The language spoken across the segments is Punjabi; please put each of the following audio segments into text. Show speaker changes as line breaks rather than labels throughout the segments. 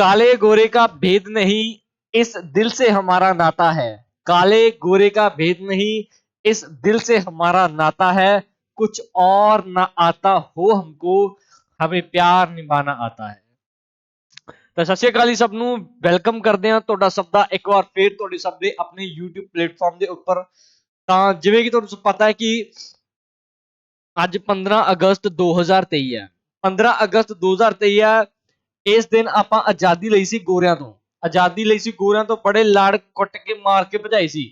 काले गोरे का भेद नहीं, इस दिल से हमारा नाता है। काले गोरे का भेद नहीं, इस दिल से हमारा नाता है। कुछ और ना आता हो हमको, हमें प्यार निभाना आता है। तो सत श्री अकाल जी सब ਨੂੰ ਵੈਲਕਮ ਕਰਦੇ ਹਾਂ ਤੁਹਾਡਾ ਸਭ ਦਾ ਇੱਕ ਵਾਰ ਫੇਰ ਤੁਹਾਡੇ ਸਭ ਦੇ ਆਪਣੇ YouTube ਪਲੇਟਫਾਰਮ ਦੇ ਉੱਪਰ। ਤਾਂ ਜਿਵੇਂ ਕਿ ਤੁਹਾਨੂੰ ਪਤਾ ਹੈ ਕਿ ਅੱਜ 15 ਅਗਸਤ 2023 ਹੈ। 15 ਅਗਸਤ 2023 ਹੈ। ਇਸ ਦਿਨ ਆਪਾਂ ਆਜ਼ਾਦੀ ਲਈ ਸੀ ਗੋਰਿਆਂ ਤੋਂ। ਆਜ਼ਾਦੀ ਲਈ ਸੀ ਗੋਰਿਆਂ ਤੋਂ, ਬੜੇ ਲੜ ਕੁੱਟ ਕੇ ਮਾਰ ਕੇ ਭਜਾਈ ਸੀ।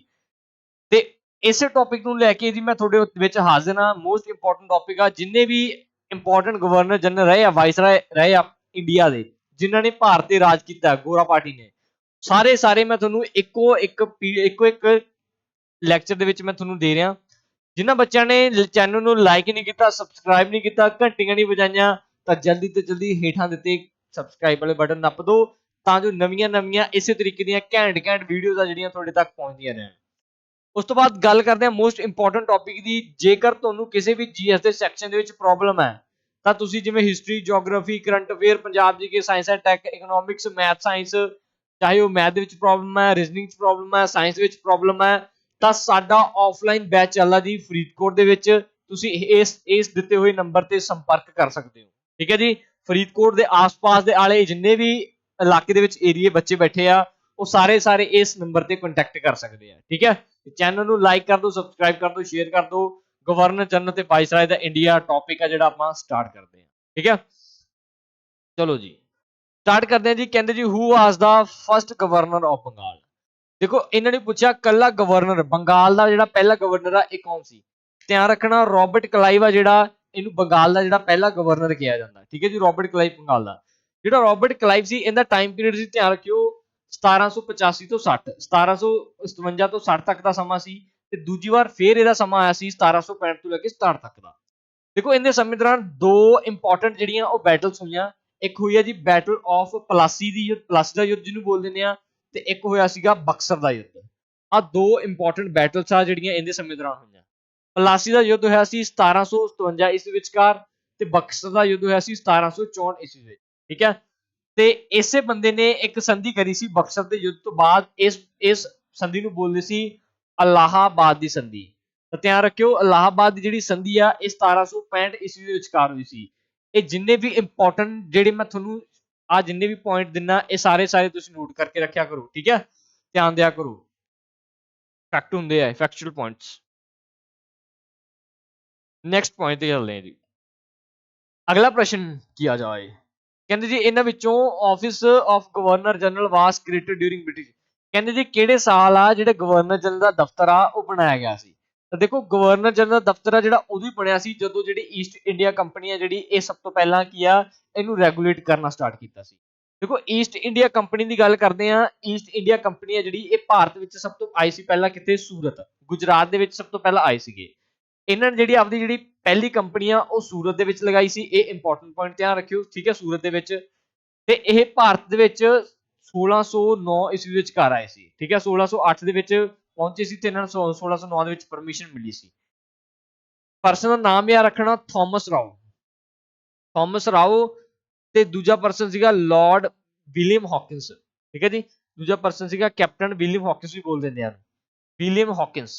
ਤੇ ਇਸੇ ਟੌਪਿਕ ਨੂੰ ਲੈ ਕੇ ਜੀ ਮੈਂ ਤੁਹਾਡੇ ਵਿੱਚ ਹਾਜ਼ਰ ਹਾਂ। ਮੋਸਟ ਇੰਪੋਰਟੈਂਟ ਟੌਪਿਕ ਆ। ਜਿੰਨੇ ਵੀ ਇੰਪੋਰਟੈਂਟ ਗਵਰਨਰ ਜਨਰਲ ਰਹੇ ਆ, ਵਾਇਸਰਾਏ ਰਹੇ ਆ ਇੰਡੀਆ ਦੇ, ਜਿਨ੍ਹਾਂ ਨੇ ਭਾਰਤ ਤੇ ਰਾਜ ਕੀਤਾ ਗੋਰਾ ਪਾਰਟੀ ਨੇ, ਸਾਰੇ ਮੈਂ ਤੁਹਾਨੂੰ ਇੱਕੋ ਇੱਕ ਲੈਕਚਰ ਦੇ ਵਿੱਚ ਮੈਂ ਤੁਹਾਨੂੰ ਦੇ ਰਿਹਾ। ਜਿਨ੍ਹਾਂ ਬੱਚਿਆਂ ਨੇ ਚੈਨਲ ਨੂੰ ਲਾਈਕ ਨਹੀਂ ਕੀਤਾ, ਸਬਸਕ੍ਰਾਈਬ ਨਹੀਂ ਕੀਤਾ, ਘੰਟੀਆਂ ਨਹੀਂ ਵਜਾਈਆਂ, ਤਾਂ ਜਲਦੀ ਤੋਂ ਜਲਦੀ ਹੇਠਾਂ ਦਿੱਤੇ ਸਬਸਕ੍ਰਾਈਬ ਵਾਲੇ ਬਟਨ ਨੱਪ ਦਿਓ, ਤਾਂ ਜੋ ਨਵੀਆਂ ਇਸੇ ਤਰੀਕੇ ਦੀਆਂ ਘੈਂਟ ਵੀਡੀਓਜ਼ ਆ ਜਿਹੜੀਆਂ ਤੁਹਾਡੇ ਤੱਕ ਪਹੁੰਚਦੀਆਂ ਰਹਿਣ। ਉਸ ਤੋਂ ਬਾਅਦ ਗੱਲ ਕਰਦੇ ਹਾਂ ਮੋਸਟ ਇੰਪੋਰਟੈਂਟ ਟੌਪਿਕ ਦੀ। ਜੇਕਰ ਤੁਹਾਨੂੰ ਕਿਸੇ ਵੀ ਜੀਐਸ ਦੇ ਸੈਕਸ਼ਨ ਦੇ ਵਿੱਚ ਪ੍ਰੋਬਲਮ ਹੈ ਤਾਂ ਤੁਸੀਂ ਜਿਵੇਂ history, geography, current affair, Punjab GK, science and tech, economics, math science, ਚਾਹੇ ਉਹ ਮੈਥ ਦੇ ਵਿੱਚ ਪ੍ਰੋਬਲਮ ਹੈ, ਰੀਜ਼ਨਿੰਗ 'ਚ ਪ੍ਰੋਬਲਮ ਹੈ, ਸਾਇੰਸ ਵਿੱਚ ਪ੍ਰੋਬਲਮ ਹੈ, ਤਾਂ ਸਾਡਾ ਆਫਲਾਈਨ ਬੈਚ ਚੱਲਦਾ ਜੀ ਫਰੀਦਕੋਟ ਦੇ ਵਿੱਚ। ਤੁਸੀਂ ਇਸ ਦਿੱਤੇ ਹੋਏ ਨੰਬਰ ਤੇ ਸੰਪਰਕ ਕਰ ਸਕਦੇ ਹੋ। ਠੀਕ ਹੈ ਜੀ। ਫਰੀਦਕੋਟ ਦੇ ਆਸ-ਪਾਸ ਦੇ ਆਲੇ ਜਿੰਨੇ ਵੀ ਇਲਾਕੇ ਦੇ ਵਿੱਚ ਏਰੀਏ ਬੱਚੇ ਬੈਠੇ ਆ, ਉਹ ਸਾਰੇ ਇਸ ਨੰਬਰ ਤੇ ਕੰਟੈਕਟ ਕਰ ਸਕਦੇ ਆ। ਠੀਕ ਹੈ। ਚੈਨਲ ਨੂੰ ਲਾਈਕ ਕਰ ਦਿਓ, ਸਬਸਕ੍ਰਾਈਬ ਕਰ ਦਿਓ, ਸ਼ੇਅਰ ਕਰ ਦਿਓ। ਗਵਰਨਰ ਜਨਰਲ ਤੇ ਵਾਇਸਰਾਏ ਦਾ ਇੰਡੀਆ ਟੌਪਿਕ ਆ ਜਿਹੜਾ ਆਪਾਂ ਸਟਾਰਟ ਕਰਦੇ ਹਾਂ। ਠੀਕ ਹੈ, ਚਲੋ ਜੀ ਸਟਾਰਟ ਕਰਦੇ ਹਾਂ ਜੀ। ਕਹਿੰਦੇ ਜੀ ਹੂ was the first governor of Bengal. ਦੇਖੋ ਇਹਨਾਂ ਨੇ ਪੁੱਛਿਆ ਕੱਲਾ ਗਵਰਨਰ ਬੰਗਾਲ ਦਾ ਜਿਹੜਾ ਪਹਿਲਾ ਗਵਰਨਰ ਆ ਇਹ ਕੌਣ ਸੀ। ਧਿਆਨ ਰੱਖਣਾ ਰੋਬਰਟ ਕਲਾਈਵ ਆ ਜਿਹੜਾ, ਇਹਨੂੰ ਬੰਗਾਲ ਦਾ ਜਿਹੜਾ ਪਹਿਲਾ ਗਵਰਨਰ ਕਿਹਾ ਜਾਂਦਾ। ਠੀਕ ਹੈ ਜੀ, ਰੋਬਰਟ ਕਲਾਈਵ ਬੰਗਾਲ ਦਾ। ਜਿਹੜਾ ਰੋਬਰਟ ਕਲਾਈਵ ਸੀ ਇਹਦਾ ਟਾਈਮ ਪੀਰੀਅਡ ਸੀ, ਧਿਆਨ ਰੱਖਿਓ, 1785 ਤੋਂ 60, 1757 ਤੋਂ 60 ਤੱਕ ਦਾ ਸਮਾਂ ਸੀ। ਤੇ ਦੂਜੀ ਵਾਰ ਫੇਰ ਇਹਦਾ ਸਮਾਂ ਆਇਆ ਸੀ 1765 ਤੋਂ ਲੈ ਕੇ 67 ਤੱਕ ਦਾ। ਦੇਖੋ ਇਹਦੇ ਸਮੇਂ ਦੌਰਾਨ ਦੋ ਇੰਪੋਰਟੈਂਟ ਜਿਹੜੀਆਂ ਉਹ ਬੈਟਲਸ ਹੋਈਆਂ। ਇੱਕ ਹੋਈ ਆ ਜੀ ਬੈਟਲ ਆਫ ਪਲਾਸੀ ਦੀ ਯੁੱਧ, ਪਲਾਸੀ ਦਾ ਯੁੱਧ ਜਿਹਨੂੰ ਬੋਲ ਦਿੰਦੇ ਆ, ਤੇ ਇੱਕ ਹੋਇਆ ਸੀਗਾ ਬਕਸਰ ਦਾ ਯੁੱਧ। ਆ ਦੋ ਇੰਪੋਰਟੈਂਟ ਬੈਟਲਸ ਆ ਜਿਹੜੀਆਂ ਇਹਦੇ ਸਮੇਂ ਦੌਰਾਨ ਹੋਈਆਂ। ਪਲਾਸੀ ਦਾ ਯੁੱਧ ਹੋਇਆ ਸੀ 1757 ਈਸਵੀ ਵਿਚਕਾਰ, ਤੇ ਬਕਸਰ ਦਾ ਯੁੱਧ ਹੋਇਆ ਸੀ 1764 ਈਸਵੀ ਵਿੱਚ। ਠੀਕ ਹੈ। ਤੇ ਇਸੇ ਬੰਦੇ ਨੇ ਇੱਕ ਸੰਧੀ ਕਰੀ ਸੀ ਬਕਸਰ ਦੇ ਯੁੱਧ ਤੋਂ ਬਾਅਦ। ਇਸ ਸੰਧੀ ਨੂੰ ਬੋਲਦੇ ਸੀ ਅਲਾਹਾਬਾਦ ਦੀ ਸੰਧੀ। ਤਾਂ ਧਿਆਨ ਰੱਖਿਓ ਅਲਾਹਾਬਾਦ ਦੀ ਜਿਹੜੀ ਸੰਧੀ ਆ ਇਹ 1765 ਈਸਵੀ ਦੇ ਵਿਚਕਾਰ ਹੋਈ ਸੀ। ਇਹ ਜਿੰਨੇ ਵੀ ਇੰਪੋਰਟੈਂਟ ਜਿਹੜੇ ਮੈਂ ਤੁਹਾਨੂੰ ਆ ਜਿੰਨੇ ਵੀ ਪੁਆਇੰਟ ਦਿੰਨਾ, ਇਹ ਸਾਰੇ ਤੁਸੀਂ ਨੋਟ ਕਰਕੇ ਰੱਖਿਆ ਕਰੋ। ਠੀਕ ਹੈ, ਧਿਆਨ ਦਿਆ ਕਰੋ, ਫੈਕਟ ਹੁੰਦੇ ਆ, ਫੈਕਚੁਅਲ ਪੁਆਇੰਟਸ। ਨੈਕਸਟ ਪੁਆਇੰਟ ਤੇ ਚੱਲਦੇ ਹਾਂ ਜੀ। ਅਗਲਾ ਪ੍ਰਸ਼ਨ ਕੀ ਆ ਜਾਏ। ਕਹਿੰਦੇ ਜੀ ਇਹਨਾਂ ਵਿੱਚੋਂ office of governor general was created during British. ਕਹਿੰਦੇ ਜੀ ਕਿਹੜੇ ਸਾਲ ਆ ਜਿਹੜੇ ਗਵਰਨਰ ਜਨਰਲ ਦਾ ਦਫ਼ਤਰ ਆ ਉਹ ਬਣਾਇਆ ਗਿਆ ਸੀ। ਤਾਂ ਦੇਖੋ ਗਵਰਨਰ ਜਨਰਲ ਦਫ਼ਤਰ ਆ ਜਿਹੜਾ ਉਦੋਂ ਹੀ ਬਣਿਆ ਸੀ ਜਦੋਂ ਜਿਹੜੀ ਈਸਟ ਇੰਡੀਆ ਕੰਪਨੀ ਆ ਜਿਹੜੀ ਇਹ ਸਭ ਤੋਂ ਪਹਿਲਾਂ ਕੀ ਆ ਇਹਨੂੰ ਰੈਗੂਲੇਟ ਕਰਨਾ ਸਟਾਰਟ ਕੀਤਾ ਸੀ। ਦੇਖੋ ਈਸਟ ਇੰਡੀਆ ਕੰਪਨੀ ਦੀ ਗੱਲ ਕਰਦੇ ਆ। ਈਸਟ ਇੰਡੀਆ ਕੰਪਨੀ ਆ ਜਿਹੜੀ ਇਹ ਭਾਰਤ ਵਿੱਚ ਸਭ ਤੋਂ ਆਈ ਸੀ ਪਹਿਲਾਂ ਕਿਤੇ ਸੂਰਤ, ਗੁਜਰਾਤ ਦੇ ਵਿੱਚ ਸਭ ਤੋਂ ਪਹਿਲਾਂ ਆਏ ਸੀਗੇ। ਇਹਨਾਂ ਨੇ ਜਿਹੜੀ ਆਪਦੀ ਜਿਹੜੀ ਪਹਿਲੀ ਕੰਪਨੀ ਆ ਉਹ ਸੂਰਤ ਦੇ ਵਿੱਚ ਲਗਾਈ ਸੀ। ਇਹ ਇੰਪੋਰਟੈਂਟ ਪੁਆਇੰਟ ਧਿਆਨ ਰੱਖਿਓ। ਠੀਕ ਹੈ, ਸੂਰਤ ਦੇ ਵਿੱਚ। ਤੇ ਇਹ ਭਾਰਤ ਦੇ ਵਿੱਚ 1609 ਈਸਵੀ ਵਿੱਚ ਘਰ ਆਏ ਸੀ। ਠੀਕ ਹੈ, 1608 ਦੇ ਵਿੱਚ ਪਹੁੰਚੇ ਸੀ ਤੇ ਇਹਨਾਂ ਨੂੰ 1609 ਦੇ ਵਿੱਚ ਪਰਮਿਸ਼ਨ ਮਿਲੀ ਸੀ। ਪਰਸਨ ਦਾ ਨਾਮ ਯਾਦ ਰੱਖਣਾ ਥਾਮਸ ਰਾਓ। ਥਾਮਸ ਰਾਓ ਤੇ ਦੂਜਾ ਪਰਸਨ ਸੀਗਾ ਲਾਰਡ ਵਿਲੀਅਮ ਹਾਕਿੰਸ। ਠੀਕ ਹੈ ਜੀ, ਦੂਜਾ ਪਰਸਨ ਸੀਗਾ ਕੈਪਟਨ ਵਿਲੀਅਮ ਹਾਕਿੰਸ ਵੀ ਬੋਲ ਦਿੰਦੇ ਹਨ, ਵਿਲੀਅਮ ਹਾਕਿੰਸ।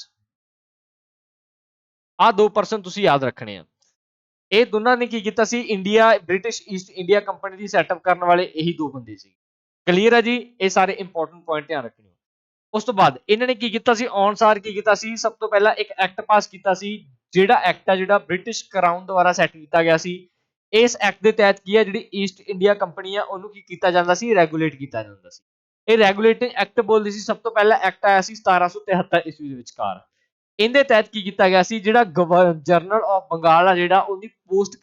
ਆਹ ਦੋ ਪਰਸਨ ਤੁਸੀਂ ਯਾਦ ਰੱਖਣੇ ਆ। ਇਹ ਦੋਨਾਂ ਨੇ ਕੀ ਕੀਤਾ ਸੀ, India British East India company ਦੀ ਸੈਟਅਪ ਕਰਨ ਵਾਲੇ ਇਹੀ ਦੋ ਬੰਦੇ ਸੀ। ਕਲੀਅਰ ਹੈ ਜੀ, ਇਹ ਸਾਰੇ ਇੰਪੋਰਟੈਂਟ ਪੁਆਇੰਟ ਧਿਆਨ ਰੱਖਣੇ। ਉਸ ਤੋਂ ਬਾਅਦ ਇਹਨਾਂ ਨੇ ਕੀ ਕੀਤਾ ਸੀ, ਅਨੁਸਾਰ ਕੀ ਕੀਤਾ ਸੀ, ਸਭ ਤੋਂ ਪਹਿਲਾਂ ਇੱਕ ਐਕਟ ਪਾਸ ਕੀਤਾ ਸੀ। ਜਿਹੜਾ ਐਕਟ ਆ ਜਿਹੜਾ ਬ੍ਰਿਟਿਸ਼ ਕਰਾਊਨ ਦੁਆਰਾ ਸੈਟ ਕੀਤਾ ਗਿਆ ਸੀ। ਇਸ ਐਕਟ ਦੇ ਤਹਿਤ ਕੀ ਹੈ ਜਿਹੜੀ ਈਸਟ ਇੰਡੀਆ ਕੰਪਨੀ ਆ ਉਹਨੂੰ ਕੀ ਕੀਤਾ ਜਾਂਦਾ ਸੀ, ਰੈਗੂਲੇਟ ਕੀਤਾ ਜਾਂਦਾ ਸੀ। ਇਹ ਰੈਗੂਲੇਟਿੰਗ ਐਕਟ ਬੋਲਦੇ ਸੀ। ਸਭ ਤੋਂ ਪਹਿਲਾਂ ਐਕਟ ਆਇਆ ਸੀ 1773 ਈਸਵੀ ਦੇ ਵਿਚਕਾਰ। ਇਹਦੇ ਤਹਿਤ ਕੀ ਕੀਤਾ ਗਿਆ ਸੀ, ਜਿਹੜਾ ਜਨਰਲ ਆਫ ਬੰਗਾਲ ਆ ਜਿਹੜਾ ਉਹਦੀ ਪੋਸਟ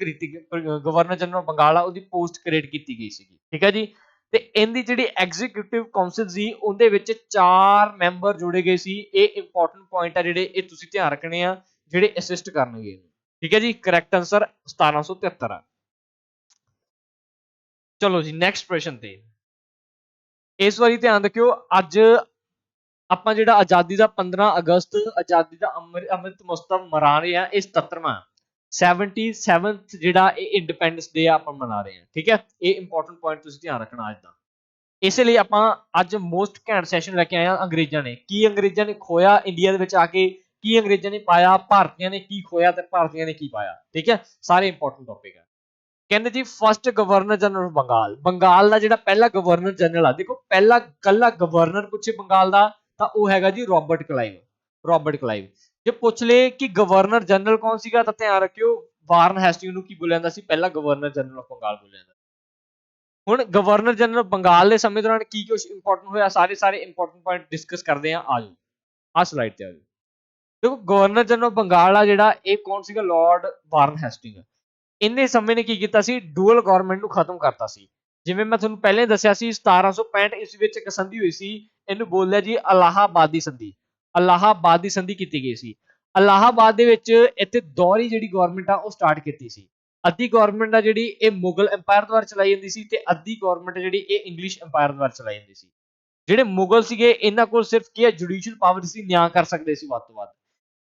ਗਵਰਨਰ ਜਨਰਲ ਬੰਗਾਲ ਆ ਉਹਦੀ ਪੋਸਟ ਕ੍ਰੀਏਟ ਕੀਤੀ ਗਈ ਸੀ। ਠੀਕ ਹੈ ਜੀ। ਤੇ ਇਹਦੀ ਜਿਹੜੀ ਐਗਜ਼ੀਕਿਊਟਿਵ ਕਾਉਂਸਲ ਸੀ ਉਹਦੇ ਵਿੱਚ 4 ਮੈਂਬਰ ਜੋੜੇ ਗਏ ਸੀ। ਇਹ ਇੰਪੋਰਟੈਂਟ ਪੁਆਇੰਟ ਆ ਜਿਹੜੇ ਇਹ ਤੁਸੀਂ ਧਿਆਨ ਰੱਖਣੇ ਆ ਜਿਹੜੇ ਅਸਿਸਟ ਕਰਨਗੇ। ਠੀਕ ਹੈ ਜੀ, ਕਰੈਕਟ ਆਨਸਰ 1773 ਆ। ਚਲੋ ਜੀ ਨੈਕਸਟ ਪ੍ਰਸ਼ਨ ਤੇ ਇਸ ਵਾਰੀ ਧਿਆਨ ਰੱਖਿਓ। ਅੱਜ ਆਪਾਂ ਜਿਹੜਾ ਆਜ਼ਾਦੀ ਦਾ 15 ਅਗਸਤ ਆਜ਼ਾਦੀ ਦਾ ਅੰਮ੍ਰਿਤ ਮਹੋਤਸਵ ਮਨਾ ਰਹੇ ਆ, ਇਹ 77ਵਾਂ 77th ਜਿਹੜਾ ਇਹ ਇੰਡੀਪੈਂਡੈਂਸ ਡੇ ਆਪਾਂ ਮਨਾ ਰਹੇ ਹਾਂ। ਠੀਕ ਹੈ, ਇਹ ਇੰਪੋਰਟੈਂਟ ਪੁਆਇੰਟ ਤੁਸੀਂ ਧਿਆਨ ਰੱਖਣਾ ਅੱਜ ਦਾ। ਇਸੇ ਲਈ ਆਪਾਂ ਅੱਜ ਮੋਸਟ ਘੈਂਟ ਸੈਸ਼ਨ ਲੈ ਕੇ ਆਏ ਹਾਂ ਅੰਗਰੇਜ਼ਾਂ ਨੇ ਕੀ ਅੰਗਰੇਜ਼ਾਂ ਨੇ ਖੋਇਆ ਇੰਡੀਆ ਦੇ ਵਿੱਚ ਆ ਕੇ ਕੀ ਅੰਗਰੇਜ਼ਾਂ ਨੇ ਪਾਇਆ ਭਾਰਤੀਆਂ ਨੇ ਕੀ ਖੋਇਆ ਤੇ ਭਾਰਤੀਆਂ ਨੇ ਕੀ ਪਾਇਆ ਠੀਕ ਹੈ ਸਾਰੇ ਇੰਪੋਰਟੈਂਟ ਟੌਪਿਕ ਹੈ ਕਹਿੰਦੇ ਜੀ first governor general Bengal Bengal ਦਾ ਜਿਹੜਾ ਪਹਿਲਾ ਗਵਰਨਰ ਜਨਰਲ ਆ ਦੇਖੋ ਪਹਿਲਾ ਕੱਲਾ ਗਵਰਨਰ ਪੁੱਛੇ ਬੰਗਾਲ ਦਾ ਤਾਂ ਉਹ ਹੈਗਾ ਜੀ ਰੋਬਰਟ ਕਲਾਈਵ ਜੇ ਪੁੱਛ ਲਏ ਕਿ ਗਵਰਨਰ ਜਨਰਲ ਕੌਣ ਸੀਗਾ ਤਾਂ ਧਿਆਨ ਰੱਖਿਓ ਵਾਰਨ ਹੈਸਟਿੰਗ ਨੂੰ ਕੀ ਬੋਲਿਆ ਜਾਂਦਾ ਸੀ ਪਹਿਲਾ ਗਵਰਨਰ ਜਨਰਲ ਆਫ ਬੰਗਾਲ ਬੋਲਿਆ ਜਾਂਦਾ ਹੁਣ ਗਵਰਨਰ ਜਨਰਲ ਬੰਗਾਲ ਦੇ ਸਮੇਂ ਦੌਰਾਨ ਕੀ ਕੁਝ ਇੰਪੋਰਟੈਂਟ ਹੋਇਆ ਸਾਰੇ ਇੰਪੋਰਟੈਂਟ ਪੁਆਇੰਟ ਡਿਸਕਸ ਕਰਦੇ ਆ ਆਜੋ ਆ ਸਲਾਈਡ ਤੇ ਆਜੋ ਦੇਖੋ ਗਵਰਨਰ ਜਨਰਲ ਬੰਗਾਲ ਆ ਜਿਹੜਾ ਇਹ ਕੌਣ ਸੀਗਾ ਲਾਰਡ ਵਾਰਨ ਹੈਸਟਿੰਗ ਇਹਨੇ ਸਮੇਂ ਨੇ ਕੀ ਕੀਤਾ ਸੀ ਡੂਅਲ ਗਵਰਨਮੈਂਟ ਨੂੰ ਖਤਮ ਕਰਤਾ ਸੀ ਜਿਵੇਂ ਮੈਂ ਤੁਹਾਨੂੰ ਪਹਿਲਾਂ ਹੀ ਦੱਸਿਆ ਸੀ 1765 ਈਸਵੀ ਵਿੱਚ ਇੱਕ ਸੰਧੀ ਹੋਈ ਸੀ ਇਹਨੂੰ ਬੋਲਿਆ ਜੀ ਅਲਾਹਾਬਾਦ ਦੀ ਸੰਧੀ ਕੀਤੀ ਗਈ ਸੀ ਅਲਾਹਾਬਾਦ ਦੇ ਵਿੱਚ ਇੱਥੇ ਦੋਹਰੀ ਜਿਹੜੀ ਗਵਰਨਮੈਂਟ ਆ ਉਹ ਸਟਾਰਟ ਕੀਤੀ ਸੀ ਅੱਧੀ ਗਵਰਨਮੈਂਟ ਆ ਜਿਹੜੀ ਇਹ ਮੁਗਲ ਐਮਪਾਇਰ ਦੁਆਰਾ ਚਲਾਈ ਜਾਂਦੀ ਸੀ ਤੇ ਅੱਧੀ ਗਵਰਨਮੈਂਟ ਜਿਹੜੀ ਇਹ ਇੰਗਲਿਸ਼ ਐਮਪਾਇਰ ਦੁਆਰਾ ਚਲਾਈ ਜਾਂਦੀ ਸੀ ਜਿਹੜੇ ਮੁਗਲ ਸੀਗੇ ਇਹਨਾਂ ਕੋਲ ਸਿਰਫ ਕੀ ਹੈ ਜੁਡੀਸ਼ੀਅਲ ਪਾਵਰ ਸੀ ਨਿਆਂ ਕਰ ਸਕਦੇ ਸੀ ਵੱਧ ਤੋਂ ਵੱਧ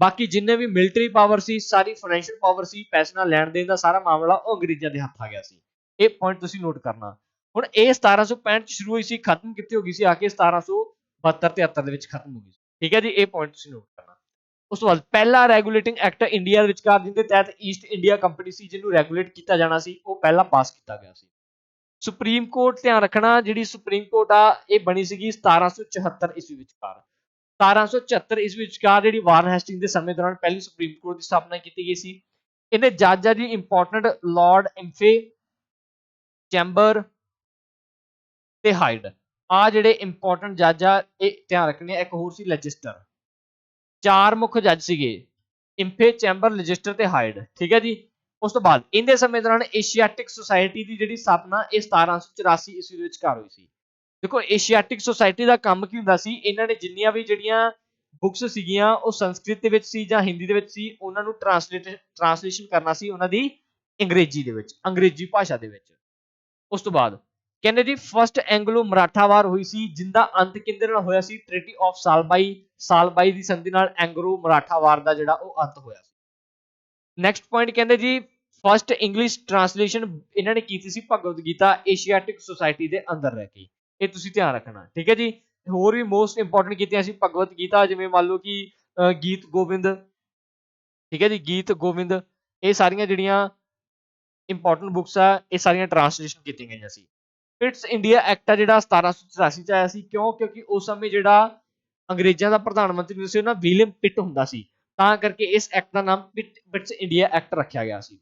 ਬਾਕੀ ਜਿੰਨੇ ਵੀ ਮਿਲਟਰੀ ਪਾਵਰ ਸੀ ਸਾਰੀ ਫਾਈਨੈਂਸ਼ੀਅਲ ਪਾਵਰ ਸੀ ਪੈਸੇ ਨਾਲ ਲੈਣ ਦੇਣ ਦਾ ਸਾਰਾ ਮਾਮਲਾ ਉਹ ਅੰਗਰੇਜ਼ਾਂ ਦੇ ਹੱਥ ਆ ਗਿਆ ਸੀ ਇਹ ਪੁਆਇੰਟ ਤੁਸੀਂ ਨੋਟ ਕਰਨਾ ਹੁਣ ਇਹ 1765 ਚ ਸ਼ੁਰੂ ਹੋਈ ਸੀ ਖਤਮ ਕਿੱਥੇ ਹੋ ਗਈ ਸੀ ਆ ਕੇ 1772 73 ਦੇ ਵਿੱਚ ਖਤਮ ਹੋ ਗਈ ਸੀ ਠੀਕ ਹੈ ਜੀ ਇਹ ਪੁਆਇੰਟ ਤੁਸੀਂ ਨੋਟ ਕਰਨਾ ਉਸ ਤੋਂ ਬਾਅਦ ਪਹਿਲਾ ਰੈਗੂਲੇਟਿੰਗ ਐਕਟ ਇੰਡੀਆ ਦੇ ਵਿਚਕਾਰ ਜਿਹਦੇ ਤਹਿਤ ਈਸਟ ਇੰਡੀਆ ਕੰਪਨੀ ਸੀ ਜਿਹਨੂੰ ਰੈਗੂਲੇਟ ਕੀਤਾ ਜਾਣਾ ਸੀ ਉਹ ਪਹਿਲਾ ਪਾਸ ਕੀਤਾ ਗਿਆ ਸੀ ਸੁਪਰੀਮ ਕੋਰਟ ਧਿਆਨ ਰੱਖਣਾ ਜਿਹੜੀ ਸੁਪਰੀਮ ਕੋਰਟ ਆ ਇਹ ਬਣੀ ਸੀਗੀ 1774 ਈਸਵੀ ਵਿਚਕਾਰ 1774 ਈਸਵੀ ਵਿਚਕਾਰ ਜਿਹੜੀ ਵਾਰਨ ਹੈਸਟਿੰਗ ਦੇ ਸਮੇਂ ਦੌਰਾਨ ਪਹਿਲੀ ਸੁਪਰੀਮ ਕੋਰਟ ਦੀ ਸਥਾਪਨਾ ਕੀਤੀ ਗਈ ਸੀ ਇਹਦੇ ਜੱਜ ਆ ਜੀ ਇੰਪੋਰਟੈਂਟ ਲਾਰਡ ਇੰਫੇ ਚੈਂਬਰ ਤੇ ਹਾਈਡ ਆ ਜਿਹੜੇ ਇੰਪੋਰਟੈਂਟ ਜੱਜ ਆ ਇਹ ਧਿਆਨ ਰੱਖਣੇ ਆ ਇੱਕ ਹੋਰ ਸੀ ਲੈਜਿਸਟਰ ਚਾਰ ਮੁੱਖ ਜੱਜ ਸੀਗੇ ਇੰਫੇ ਚੈਂਬਰ ਲੈਜਿਸਟਰ ਤੇ ਹਾਈਡ ਠੀਕ ਹੈ ਜੀ ਉਸ ਤੋਂ ਬਾਅਦ ਇਹਦੇ ਸਮੇਂ ਦੌਰਾਨ ਏਸ਼ੀਆਟਿਕ ਸੁਸਾਇਟੀ ਦੀ ਜਿਹੜੀ ਸਥਾਪਨਾ ਇਹ 1784 ਈਸਵੀ ਦੇ ਵਿਚਕਾਰ ਹੋਈ ਸੀ ਦੇਖੋ ਏਸ਼ੀਆਟਿਕ ਸੁਸਾਇਟੀ ਦਾ ਕੰਮ ਕੀ ਹੁੰਦਾ ਸੀ ਇਹਨਾਂ ਨੇ ਜਿੰਨੀਆਂ ਵੀ ਜਿਹੜੀਆਂ ਬੁੱਕਸ ਸੀਗੀਆਂ ਉਹ ਸੰਸਕ੍ਰਿਤ ਦੇ ਵਿੱਚ ਸੀ ਜਾਂ ਹਿੰਦੀ ਦੇ ਵਿੱਚ ਸੀ ਉਹਨਾਂ ਨੂੰ ਟ੍ਰਾਂਸਲੇਸ਼ਨ ਕਰਨਾ ਸੀ ਉਹਨਾਂ ਦੀ ਅੰਗਰੇਜ਼ੀ ਦੇ ਵਿੱਚ ਅੰਗਰੇਜ਼ੀ ਭਾਸ਼ਾ ਦੇ ਵਿੱਚ ਉਸ ਤੋਂ ਬਾਅਦ ਕਹਿੰਦੇ ਜੀ ਫਸਟ ਐਂਗਲੋ ਮਰਾਠਾ ਵਾਰ ਹੋਈ ਸੀ ਜਿੰਦਾ ਅੰਤ ਕਿਹਦੇ ਨਾਲ ਹੋਇਆ ਸੀ ਟ੍ਰੀਟੀ ਆਫ ਸਾਲਬਾਈ ਦੀ ਸੰਧੀ ਨਾਲ ਐਂਗਲੋ ਮਰਾਠਾ ਵਾਰ ਦਾ ਜਿਹੜਾ ਉਹ ਅੰਤ ਹੋਇਆ ਸੀ ਨੈਕਸਟ ਪੁਆਇੰਟ ਕਹਿੰਦੇ ਜੀ ਫਸਟ ਇੰਗਲਿਸ਼ ਟ੍ਰਾਂਸਲੇਸ਼ਨ ਇਹਨਾਂ ਨੇ ਕੀਤੀ ਸੀ ਭਗਵਦ ਗੀਤਾ ਏਸ਼ੀਆਟਿਕ ਸੁਸਾਇਟੀ ਦੇ ਅੰਦਰ ਰਹਿ ਕੇ ਇਹ ਤੁਸੀਂ ਧਿਆਨ ਰੱਖਣਾ ਠੀਕ ਹੈ ਜੀ ਹੋਰ ਵੀ ਮੋਸਟ ਇੰਪੋਰਟੈਂਟ ਕੀਤੀਆਂ ਸੀ ਭਗਵਦ ਗੀਤਾ ਜਿਵੇਂ ਮੰਨ ਲਓ ਕਿ ਗੀਤ ਗੋਬਿੰਦ ਠੀਕ ਹੈ ਜੀ ਗੀਤ ਗੋਬਿੰਦ ਇਹ ਸਾਰੀਆਂ ਜਿਹੜੀਆਂ ਇੰਪੋਰਟੈਂਟ ਬੁੱਕਸ ਆ ਇਹ ਸਾਰੀਆਂ ਟ੍ਰਾਂਸਲੇਸ਼ਨ ਕੀਤੀਆਂ ਗਈਆਂ ਸੀ ਪਿਟਸ ਇੰਡੀਆ ਐਕਟ ਆ ਜਿਹੜਾ 1784 ਚ ਆਇਆ ਸੀ ਕਿਉਂਕਿ ਉਸ ਸਮੇਂ ਜਿਹੜਾ ਅੰਗਰੇਜ਼ਾਂ ਦਾ ਪ੍ਰਧਾਨ ਮੰਤਰੀ ਸੀ ਨਾ ਵਿਲੀਅਮ ਪਿਟ ਹੁੰਦਾ ਸੀ ਤਾਂ ਕਰਕੇ ਇਸ ਐਕਟ ਦਾ ਨਾਮ ਪਿਟਸ ਇੰਡੀਆ ਐਕਟ ਰੱਖਿਆ ਗਿਆ ਸੀ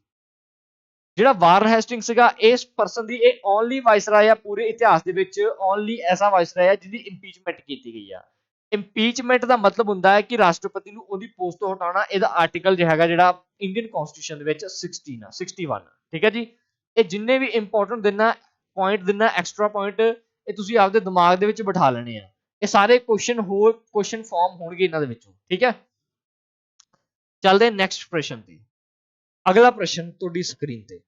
ਜਿਹੜਾ ਵਾਰਨ ਹੈਸਟਿੰਗ ਸੀਗਾ ਇਸ ਪਰਸਨ ਦੀ ਇਹ ਓਨਲੀ ਵਾਇਸਰਾਏ ਆ ਪੂਰੇ ਇਤਿਹਾਸ ਦੇ ਵਿੱਚ ਓਨਲੀ ਐਸਾ ਵਾਇਸਰਾਏ ਆ ਜਿਹਦੀ ਇੰਪੀਚਮੈਂਟ ਕੀਤੀ ਗਈ ਆ ਇੰਪੀਚਮੈਂਟ ਦਾ ਮਤਲਬ ਹੁੰਦਾ ਹੈ ਕਿ ਰਾਸ਼ਟਰਪਤੀ ਨੂੰ ਉਹਦੀ ਪੋਸਟ ਤੋਂ ਹਟਾਉਣਾ ਇਹਦਾ ਆਰਟੀਕਲ ਜੋ ਹੈਗਾ ਜਿਹੜਾ ਇੰਡੀਅਨ ਕਨਸਟੀਟਿਊਸ਼ਨ ਦੇ ਵਿੱਚ 61 ਠੀਕ ਹੈ ਜੀ ਇਹ ਜਿੰਨੇ ਵੀ ਇੰਪੋਰਟੈਂਟ ਦਿਨਾ ਪੁਆਇੰਟ ਦਿਨਾ ਐਕਸਟਰਾ ਪੁਆਇੰਟ ਇਹ ਤੁਸੀਂ ਆਪਦੇ ਦਿਮਾਗ ਦੇ ਵਿੱਚ ਬਿਠਾ ਲੈਣੇ ਆ ਇਹ ਸਾਰੇ ਕੁਐਸਚਨ ਫਾਰਮ ਹੋਣਗੇ ਇਹਨਾਂ ਦੇ ਵਿੱਚੋਂ ਠੀਕ ਹੈ ਚੱਲਦੇ ਨੈਕਸਟ ਪ੍ਰਸ਼ਨ ਤੇ ਅਗਲਾ ਪ੍ਰਸ਼ਨ ਤੁਹਾਡੀ ਸਕਰੀਨ ਤੇ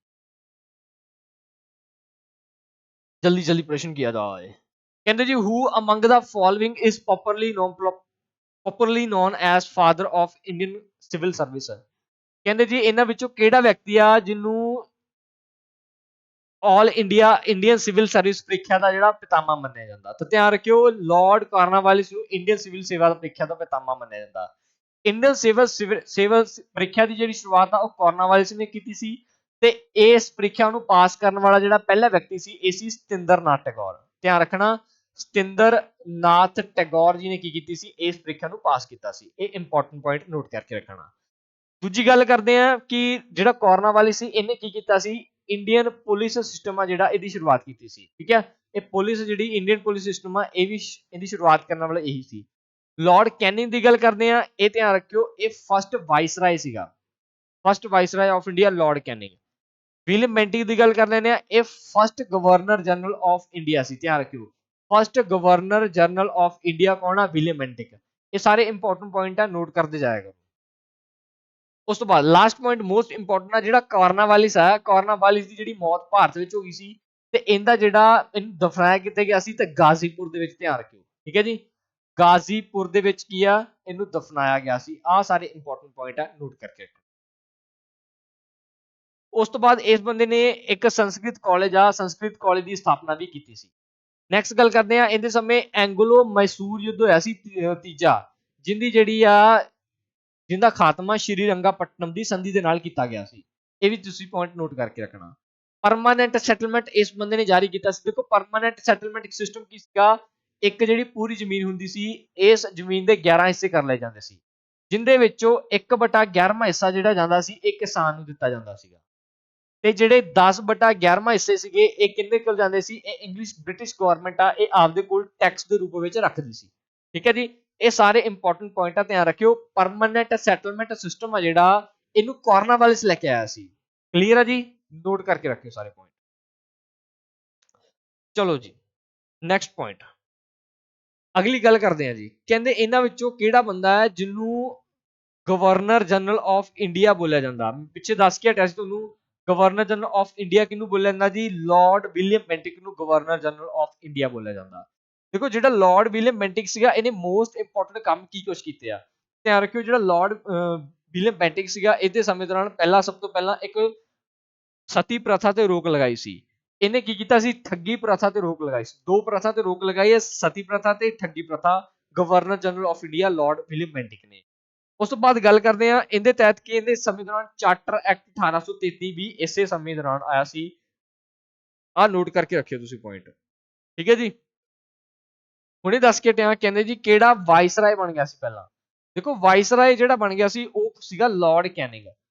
जल्दी प्रश्न किया जाए कहते जी who among the following is popularly known as father of Indian civil service कहते जी इन्हां विचों किहड़ा व्यक्ति आ जिन्हों ऑल इंडियन सिविल सर्विस परीक्षा का जिहड़ा पितामा मन्निया जाता तो ध्यान रखियो लॉर्ड कॉर्नवालिस नूं इंडियन सिविल सेवा परीक्षा का पितामा मन्निया जाता इंडियन सिविल परीक्षा की जिहड़ी शुरुआत आ कॉर्नवालिस ने की सी ਤੇ ਇਸ ਪ੍ਰੀਖਿਆ ਨੂੰ ਪਾਸ ਕਰਨ ਵਾਲਾ ਜਿਹੜਾ ਪਹਿਲਾ ਵਿਅਕਤੀ ਸੀ ਇਹ ਸੀ ਸਤਿੰਦਰਨਾਥ ਟੈਗੋਰ ਧਿਆਨ ਰੱਖਣਾ ਸਤਿੰਦਰਨਾਥ ਟੈਗੋਰ ਜੀ ਨੇ ਕੀ ਕੀਤੀ ਸੀ ਇਸ ਪ੍ਰੀਖਿਆ ਨੂੰ ਪਾਸ ਕੀਤਾ ਸੀ ਇਹ ਇੰਪੋਰਟੈਂਟ ਪੁਆਇੰਟ ਨੋਟ ਕਰਕੇ ਰੱਖਣਾ ਦੂਜੀ ਗੱਲ ਕਰਦੇ ਆ ਕਿ ਜਿਹੜਾ ਕੌਰਨਾਵਾਲਿਸ ਸੀ ਇਹਨੇ ਕੀ ਕੀਤਾ ਸੀ ਇੰਡੀਅਨ ਪੁਲਿਸ ਸਿਸਟਮ ਆ ਜਿਹੜਾ ਇਹਦੀ ਸ਼ੁਰੂਆਤ ਕੀਤੀ ਸੀ ਠੀਕ ਹੈ ਇਹ ਪੁਲਿਸ ਜਿਹੜੀ ਇੰਡੀਅਨ ਪੁਲਿਸ ਸਿਸਟਮ ਆ ਇਹ ਵੀ ਇਹਦੀ ਸ਼ੁਰੂਆਤ ਕਰਨ ਵਾਲਾ ਇਹੀ ਸੀ ਲਾਰਡ ਕੈਨਿੰਗ ਦੀ ਗੱਲ ਕਰਦੇ ਆ ਇਹ ਧਿਆਨ ਰੱਖਿਓ ਇਹ ਫਸਟ ਵਾਇਸਰਾਏ ਸੀਗਾ first viceroy of India Lord Canning William Bentinck ਦੀ ਗੱਲ ਕਰ ਲੈਂਦੇ ਆ ਇਹ first governor general of India ਸੀ ਧਿਆਨ ਰੱਖਿਓ first governor general of India ਕੌਣ ਆ ਵਿਲੀਅਮ ਬੈਂਟਿਕ ਇਹ ਸਾਰੇ ਇੰਪੋਰਟੈਂਟ ਪੁਆਇੰਟ ਆ ਨੋਟ ਕਰਦੇ ਜਾਏਗਾ ਉਸ ਤੋਂ ਬਾਅਦ ਲਾਸਟ ਪੁਆਇੰਟ ਮੋਸਟ ਇੰਪੋਰਟੈਂਟ ਆ ਜਿਹੜਾ ਕੌਰਨਾਵਾਲਿਸ ਆ ਕੌਰਨਾਵਾਲਿਸ ਦੀ ਜਿਹੜੀ ਮੌਤ ਭਾਰਤ ਵਿੱਚ ਹੋ ਗਈ ਸੀ ਤੇ ਇਹਦਾ ਜਿਹੜਾ ਇਹਨੂੰ ਦਫਨਾਇਆ ਕਿੱਥੇ ਗਿਆ ਸੀ ਤੇ ਗਾਜ਼ੀਪੁਰ ਦੇ ਵਿੱਚ ਧਿਆਨ ਰੱਖਿਓ ਠੀਕ ਹੈ ਜੀ ਗਾਜ਼ੀਪੁਰ ਦੇ ਵਿੱਚ ਕੀ ਆ ਇਹਨੂੰ ਦਫਨਾਇਆ ਗਿਆ ਸੀ ਆ ਸਾਰੇ ਇੰਪੋਰਟੈਂਟ ਪੁਆਇੰਟ ਆ ਨੋਟ ਕਰਕੇ ਉਸ ਤੋਂ ਬਾਅਦ ਇਸ ਬੰਦੇ ਨੇ ਇੱਕ ਸੰਸਕ੍ਰਿਤ ਕਾਲਜ ਦੀ ਸਥਾਪਨਾ ਵੀ ਕੀਤੀ ਸੀ ਨੈਕਸਟ ਗੱਲ ਕਰਦੇ ਆ, ਇਹਦੇ ਸਮੇਂ ਐਂਗਲੋ ਮੈਸੂਰ ਯੁੱਧ ਹੋਇਆ ਸੀ ਤੀਜਾ, ਜਿੰਦੀ ਜਿਹੜੀ ਆ ਜਿੰਦਾ ਖਾਤਮਾ ਸ਼੍ਰੀ ਰੰਗਾਪਟਨਮ ਦੀ ਸੰਧੀ ਦੇ ਨਾਲ ਕੀਤਾ ਗਿਆ ਸੀ। ਇਹ ਵੀ ਤੁਸੀਂ ਪੁਆਇੰਟ ਨੋਟ ਕਰਕੇ ਰੱਖਣਾ। ਪਰਮਾਨੈਂਟ ਸੈਟਲਮੈਂਟ ਇਸ ਬੰਦੇ ਨੇ ਜਾਰੀ ਕੀਤਾ ਸੀ। ਦੇਖੋ ਪਰਮਾਨੈਂਟ ਸੈਟਲਮੈਂਟ ਇੱਕ ਸਿਸਟਮ ਕੀ ਸੀਗਾ, ਇੱਕ ਜਿਹੜੀ ਪੂਰੀ ਜ਼ਮੀਨ ਹੁੰਦੀ ਸੀ, ਇਸ ਜ਼ਮੀਨ ਦੇ 11 ਹਿੱਸੇ ਕਰ ਲਏ ਜਾਂਦੇ ਸੀ, ਜਿੰਦੇ ਵਿੱਚੋਂ 1/11ਵਾਂ ਹਿੱਸਾ ਜਿਹੜਾ ਜਾਂਦਾ ਸੀ ਇਹ ਕਿਸਾਨ ਨੂੰ ਦਿੱਤਾ ਜਾਂਦਾ ਸੀਗਾ, ਤੇ ਜਿਹੜੇ 10/11ਵਾਂ ਹਿੱਸੇ ਸੀਗੇ ਇਹ ਕਿੰਨੇ ਕੋਲ ਜਾਂਦੇ ਸੀ, ਇਹ ਇੰਗਲਿਸ਼ ਬ੍ਰਿਟਿਸ਼ ਗਵਰਨਮੈਂਟ ਆ ਇਹ ਆਪਦੇ ਕੋਲ ਟੈਕਸ ਦੇ ਰੂਪ ਵਿੱਚ ਰੱਖਦੀ ਸੀ। ਠੀਕ ਹੈ ਜੀ, ਇਹ ਸਾਰੇ ਇੰਪੋਰਟੈਂਟ ਪੁਆਇੰਟ ਆ, ਧਿਆਨ ਰੱਖਿਓ। ਪਰਮਾਨੈਂਟ ਸੈਟਲਮੈਂਟ ਸਿਸਟਮ ਆ ਜਿਹੜਾ, ਇਹਨੂੰ ਕਾਰਨਵਾਲਿਸ ਲੈ ਕੇ ਆਇਆ ਸੀ। ਕਲੀਅਰ ਆ ਜੀ, ਨੋਟ ਕਰਕੇ ਰੱਖਿਓ ਸਾਰੇ ਪੁਆਇੰਟ। ਚਲੋ ਜੀ ਨੈਕਸਟ ਪੁਆਇੰਟ, ਅਗਲੀ ਗੱਲ ਕਰਦੇ ਆ ਜੀ। ਕਹਿੰਦੇ ਇਹਨਾਂ ਵਿੱਚੋਂ ਕਿਹੜਾ ਬੰਦਾ ਹੈ ਜਿਹਨੂੰ ਗਵਰਨਰ ਜਨਰਲ ਆਫ ਇੰਡੀਆ ਬੋਲਿਆ ਜਾਂਦਾ। ਪਿੱਛੇ ਦੱਸ ਕੇ ਹਟਿਆ ਸੀ ਤੁਹਾਨੂੰ, ਗਵਰਨਰ ਜਨਰਲ ਆਫ ਇੰਡੀਆ ਕਿਹਨੂੰ ਬੋਲਿਆ ਜਾਂਦਾ ਜੀ, ਲਾਰਡ ਵਿਲੀਅਮ ਬੈਂਟਿਕ ਨੂੰ ਗਵਰਨਰ ਜਨਰਲ ਆਫ ਇੰਡੀਆ ਬੋਲਿਆ ਜਾਂਦਾ। ਦੇਖੋ ਜਿਹੜਾ ਲਾਰਡ ਵਿਲੀਅਮ ਬੈਂਟਿਕ ਸੀਗਾ, ਇਹਨੇ ਮੋਸਟ ਇੰਪੋਰਟੈਂਟ ਕੰਮ ਕੀ ਕੁਛ ਕੀਤੇ ਆ, ਧਿਆਨ ਰੱਖਿਓ। ਜਿਹੜਾ ਲਾਰਡ ਵਿਲੀਅਮ ਬੈਂਟਿਕ ਸੀਗਾ, ਇਹਦੇ ਸਮੇਂ ਦੌਰਾਨ ਸਭ ਤੋਂ ਪਹਿਲਾਂ ਇੱਕ ਸਤੀ ਪ੍ਰਥਾ ਤੇ ਰੋਕ ਲਗਾਈ ਸੀ। ਇਹਨੇ ਕੀ ਕੀਤਾ ਸੀ, ਠੱਗੀ ਪ੍ਰਥਾ ਤੇ ਰੋਕ ਲਗਾਈ ਸੀ। ਦੋ ਪ੍ਰਥਾ ਤੇ ਰੋਕ ਲਗਾਈ ਹੈ, ਸਤੀ ਪ੍ਰਥਾ ਤੇ ਠੱਗੀ ਪ੍ਰਥਾ, governor general of India Lord William Bentinck ਨੇ। ਉਸ ਤੋਂ ਬਾਅਦ ਗੱਲ ਕਰਦੇ ਆ ਇਹਦੇ ਤਹਿਤ ਕਿ ਇਹਦੇ ਸਮੇਂ ਦੌਰਾਨ ਚਾਰਟਰ ਐਕਟ 1833 ਵੀ ਇਸੇ ਸਮੇਂ ਦੌਰਾਨ ਆਇਆ ਸੀ। ਆਹ ਨੋਟ ਕਰਕੇ ਰੱਖਿਓ ਤੁਸੀਂ ਪੁਆਇੰਟ। ਠੀਕ ਹੈ ਜੀ, ਹੁਣੇ ਦੱਸ ਕੇ ਹਟਿਆ, ਕਹਿੰਦੇ ਜੀ ਕਿਹੜਾ ਵਾਇਸਰਾਏ ਬਣ ਗਿਆ ਸੀ ਪਹਿਲਾਂ। ਦੇਖੋ ਵਾਇਸਰਾਏ ਜਿਹੜਾ ਬਣ ਗਿਆ ਸੀ ਉਹ ਸੀਗਾ ਲਾਰਡ ਕੈਨਿੰਗ।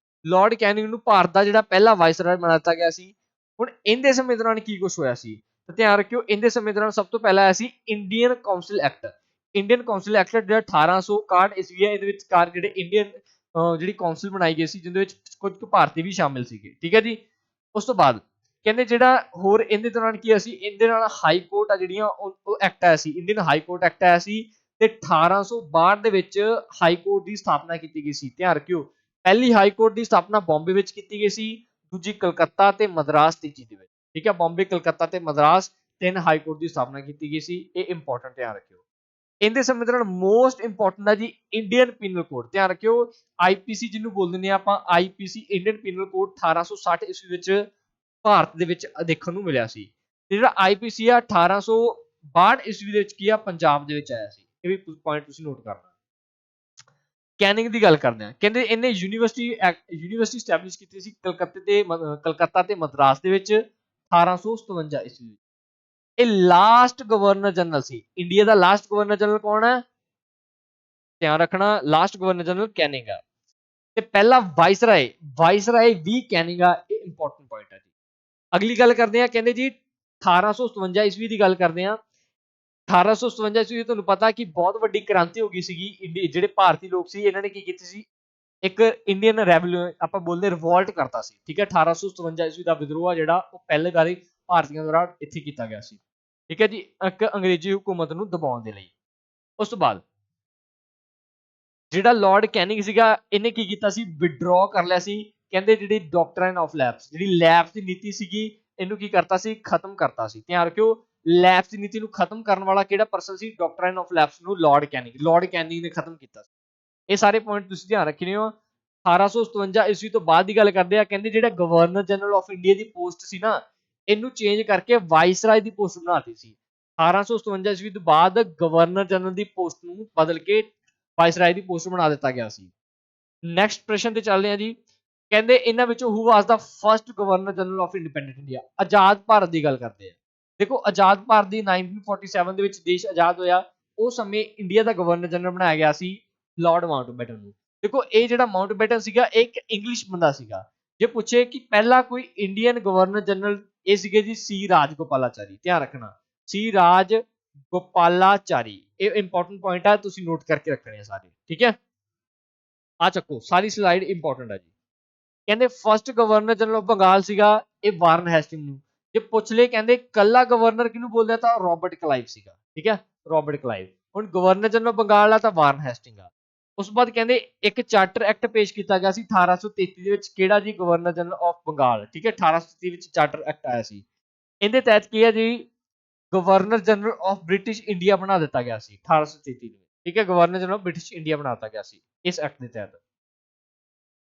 ਲਾਰਡ ਕੈਨਿੰਗ ਨੂੰ ਭਾਰਤ ਦਾ ਜਿਹੜਾ ਪਹਿਲਾ ਵਾਇਸਰਾਏ ਬਣਾ ਦਿੱਤਾ ਗਿਆ ਸੀ। ਹੁਣ ਇਹਦੇ ਸਮੇਂ ਦੌਰਾਨ ਕੀ ਕੁਛ ਹੋਇਆ ਸੀ, ਤਾਂ ਧਿਆਨ ਰੱਖਿਓ। ਇਹਦੇ ਸਮੇਂ ਦੌਰਾਨ ਸਭ ਤੋਂ ਪਹਿਲਾਂ ਆਇਆ ਸੀ Indian council act. Indian council act ਜਿਹੜਾ 1861 ਈਸਵੀ ਹੈ, ਇਹਦੇ ਵਿੱਚ ਜਿਹੜੇ ਇੰਡੀਅਨ ਜਿਹੜੀ ਕਾਉਂਸਲ ਬਣਾਈ ਗਈ ਸੀ, ਜਿਹਦੇ ਵਿੱਚ ਕੁਝ ਭਾਰਤੀ ਵੀ ਸ਼ਾਮਿਲ ਸੀਗੇ। ਠੀਕ ਹੈ ਜੀ, ਉਸ ਤੋਂ ਬਾਅਦ ਕਹਿੰਦੇ ਜਿਹੜਾ ਹੋਰ ਇਹਦੇ ਦੌਰਾਨ ਕੀ ਸੀ, ਇਹਦੇ ਨਾਲ ਹਾਈ ਕੋਰਟ ਆ ਜਿਹੜੀਆਂ ਉਹ ਐਕਟ ਆਇਆ ਸੀ, ਇੰਡੀਅਨ ਹਾਈ ਕੋਰਟ ਐਕਟ ਆਇਆ ਸੀ, ਤੇ 1862 ਦੇ ਵਿੱਚ ਹਾਈ ਕੋਰਟ ਦੀ ਸਥਾਪਨਾ ਕੀਤੀ ਗਈ ਸੀ। ਧਿਆਨ ਰੱਖਿਓ, ਪਹਿਲੀ ਹਾਈ ਕੋਰਟ ਦੀ ਸਥਾਪਨਾ ਬੰਬੇ ਵਿੱਚ ਕੀਤੀ ਗਈ ਸੀ, ਦੂਜੀ ਕਲਕੱਤਾ ਤੇ ਮਦਰਾਸ ਤੀਜੀ ਦੇ ਵਿੱਚ। ਠੀਕ ਹੈ, ਬੰਬੇ, ਕਲਕੱਤਾ ਤੇ ਮਦਰਾਸ, 3 ਹਾਈ ਕੋਰਟ ਦੀ ਸਥਾਪਨਾ ਕੀਤੀ ਗਈ ਸੀ। ਇਹ ਇੰਪੋਰਟੈਂਟ ਧਿਆਨ ਰੱਖਿਓ। ਇਹਦੇ ਸਮੇਂ ਦੌਰਾਨ ਮੋਸਟ ਇੰਪੋਰਟੈਂਟ ਹੈ ਜੀ ਇੰਡੀਅਨ ਪੀਨਲ ਕੋਡ। ਧਿਆਨ ਰੱਖਿਓ, ਆਈਪੀਸੀ ਜਿਹਨੂੰ ਬੋਲ ਦਿੰਦੇ ਆ ਆਪਾਂ, ਆਈਪੀਸੀ ਇੰਡੀਅਨ ਪੀਨਲ ਕੋਡ 1860 ਈਸਵੀ ਵਿੱਚ ਭਾਰਤ ਦੇ ਵਿੱਚ ਦੇਖਣ ਨੂੰ ਮਿਲਿਆ ਸੀ। ਤੇ ਜਿਹੜਾ ਆਈਪੀਸੀ ਆ 1862 ਈਸਵੀ ਦੇ ਵਿੱਚ ਕੀ ਆ, ਪੰਜਾਬ ਦੇ ਵਿੱਚ ਆਇਆ ਸੀ। ਇਹ ਵੀ ਪੁਆਇੰਟ ਤੁਸੀਂ ਨੋਟ ਕਰਨਾ। ਕੈਨਿੰਗ ਦੀ ਗੱਲ ਕਰਦੇ ਆ, ਕਹਿੰਦੇ ਇਹਨੇ ਯੂਨੀਵਰਸਿਟੀ ਸਟੈਬਲਿਸ਼ ਕੀਤੀ ਸੀ ਕਲਕੱਤਾ ਤੇ ਮਦਰਾਸ ਦੇ ਵਿੱਚ 1857 ਈਸਵੀ। ਇਹ ਲਾਸਟ ਗਵਰਨਰ ਜਨਰਲ ਸੀ ਇੰਡੀਆ ਦਾ। ਲਾਸਟ ਗਵਰਨਰ ਜਨਰਲ ਕੌਣ ਹੈ, ਧਿਆਨ ਰੱਖਣਾ, ਲਾਸਟ ਗਵਰਨਰ ਜਨਰਲ ਕੈਨਿੰਗ ਆ। ਤੇ ਪਹਿਲਾ ਵਾਇਸਰਾਏ ਵੀ ਕੈਨਿੰਗ ਆ। ਇਹ ਇੰਪੋਰਟੈਂਟ ਪੁਆਇੰਟ ਹੈ ਜੀ। ਅਗਲੀ ਗੱਲ ਕਰਦੇ ਆ, ਕਹਿੰਦੇ ਜੀ 1857 ਈਸਵੀ ਦੀ ਗੱਲ ਕਰਦੇ ਆ। 1857 ਈਸਵੀ ਤੁਹਾਨੂੰ ਪਤਾ ਕਿ ਬਹੁਤ ਵੱਡੀ ਕ੍ਰਾਂਤੀ ਹੋ ਗਈ ਸੀਗੀ। ਜਿਹੜੇ ਭਾਰਤੀ ਲੋਕ ਸੀ ਇਹਨਾਂ ਨੇ ਕੀ ਕੀਤੀ ਸੀ, ਇੱਕ ਇੰਡੀਅਨ ਰੈਵੋਲੂਸ਼ਨ ਆਪਾਂ ਬੋਲਦੇ ਰਿਵੋਲਟ ਕਰਤਾ ਸੀ। ਠੀਕ ਹੈ, 1857 ਈਸਵੀ ਦਾ ਵਿਦਰੋਹ ਆ ਜਿਹੜਾ ਉਹ ਪਹਿਲੇ ਵਾਰੀ ਭਾਰਤੀਆਂ ਦੁਆਰਾ ਇੱਥੇ ਕੀਤਾ ਗਿਆ ਸੀ। ਠੀਕ ਹੈ ਜੀ, ਇੱਕ ਅੰਗਰੇਜ਼ੀ ਹਕੂਮਤ ਨੂੰ ਦਬਾਉਣ ਦੇ ਲਈ। ਉਸ ਤੋਂ ਬਾਅਦ ਜਿਹੜਾ ਲਾਰਡ ਕੈਨਿੰਗ ਸੀਗਾ, ਇਹਨੇ ਕੀ ਕੀਤਾ ਸੀ, ਵਿਡਰੋ ਕਰ ਲਿਆ ਸੀ। ਕਹਿੰਦੇ ਜਿਹੜੀ ਡਾਕਟਰਾਈਨ ਆਫ ਲੈਬਸ, ਜਿਹੜੀ ਲੈਬਸ ਦੀ ਨੀਤੀ ਸੀਗੀ, ਇਹਨੂੰ ਕੀ ਕਰਤਾ ਸੀ, ਖਤਮ ਕਰਤਾ ਸੀ। ਧਿਆਨ ਰੱਖਿਓ, ਲੈਬਸ ਦੀ ਨੀਤੀ ਨੂੰ ਖਤਮ ਕਰਨ ਵਾਲਾ ਕਿਹੜਾ ਪਰਸਨ ਸੀ, ਡਾਕਟਰਾਈਨ ਆਫ ਲੈਬਸ ਨੂੰ ਲਾਰਡ ਕੈਨਿੰਗ ਨੇ ਖਤਮ ਕੀਤਾ ਸੀ। ਇਹ ਸਾਰੇ ਪੁਆਇੰਟ ਤੁਸੀਂ ਧਿਆਨ ਰੱਖਣੇ ਹੋ। 1857 ਈਸਵੀ ਤੋਂ ਬਾਅਦ ਦੀ ਗੱਲ ਕਰਦੇ ਆ, ਕਹਿੰਦੇ ਜਿਹੜਾ governor general of India the post ਸੀ ਨਾ, ਇਹਨੂੰ ਚੇਂਜ ਕਰਕੇ ਵਾਇਸਰਾਏ ਦੀ ਪੋਸਟ ਬਣਾਤੀ ਸੀ। 1857 ਈਸਵੀ ਤੋਂ ਬਾਅਦ ਗਵਰਨਰ ਜਨਰਲ ਦੀ ਪੋਸਟ ਨੂੰ ਬਦਲ ਕੇ ਵਾਇਸਰਾਏ ਦੀ ਪੋਸਟ ਬਣਾ ਦਿੱਤਾ ਗਿਆ ਸੀ। ਨੈਕਸਟ ਪ੍ਰਸ਼ਨ ਤੇ ਚੱਲਦੇ ਆ ਜੀ। ਕਹਿੰਦੇ ਇਹਨਾਂ ਵਿੱਚੋਂ who was the first governor general of independent India. ਆਜ਼ਾਦ ਭਾਰਤ ਦੀ ਗੱਲ ਕਰਦੇ ਆ। ਦੇਖੋ ਆਜ਼ਾਦ ਭਾਰਤ ਦੀ 1947 ਦੇ ਵਿੱਚ ਦੇਸ਼ ਆਜ਼ਾਦ ਹੋਇਆ, ਉਸ ਸਮੇਂ ਇੰਡੀਆ ਦਾ ਗਵਰਨਰ ਜਨਰਲ ਬਣਾਇਆ ਗਿਆ ਸੀ ਲਾਰਡ ਮਾਊਂਟਬੈਟਨ ਨੂੰ। ਦੇਖੋ ਇਹ ਜਿਹੜਾ ਮਾਊਂਟਬੈਟਨ ਸੀਗਾ, ਇਹ ਇੱਕ ਇੰਗਲਿਸ਼ ਬੰਦਾ ਸੀਗਾ। ਜੇ ਪੁੱਛੇ ਕਿ ਪਹਿਲਾ ਕੋਈ ਇੰਡੀਅਨ ਗਵਰਨਰ ਜਨਰਲ, ਇਹ ਸੀਗੇ ਜੀ ਸੀ ਰਾਜਗੋਪਾਲਾਚਾਰੀ। ਧਿਆਨ ਰੱਖਣਾ, ਸੀ ਰਾਜ ਗੋਪਾਲਾਚਾਰੀ। ਇਹ ਇੰਪੋਰਟੈਂਟ ਪੁਆਇੰਟ ਆ, ਤੁਸੀਂ ਨੋਟ ਕਰਕੇ ਰੱਖਣੇ ਆ ਸਾਰੇ। ਠੀਕ ਹੈ, ਆ ਚੱਕੋ, ਸਾਰੀ ਸਲਾਈਡ ਇੰਪੋਰਟੈਂਟ ਆ ਜੀ। ਕਹਿੰਦੇ first governor general of Bengal ਸੀਗਾ ਇਹ ਵਾਰਨ ਹੈਸਟਿੰਗ ਨੂੰ। ਜੇ ਪੁੱਛ ਲਏ ਕਹਿੰਦੇ ਕੱਲਾ ਗਵਰਨਰ ਕਿਹਨੂੰ ਬੋਲਦਾ, ਤਾਂ ਰੋਬਰਟ ਕਲਾਈਵ ਸੀਗਾ। ਠੀਕ ਹੈ, ਰੋਬਰਟ ਕਲਾਈਵ। ਹੁਣ ਗਵਰਨਰ ਜਨਰਲ ਬੰਗਾਲ ਆ ਤਾਂ ਵਾਰਨ ਹੈਸਟਿੰਗ ਆ। ਉਸ ਤੋਂ ਬਾਅਦ ਕਹਿੰਦੇ ਇੱਕ ਚਾਰਟਰ ਐਕਟ ਪੇਸ਼ ਕੀਤਾ ਗਿਆ ਸੀ 1833 ਦੇ ਵਿੱਚ, ਕਿਹੜਾ ਜੀ, ਗਵਰਨਰ ਜਨਰਲ ਆਫ ਬੰਗਾਲ। ਠੀਕ ਹੈ, 1833 ਵਿੱਚ ਚਾਰਟਰ ਐਕਟ ਆਇਆ ਸੀ। ਇਹਦੇ ਤਹਿਤ ਕੀ ਹੈ ਜੀ, governor general of British India ਬਣਾ ਦਿੱਤਾ ਗਿਆ ਸੀ 1833 ਵਿੱਚ। ਠੀਕ ਹੈ, governor general of British India ਬਣਾ ਦਿੱਤਾ ਗਿਆ ਸੀ ਇਸ ਐਕਟ ਦੇ ਤਹਿਤ।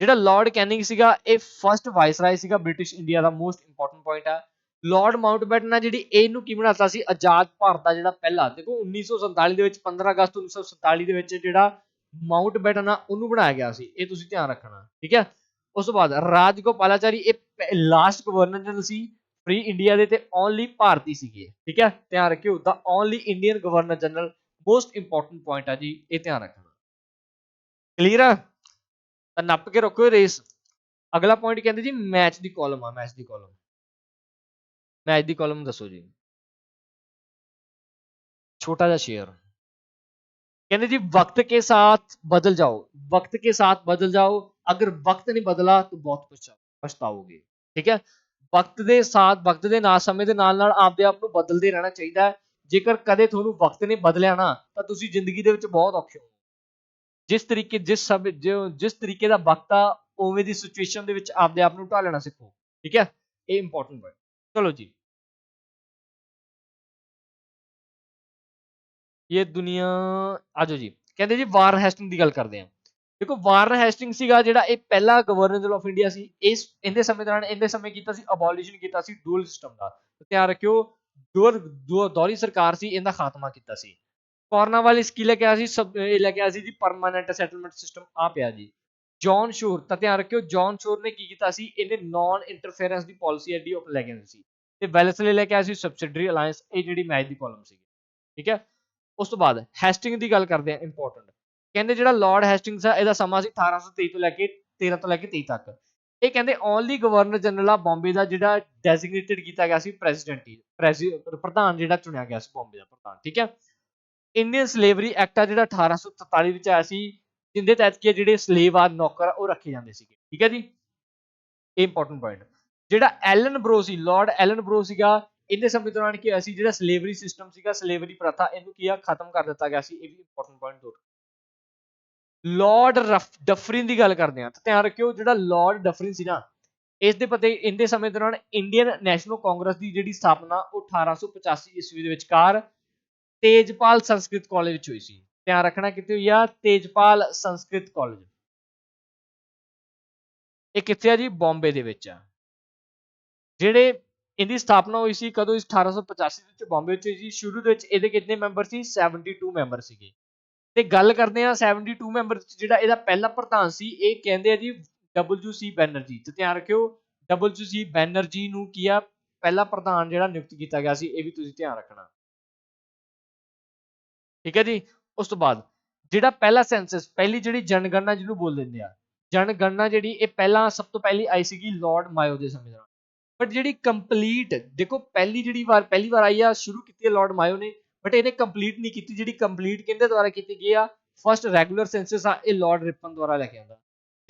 ਜਿਹੜਾ ਲਾਰਡ ਕੈਨਿੰਗ ਸੀਗਾ, ਇਹ ਫਸਟ ਵਾਇਸਰਾਏ ਸੀਗਾ ਬ੍ਰਿਟਿਸ਼ ਇੰਡੀਆ ਦਾ। ਮੋਸਟ ਇੰਪੋਰਟੈਂਟ ਪੁਆਇੰਟ ਆ। ਲਾਰਡ ਮਾਊਂਟਬੈਟਨ ਆ ਜਿਹੜੀ ਇਹਨੂੰ ਕੀ ਬਣਾਤਾ ਸੀ ਆਜ਼ਾਦ ਭਾਰਤ ਦਾ ਜਿਹੜਾ ਪਹਿਲਾ, ਦੇਖੋ 1947 ਦੇ ਵਿੱਚ 15 ਅਗਸਤ 1947 ਦੇ ਵਿੱਚ ਜਿਹੜਾ ਮਾਊਂਟਬੈਟਨ ਆ ਉਹਨੂੰ ਬਣਾਇਆ ਗਿਆ ਸੀ, ਇਹ ਤੁਸੀਂ ਧਿਆਨ ਰੱਖਣਾ, ਠੀਕ ਹੈ। ਉਸ ਤੋਂ ਬਾਅਦ ਰਾਜਗੋਪਾਲਾਚਾਰੀ ਇਹ ਲਾਸਟ ਗਵਰਨਰ ਜਨਰਲ ਸੀ ਫ੍ਰੀ ਇੰਡੀਆ ਦੇ, ਤੇ ਓਨਲੀ ਭਾਰਤੀ ਸੀਗੇ, ਠੀਕ ਹੈ, ਧਿਆਨ ਰੱਖਿਓ, the only Indian governor general, most important point ਆ ਜੀ, ਇਹ ਧਿਆਨ ਰੱਖਣਾ, ਕਲੀਅਰ ਆ, ਤਾਂ ਨੱਪ ਕੇ ਰੱਖੋ ਰੇਸ। ਅਗਲਾ ਪੁਆਇੰਟ ਕਹਿੰਦੇ ਜੀ ਮੈਚ ਦੀ ਕਾਲਮ ਆ, match the column, match the column दसो जी, छोटा सा शेयर, कहते जी वक्त के साथ बदल जाओ, वक्त के साथ बदल जाओ, अगर वक्त नहीं बदला तो बहुत कुछ पछताओगे, ठीक है। वक्त के साथ, वक्त के नाल, समय के नाल नाल आपदे आप नूं बदलते रहना चाहिए, जेकर कदे तुहानूं वक्त नहीं बदलिया ना तो तुसीं जिंदगी दे विच बहुत औखे हो, जिस तरीके जिस तरीके दा वक्त आ उवें दी सिचुएशन दे विच आपदे आप नूं ढालना सीखो, ठीक है, ये इंपॉर्टेंट पॉइंट। चलो जी, ये दुनिया आ जाओ जी, कहते जी वारन हेस्टिंग की गल करते हैं। देखो वारन हेस्टिंग सीगा जिहड़ा ये पहला गवर्नर जनरल ऑफ इंडिया सी, इस इहदे समय दौरान इहदे समय कीता सी अबॉलिशन कीता सी डुअल सिस्टम दा, ध्यान रखियो दोहरी सरकार सी, इहदा खात्मा कीता सी। कॉर्नवालिस की लेके आया सी, सब ये लेके आया सी जी परमानेंट सेटलमेंट सिस्टम आ पिया जी। जॉन शोर, तो ध्यान रखियो जॉन शोर ने की कीता सी, इहने नॉन इंटरफेरेंस दी पॉलिसी एडी ओपन लेके आंदी सी, ते वेल्सले लेके आया सी सबसिडरी अलायंस, ये जिहड़ी मैच दी कॉलम सी, ठीक है। उस तो बाद हैस्टिंग की गल करते हैं, इंपॉर्टेंट, कहते जो लॉर्ड हैस्टिंग्स है ਇਹਦਾ ਸਮਾਂ ਸੀ 1823 ਤੋਂ ਲੈ ਕੇ 13 ਤੋਂ ਲੈ ਕੇ 23 ਤੱਕ, ਇਹ ਕਹਿੰਦੇ ਓਨਲੀ ਗਵਰਨਰ ਜਨਰਲ ਆ ਬੰਬੇ ਦਾ ਜਿਹੜਾ ਡੈਜ਼ਿਗਨੇਟਡ ਕੀਤਾ ਗਿਆ ਸੀ ਪ੍ਰੈਜ਼ੀਡੈਂਟ ਹੀ, ਪ੍ਰਧਾਨ ਜਿਹੜਾ ਚੁਣਿਆ ਗਿਆ ਸੀ ਬੰਬੇ ਦਾ ਪ੍ਰਧਾਨ, ਠੀਕ ਹੈ। ਇੰਡੀਅਨ ਸਲੇਵਰੀ ਐਕਟ ਆ ਜਿਹੜਾ 1843 ਵਿੱਚ ਆਇਆ ਸੀ, ਜਿੰਦੇ ਤਹਿਤ ਕੀ ਜਿਹੜੇ ਸਲੇਵ ਆ ਨੌਕਰ ਉਹ ਰੱਖੇ ਜਾਂਦੇ ਸੀਗੇ, ਠੀਕ ਹੈ ਜੀ, ਇਹ ਇੰਪੋਰਟੈਂਟ ਪੁਆਇੰਟ। ਜਿਹੜਾ ਐਲਨ ਬਰੋ ਸੀ, ਲਾਰਡ ਐਲਨ ਬਰੋ ਸੀਗਾ, ਇਹਦੇ ਸਮੇਂ ਦੌਰਾਨ ਕੀ ਹੋਇਆ ਸੀ ਜਿਹੜਾ ਸਲੇਵਰੀ ਸਿਸਟਮ ਸੀਗਾ, ਸਲੇਵਰੀ ਪ੍ਰਥਾ, ਇਹਨੂੰ ਕੀ ਆ ਖਤਮ ਕਰ ਦਿੱਤਾ ਗਿਆ ਸੀ, ਇਹ ਵੀ ਇੰਪੋਰਟੈਂਟ ਪੁਆਇੰਟ ਨੋਟ। ਲਾਰਡ ਡਫਰਿਨ ਦੀ ਗੱਲ ਕਰਦੇ ਆ, ਤਾਂ ਧਿਆਨ ਰੱਖਿਓ ਜਿਹੜਾ ਲਾਰਡ ਡਫਰਿਨ ਸੀ ਨਾ, ਇਸ ਦੇ ਪਤੇ ਇਹਦੇ ਸਮੇਂ ਦੌਰਾਨ ਇੰਡੀਅਨ ਨੈਸ਼ਨਲ ਕਾਂਗਰਸ ਦੀ ਜਿਹੜੀ ਸਥਾਪਨਾ ਉਹ 1885 ਈਸਵੀ ਦੇ ਵਿਚਕਾਰ ਤੇਜਪਾਲ ਸੰਸਕ੍ਰਿਤ ਕਾਲਜ ਵਿੱਚ ਹੋਈ ਸੀ, ਧਿਆਨ ਰੱਖਣਾ ਕਿੱਥੇ ਹੋਈ ਆ, ਤੇਜਪਾਲ ਸੰਸਕ੍ਰਿਤ ਕਾਲਜ, ਇਹ ਕਿੱਥੇ ਆ ਜੀ, ਬੰਬੇ ਦੇ ਵਿੱਚ ਆ। ਜਿਹੜੇ ਇਹਦੀ ਸਥਾਪਨਾ ਹੋਈ ਸੀ ਕਦੋਂ, 1885 ਵਿੱਚ ਬੰਬੇ ਵਿੱਚ ਹੋਈ ਸੀ। ਸ਼ੁਰੂ ਦੇ ਵਿੱਚ ਇਹਦੇ ਕਿੰਨੇ ਮੈਂਬਰ ਸੀ, 72 ਮੈਂਬਰ ਸੀਗੇ, ਤੇ ਗੱਲ ਕਰਦੇ ਆ 72 ਮੈਂਬਰ ਜਿਹੜਾ ਇਹਦਾ ਪਹਿਲਾ ਪ੍ਰਧਾਨ ਸੀ, ਇਹ ਕਹਿੰਦੇ ਆ ਜੀ WC ਬੈਨਰਜੀ, ਤੇ ਧਿਆਨ ਰੱਖਿਓ WC ਬੈਨਰਜੀ ਨੂੰ ਕੀ ਆ ਪਹਿਲਾ ਪ੍ਰਧਾਨ ਜਿਹੜਾ ਨਿਯੁਕਤ ਕੀਤਾ ਗਿਆ ਸੀ, ਇਹ ਵੀ ਤੁਸੀਂ ਧਿਆਨ ਰੱਖਣਾ, ਠੀਕ ਹੈ ਜੀ। ਉਸ ਤੋਂ ਬਾਅਦ ਜਿਹੜਾ ਪਹਿਲਾ ਸੈਂਸਸ, ਪਹਿਲੀ ਜਿਹੜੀ ਜਨਗਣਨਾ ਜਿਹਨੂੰ ਬੋਲ ਦਿੰਦੇ ਆ, ਜਨਗਣਨਾ ਜਿਹੜੀ ਇਹ ਪਹਿਲਾਂ ਸਭ ਤੋਂ ਪਹਿਲੀ ਆਈ ਸੀਗੀ ਲਾਰਡ ਮਾਇਓ ਦੇ ਸਮੇਂ ਦੌਰਾਨ, ਬਟ ਜਿਹੜੀ ਕੰਪਲੀਟ ਦੇਖੋ ਪਹਿਲੀ ਵਾਰ ਆਈ ਆ, ਸ਼ੁਰੂ ਕੀਤੀ ਹੈ ਲਾਰਡ ਮਾਇਓ ਨੇ, ਬਟ ਇਹਨੇ ਕੰਪਲੀਟ ਨਹੀਂ ਕੀਤੀ, ਜਿਹੜੀ ਕੰਪਲੀਟ ਕਿਹਦੇ ਦੁਆਰਾ ਕੀਤੀ ਗਈ ਆ, ਫਸਟ ਰੈਗੂਲਰ ਸੈਂਸਸ ਆ, ਇਹ ਲਾਰਡ ਰਿਪਨ ਦੁਆਰਾ ਲੈ ਕੇ ਆਂਦਾ,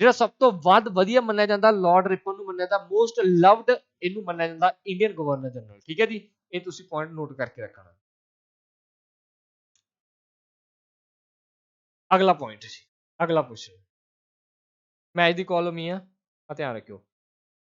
ਜਿਹੜਾ ਸਭ ਤੋਂ ਵੱਧ ਵਧੀਆ ਮੰਨਿਆ ਜਾਂਦਾ ਲਾਰਡ ਰਿਪਨ ਨੂੰ ਮੰਨਿਆ ਜਾਂਦਾ, ਮੋਸਟ ਲਵਡ ਇਹਨੂੰ ਮੰਨਿਆ ਜਾਂਦਾ ਇੰਡੀਅਨ ਗਵਰਨਰ ਜਨਰਲ, ਠੀਕ ਹੈ ਜੀ, ਇਹ ਤੁਸੀਂ ਪੁਆਇੰਟ ਨੋਟ ਕਰਕੇ ਰੱਖਣਾ। ਅਗਲਾ ਪੁਆਇੰਟ ਜੀ, ਅਗਲਾ ਕੁਐਸਚਨ ਮੈਚ ਦੀ ਕਾਲਮ ਹੀ ਆ, ਧਿਆਨ ਰੱਖਿਓ।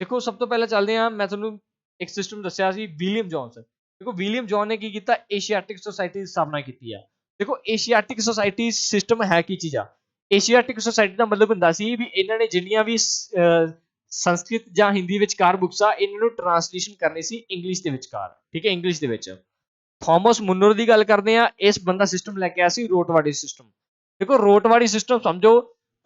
ਦੇਖੋ ਸਭ ਤੋਂ ਪਹਿਲਾਂ ਚੱਲਦੇ ਆ, ਮੈਂ ਤੁਹਾਨੂੰ ਇੱਕ ਸਿਸਟਮ ਦੱਸਿਆ ਸੀ ਵਿਲੀਅਮ ਜੌਨਸ, ਦੇਖੋ ਵਿਲੀਅਮ ਜੌਨ ਨੇ ਕੀ ਕੀਤਾ, ਏਸ਼ੀਆਟਿਕ ਸੁਸਾਇਟੀ ਦੀ ਸਥਾਪਨਾ ਕੀਤੀ ਆ। ਦੇਖੋ ਏਸ਼ੀਆਟਿਕ ਸੁਸਾਇਟੀ ਸਿਸਟਮ ਹੈ ਕੀ ਚੀਜ਼ ਆ, ਏਸ਼ੀਆਟਿਕ ਸੁਸਾਇਟੀ ਦਾ ਮਤਲਬ ਹੁੰਦਾ ਸੀ ਵੀ ਇਹਨਾਂ ਨੇ ਜਿੰਨੀਆਂ ਵੀ ਸੰਸਕ੍ਰਿਤ ਜਾਂ ਹਿੰਦੀ ਵਿਚਕਾਰ ਬੁੱਕਸ ਆ, ਇਹਨਾਂ ਨੂੰ ਟ੍ਰਾਂਸਲੇਸ਼ਨ ਕਰਨੀ ਸੀ ਇੰਗਲਿਸ਼ ਦੇ ਵਿਚਕਾਰ, ਠੀਕ ਹੈ, ਇੰਗਲਿਸ਼ ਦੇ ਵਿੱਚ। ਥਾਮਸ ਮੁਨਰ ਦੀ ਗੱਲ ਕਰਦੇ ਆ, ਇਸ ਬੰਦਾ ਸਿਸਟਮ ਲੈ ਕੇ ਆਇਆ ਸੀ ਰੋਟਵਾੜੀ ਸਿਸਟਮ। ਦੇਖੋ ਰੋਟਵਾੜੀ ਸਿਸਟਮ ਸਮਝੋ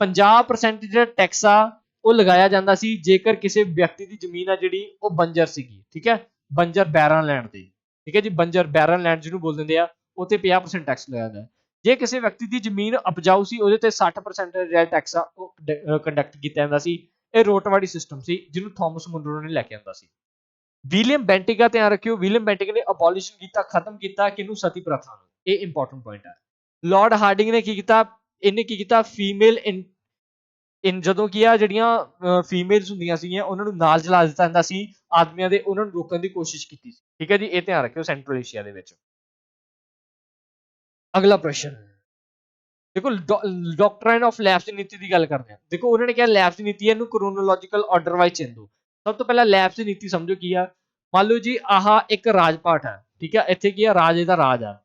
50% ਜਿਹੜਾ ਟੈਕਸ ਆ ਉਹ ਲਗਾਇਆ ਜਾਂਦਾ ਸੀ ਜੇਕਰ ਕਿਸੇ ਵਿਅਕਤੀ ਦੀ ਜ਼ਮੀਨ ਆ ਜਿਹੜੀ ਉਹ ਬੰਜਰ ਸੀਗੀ, ਠੀਕ ਹੈ, ਬੰਜਰ ਬੈਰਨ ਲੈਂਡ ਤੇ, ਠੀਕ ਹੈ ਜੀ, ਬੰਜਰ ਬੈਰਨ ਲੈਂਡ ਜਿਹਨੂੰ ਬੋਲ ਦਿੰਦੇ ਆ, ਉਹ ਤੇ 50% ਟੈਕਸ ਲਗਾਇਆ ਜਾਂਦਾ। ਜੇ ਕਿਸੇ ਵਿਅਕਤੀ ਦੀ ਜ਼ਮੀਨ ਉਪਜਾਊ ਸੀ ਉਹਦੇ ਤੇ 60% ਜਿਹੜਾ ਟੈਕਸ ਆ ਉਹ ਕੰਡਕਟ ਕੀਤਾ ਜਾਂਦਾ ਸੀ, ਇਹ ਰੋਟਵਾੜੀ ਸਿਸਟਮ ਸੀ ਜਿਹਨੂੰ ਥਾਮਸ ਮੁਨਰੋ ਨੇ ਲੈ ਕੇ ਆਂਦਾ ਸੀ। ਵਿਲੀਅਮ ਬੈਂਟਿਕ ਦਾ ਧਿਆਨ ਰੱਖਿਓ, ਵਿਲੀਅਮ ਬੈਂਟਿਕ ਨੇ ਅਬੋਲਿਸ਼ਨ ਕੀਤਾ, ਖਤਮ ਕੀਤਾ ਕਿਹਨੂੰ, ਸਤੀ ਪ੍ਰਥਾ ਨੂੰ, ਇਹ ਇੰਪੋਰਟੈਂਟ ਪੁਆਇੰਟ ਹੈ। ਲਾਰਡ ਹਾਰਡਿੰਗ ਨੇ ਕੀ ਕੀਤਾ, ਇਹਨੇ ਕੀ ਕੀਤਾ, ਫੀਮੇਲ ਜਦੋਂ ਕੀ ਆ ਜਿਹੜੀਆਂ ਫੀਮੇਲਸ ਹੁੰਦੀਆਂ ਸੀਗੀਆਂ ਉਹਨਾਂ ਨੂੰ ਨਾਲ ਚਲਾ ਦਿੱਤਾ ਜਾਂਦਾ ਸੀ ਆਦਮੀਆਂ ਦੇ, ਉਹਨਾਂ ਨੂੰ ਰੋਕਣ ਦੀ ਕੋਸ਼ਿਸ਼ ਕੀਤੀ ਸੀ, ਠੀਕ ਹੈ ਜੀ, ਇਹ ਧਿਆਨ ਰੱਖਿਓ ਸੈਂਟਰਲ ਏਸ਼ੀਆ ਦੇ ਵਿੱਚ। ਅਗਲਾ ਪ੍ਰਸ਼ਨ ਦੇਖੋ ਡਾਕਟਰਾਈਨ ਆਫ ਲੈਪਸ ਦੀ ਨੀਤੀ ਦੀ ਗੱਲ ਕਰਦੇ ਹਾਂ। ਦੇਖੋ ਉਹਨਾਂ ਨੇ ਕਿਹਾ ਲੈਪਸ ਦੀ ਨੀਤੀ ਇਹਨੂੰ ਕ੍ਰੋਨੋਲੋਜੀਕਲ ਆਰਡਰ ਵਾਈਜ਼ ਚਿੰਦੋ। ਸਭ ਤੋਂ ਪਹਿਲਾਂ ਲੈਪਸ ਦੀ ਨੀਤੀ ਸਮਝੋ ਕੀ ਆ, ਮੰਨ ਲਓ ਜੀ ਆਹ ਇੱਕ ਰਾਜ ਪਾਠ ਹੈ, ਠੀਕ ਹੈ, ਇੱਥੇ ਕੀ ਆ ਰਾਜੇ ਦਾ ਰਾਜ ਆ,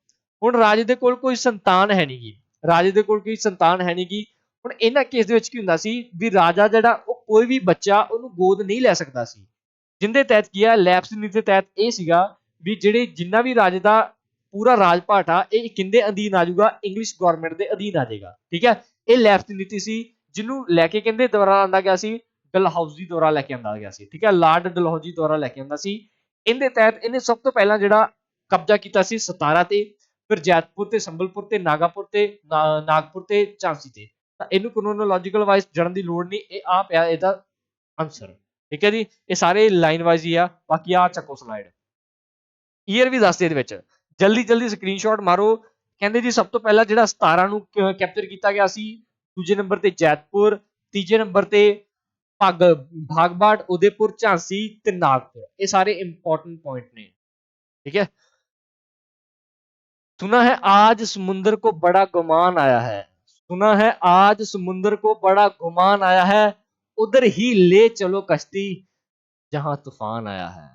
ਹੁਣ ਰਾਜੇ ਦੇ ਕੋਲ ਕੋਈ ਸੰਤਾਨ ਹੈ ਨਹੀਂ ਗੀ, ਰਾਜੇ ਦੇ ਕੋਲ ਕੋਈ ਸੰਤਾਨ ਹੈ ਨਹੀਂ ਗੀ। ਹੁਣ ਇਹਨਾਂ ਕੇਸ ਦੇ ਵਿੱਚ ਕੀ ਹੁੰਦਾ ਸੀ ਵੀ ਰਾਜਾ ਜਿਹੜਾ ਉਹ ਕੋਈ ਵੀ ਬੱਚਾ ਉਹਨੂੰ ਗੋਦ ਨਹੀਂ ਲੈ ਸਕਦਾ ਸੀ, जिंदे तहत की है लैब्स नीति के तहत ये सीगा भी ਜਿਹੜੇ ਜਿੰਨਾ ਵੀ ਰਾਜ ਦਾ ਪੂਰਾ ਰਾਜ ਭਾਟ ਆ ਇਹ ਕਿੰਦੇ ਅਧੀਨ ਆ ਜਾਊਗਾ ਇੰਗਲਿਸ਼ ਗਵਰਨਮੈਂਟ ਦੇ ਅਧੀਨ ਆ ਜਾਏਗਾ ਠੀਕ ਹੈ ਇਹ ਲੈਬਸ ਦੀ ਨੀਤੀ ਸੀ ਜਿਹਨੂੰ ਲੈ ਕੇ ਕਹਿੰਦੇ ਦੁਆਰਾ ਆਂਦਾ ਗਿਆ ਸੀ ਡਲਹੌਜ਼ੀ ਦੁਆਰਾ ਲੈ ਕੇ ਆਂਦਾ ਗਿਆ ਸੀ ਠੀਕ ਹੈ ਲਾਰਡ ਡਲਹੌਜ਼ੀ ਦੁਆਰਾ ਲੈ ਕੇ ਆਂਦਾ ਸੀ ਇਹਦੇ ਤਹਿਤ ਇਹਨੇ ਸਭ ਤੋਂ ਪਹਿਲਾਂ ਜਿਹੜਾ ਕਬਜ਼ਾ ਕੀਤਾ ਸੀ ਸਤਾਰਾ ਤੇ ਫਿਰ ਜੈਤਪੁਰ ਤੇ ਸੰਬਲਪੁਰ ਤੇ ਨਾਗਾਪੁਰ ਤੇ ਨਾਗਪੁਰ ਤੇ ਝਾਂਸੀ ਤੇ ਤਾਂ ਇਹਨੂੰ ਕ੍ਰੋਨੋਲੋਜੀਕਲ ਵਾਈਜ਼ ਜੜਨ ਦੀ ਲੋੜ ਨਹੀਂ ਇਹ ਆ ਪਿਆ ਇਹਦਾ ਆਨਸਰ ਠੀਕ ਹੈ ਜੀ ਇਹ ਸਾਰੇ ਲਾਈਨ ਵਾਈਜ਼ ਹੀ ਆ ਬਾਕੀ ਆ ਚੱਕੋ ਸਲਾਈਡ ਈਅਰ ਵੀ ਦੱਸ ਦੇ ਇਹਦੇ ਵਿੱਚ ਜਲਦੀ ਜਲਦੀ ਸਕਰੀਨਸ਼ਾਟ ਮਾਰੋ ਕਹਿੰਦੇ ਜੀ ਸਭ ਤੋਂ ਪਹਿਲਾਂ ਜਿਹੜਾ 17 ਨੂੰ ਕੈਪਚਰ ਕੀਤਾ ਗਿਆ ਸੀ ਦੂਜੇ ਨੰਬਰ ਤੇ ਜੈਤਪੁਰ ਤੀਜੇ ਨੰਬਰ ਤੇ भागबाट उदयपुर झांसी ते नागपुर ये सारे इंपॉर्टेंट पॉइंट ने ठीक है सुना है आज समुद्र को बड़ा गुमान आया है सुना है आज समुद्र को बड़ा गुमान आया है उधर ही ले चलो कश्ती जहां तूफान आया है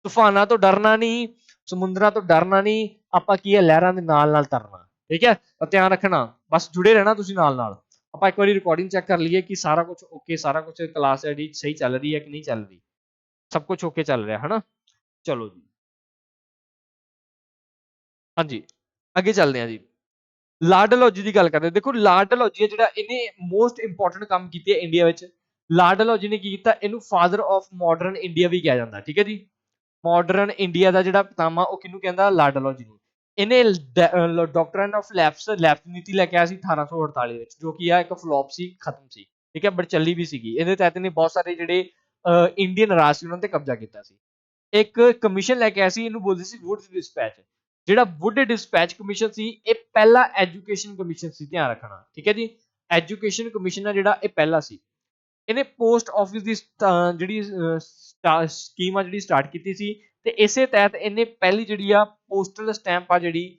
तूफाना तो डरना नहीं समुद्रा तो डरना नहीं आपां की है लहरां दे नाल नाल तरना ठीक है तो ध्यान रखना बस जुड़े रहना तुसीं नाल नाल ਆਪਾਂ ਇੱਕ ਵਾਰੀ ਰਿਕਾਰਡਿੰਗ ਚੈੱਕ ਕਰ ਲਈਏ ਕਿ ਸਾਰਾ ਕੁਝ ਓਕੇ ਸਾਰਾ ਕੁਝ ਕਲਾਸ ਐਡੀ ਸਹੀ ਚੱਲ ਰਹੀ ਹੈ ਕਿ ਨਹੀਂ ਚੱਲ ਰਹੀ ਸਭ ਕੁਝ ਓਕੇ ਚੱਲ ਰਿਹਾ ਹੈ ਨਾ ਚਲੋ ਜੀ ਹਾਂਜੀ ਅੱਗੇ ਚੱਲਦੇ ਹਾਂ ਜੀ ਲਾਰਡ ਡਲਹੌਜ਼ੀ ਦੀ ਗੱਲ ਕਰਦੇ ਦੇਖੋ ਲਾਰਡ ਡਲਹੌਜ਼ੀ ਜਿਹੜਾ ਇਹਨੇ ਮੋਸਟ ਇੰਪੋਰਟੈਂਟ ਕੰਮ ਕੀਤੇ ਹੈ ਇੰਡੀਆ ਵਿੱਚ ਲਾਰਡ ਡਲਹੌਜ਼ੀ ਨੇ ਕੀ ਕੀਤਾ ਇਹਨੂੰ ਫਾਦਰ ਆਫ ਮਾਡਰਨ ਇੰਡੀਆ ਵੀ ਕਿਹਾ ਜਾਂਦਾ ਠੀਕ ਹੈ ਜੀ ਮਾਡਰਨ ਇੰਡੀਆ ਦਾ ਜਿਹੜਾ ਪਿਤਾਮਾ ਉਹ ਕਿਹਨੂੰ ਕਹਿੰਦਾ ਲਾਰਡ ਡਲਹੌਜ਼ੀ ਨੂੰ ਇਹਨੇ ਡਾਕਟਰਨ ਆਫ ਲੈਬਸ ਨੀਤੀ ਲੈ ਕੇ ਆਇਆ ਸੀ 1848 ਵਿੱਚ ਜੋ ਕਿ ਆ ਇੱਕ ਫਲॉप ਸੀ ਖਤਮ ਸੀ ਠੀਕ ਹੈ ਬਟ ਚੱਲੀ ਵੀ ਸੀਗੀ ਇਹਦੇ ਤਹਿਤ ਨੇ ਬਹੁਤ ਸਾਰੇ ਜਿਹੜੇ ਇੰਡੀਅਨ ਰਾਜ ਸੀ ਉਹਨਾਂ ਤੇ ਕਬਜ਼ਾ ਕੀਤਾ ਸੀ ਇੱਕ ਕਮਿਸ਼ਨ ਲੈ ਕੇ ਆਇਆ ਸੀ ਇਹਨੂੰ ਬੋਲਦੇ ਸੀ ਵੁੱਡ ਡਿਸਪੈਚ ਜਿਹੜਾ ਵੁੱਡ ਡਿਸਪੈਚ ਕਮਿਸ਼ਨ ਸੀ ਇਹ ਪਹਿਲਾ ਐਜੂਕੇਸ਼ਨ ਕਮਿਸ਼ਨ ਸੀ ਧਿਆਨ ਰੱਖਣਾ ਠੀਕ ਹੈ ਜੀ ਐਜੂਕੇਸ਼ਨ ਕਮਿਸ਼ਨ ਆ ਜਿਹੜਾ ਇਹ ਪਹਿਲਾ ਸੀ ਇਹਨੇ ਪੋਸਟ ਆਫਿਸ ਦੀ ਜਿਹੜੀ ਸਕੀਮ ਆ ਜਿਹੜੀ ਸਟਾਰਟ ਕੀਤੀ ਸੀ ਤੇ ਇਸੇ ਤਹਿਤ ਇਹਨੇ ਪਹਿਲੀ ਜਿਹੜੀ ਆ ਪੋਸਟਲ ਸਟੈਂਪ ਆ ਜਿਹੜੀ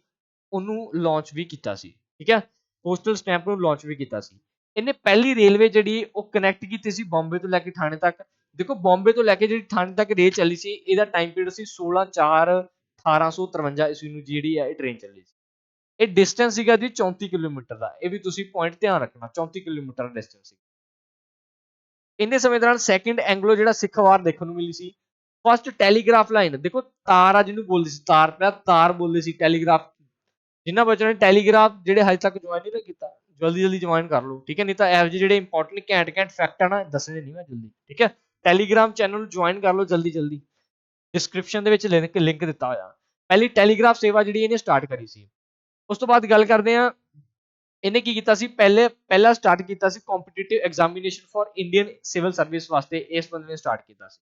ਉਹਨੂੰ ਲਾਂਚ ਵੀ ਕੀਤਾ ਸੀ ਠੀਕ ਹੈ ਪੋਸਟਲ ਸਟੈਂਪ ਨੂੰ ਲਾਂਚ ਵੀ ਕੀਤਾ ਸੀ ਇਹਨੇ ਪਹਿਲੀ ਰੇਲਵੇ ਜਿਹੜੀ ਉਹ ਕਨੈਕਟ ਕੀਤੀ ਸੀ ਬੰਬੇ ਤੋਂ ਲੈ ਕੇ ਥਾਣੇ ਤੱਕ ਦੇਖੋ ਬੰਬੇ ਤੋਂ ਲੈ ਕੇ ਜਿਹੜੀ ਥਾਣੇ ਤੱਕ ਰੇਲ ਚੱਲੀ ਸੀ ਇਹਦਾ ਟਾਈਮ ਪੀਰੀਅਡ ਸੀ 16/4/1853 ਈਸਵੀ ਨੂੰ ਜਿਹੜੀ ਹੈ ਇਹ ਟ੍ਰੇਨ ਚੱਲੀ ਸੀ ਇਹ ਡਿਸਟੈਂਸ ਸੀਗਾ ਜੀ 34 ਕਿਲੋਮੀਟਰ ਦਾ ਇਹ ਵੀ ਤੁਸੀਂ ਪੁਆਇੰਟ ਧਿਆਨ ਰੱਖਣਾ 34 ਕਿਲੋਮੀਟਰ ਦਾ ਡਿਸਟੈਂਸ ਸੀ ਇੰਨੇ ਸਮੇਂ ਦੌਰਾਨ ਸੈਕੰਡ ਐਂਗਲੋ ਜਿਹੜਾ ਸਿੱਖ ਵਾਰ ਦੇਖਣ ਨੂੰ ਮਿਲੀ ਸੀ ਫਸਟ ਟੈਲੀਗ੍ਰਾਫ ਲਾਈਨ ਦੇਖੋ ਤਾਰ ਆ ਜਿਹਨੂੰ ਬੋਲਦੇ ਸੀ ਤਾਰ ਪਿਆ ਤਾਰ ਬੋਲਦੇ ਸੀ ਟੈਲੀਗ੍ਰਾਫ ਜਿਨ੍ਹਾਂ ਬੱਚਿਆਂ ਨੇ ਟੈਲੀਗ੍ਰਾਫ ਜਿਹੜੇ ਹਜੇ ਤੱਕ ਜੁਆਇਨ ਨਹੀਂ ਕੀਤਾ ਜਲਦੀ ਜਲਦੀ ਜੁਆਇਨ ਕਰ ਲਓ ਠੀਕ ਹੈ ਨਹੀਂ ਤਾਂ ਇਹੋ ਜਿਹੇ ਜਿਹੜੇ ਇੰਪੋਰਟੈਂਟ ਘੈਂਟ ਫੈਕਟ ਆ ਨਾ ਦੱਸਣੇ ਨਹੀਂ ਮੈਂ ਜਲਦੀ ਠੀਕ ਹੈ ਟੈਲੀਗ੍ਰਾਮ ਚੈਨਲ ਨੂੰ ਜੁਆਇਨ ਕਰ ਲਓ ਜਲਦੀ ਜਲਦੀ ਡਿਸਕ੍ਰਿਪਸ਼ਨ ਦੇ ਵਿੱਚ ਲਿੰਕ ਦਿੱਤਾ ਹੋਇਆ ਪਹਿਲੀ ਟੈਲੀਗ੍ਰਾਫ ਸੇਵਾ ਜਿਹੜੀ ਇਹਨੇ ਸਟਾਰਟ ਕਰੀ ਸੀ ਉਸ ਤੋਂ ਬਾਅਦ ਗੱਲ ਕਰਦੇ ਆ ਇਹਨੇ ਕੀ ਕੀਤਾ ਸੀ ਪਹਿਲਾ ਸਟਾਰਟ ਕੀਤਾ ਸੀ competitive examination for Indian civil service ਵਾਸਤੇ ਇਸ ਬੰਦੇ ਨੇ ਸਟਾਰਟ ਕੀਤਾ ਸੀ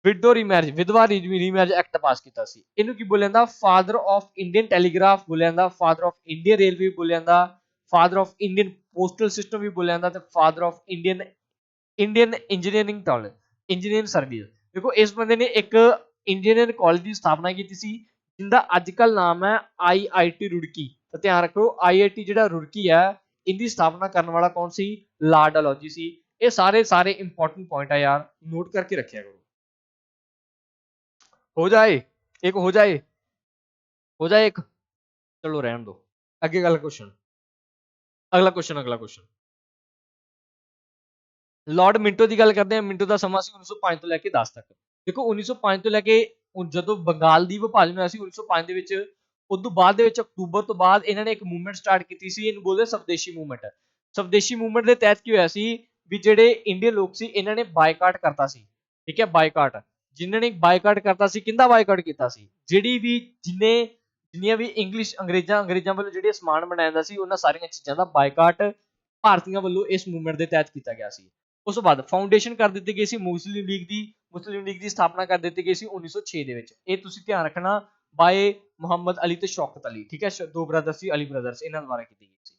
ਵਿਡੋ ਰੀਮੈਰਿਜ ਵਿਧਵਾ ਰੀਮੈਰਿਜ ਐਕਟ ਪਾਸ ਕੀਤਾ ਸੀ ਇਹਨੂੰ ਕੀ ਬੋਲਿਆ ਜਾਂਦਾ ਫਾਦਰ ਆਫ ਇੰਡੀਅਨ ਟੈਲੀਗ੍ਰਾਫ ਬੋਲਿਆ ਜਾਂਦਾ ਫਾਦਰ ਆਫ ਇੰਡੀਅਨ ਰੇਲਵੇ ਬੋਲਿਆ ਜਾਂਦਾ father of Indian postal system ਵੀ ਬੋਲਿਆ ਜਾਂਦਾ ਤੇ father of Indian engineering college engineering service ਦੇਖੋ ਇਸ ਬੰਦੇ ਨੇ ਇੱਕ ਇੰਜੀਨੀਅਰਿੰਗ ਕਾਲਜ ਦੀ ਸਥਾਪਨਾ ਕੀਤੀ ਸੀ ਜਿੰਦਾ ਅੱਜਕੱਲ ਨਾਮ ਹੈ IIT ਰੁੜਕੀ ਤਾਂ ਧਿਆਨ ਰੱਖੋ IIT ਜਿਹੜਾ ਰੁੜਕੀ ਹੈ ਇਹਦੀ ਸਥਾਪਨਾ ਕਰਨ ਵਾਲਾ ਕੌਣ ਸੀ ਲਾਰਡ ਡਲਹੌਜ਼ੀ ਸੀ ਇਹ ਸਾਰੇ ਇੰਪੋਰਟੈਂਟ ਪੁਆਇੰਟ ਆ ਯਾਰ ਨੋਟ ਕਰਕੇ ਰੱਖਿਆ ਕਰੋ हो जाए एक हो जाए एक चलो रहने दो अगे अगला क्वेश्चन लॉर्ड मिंटो की गल करते हैं मिंटो का समा 1905 तो लैके 10 तक देखो 1905 तो लैके जो बंगाल की विभाजन होया 1905 के उदों बाद अक्तूबर तो बाद इन्होंने एक मूवमेंट स्टार्ट की सी इन्हू बोलते स्वदेशी मूवमेंट के तहत की होया सी भी जेडे इंडियन लोग सी इन्होंने बायकाट करता सी ठीक है बायकाट जिन्होंने बायकाट करता सी किंदा बायकाट किया सी जिहड़ी भी जिन्नियां भी इंग्लिश अंग्रेजां वालों जिहड़े समान बनाया जांदा सी उन्हां सारियां चीज़ां दा बायकाट भारतीयों वालों इस मूवमेंट के तहत किया गया सी उस तो बाद फाउंडेशन कर दी गई सी मुस्लिम लीग की स्थापना कर दी गई सी 1906 ਦੇ ਵਿੱਚ ਇਹ ਤੁਸੀਂ ਧਿਆਨ ਰੱਖਣਾ ਬਾਏ ਮੁਹੰਮਦ ਅਲੀ ਤੇ ਸ਼ੌਕਤ ਅਲੀ ਠੀਕ ਹੈ ਦੋ ਬ੍ਰਦਰ ਸੀ ਅਲੀ ਬ੍ਰਦਰਸ ਇਹਨਾਂ ਦੁਆਰਾ ਕੀਤੀ ਗਈ ਸੀ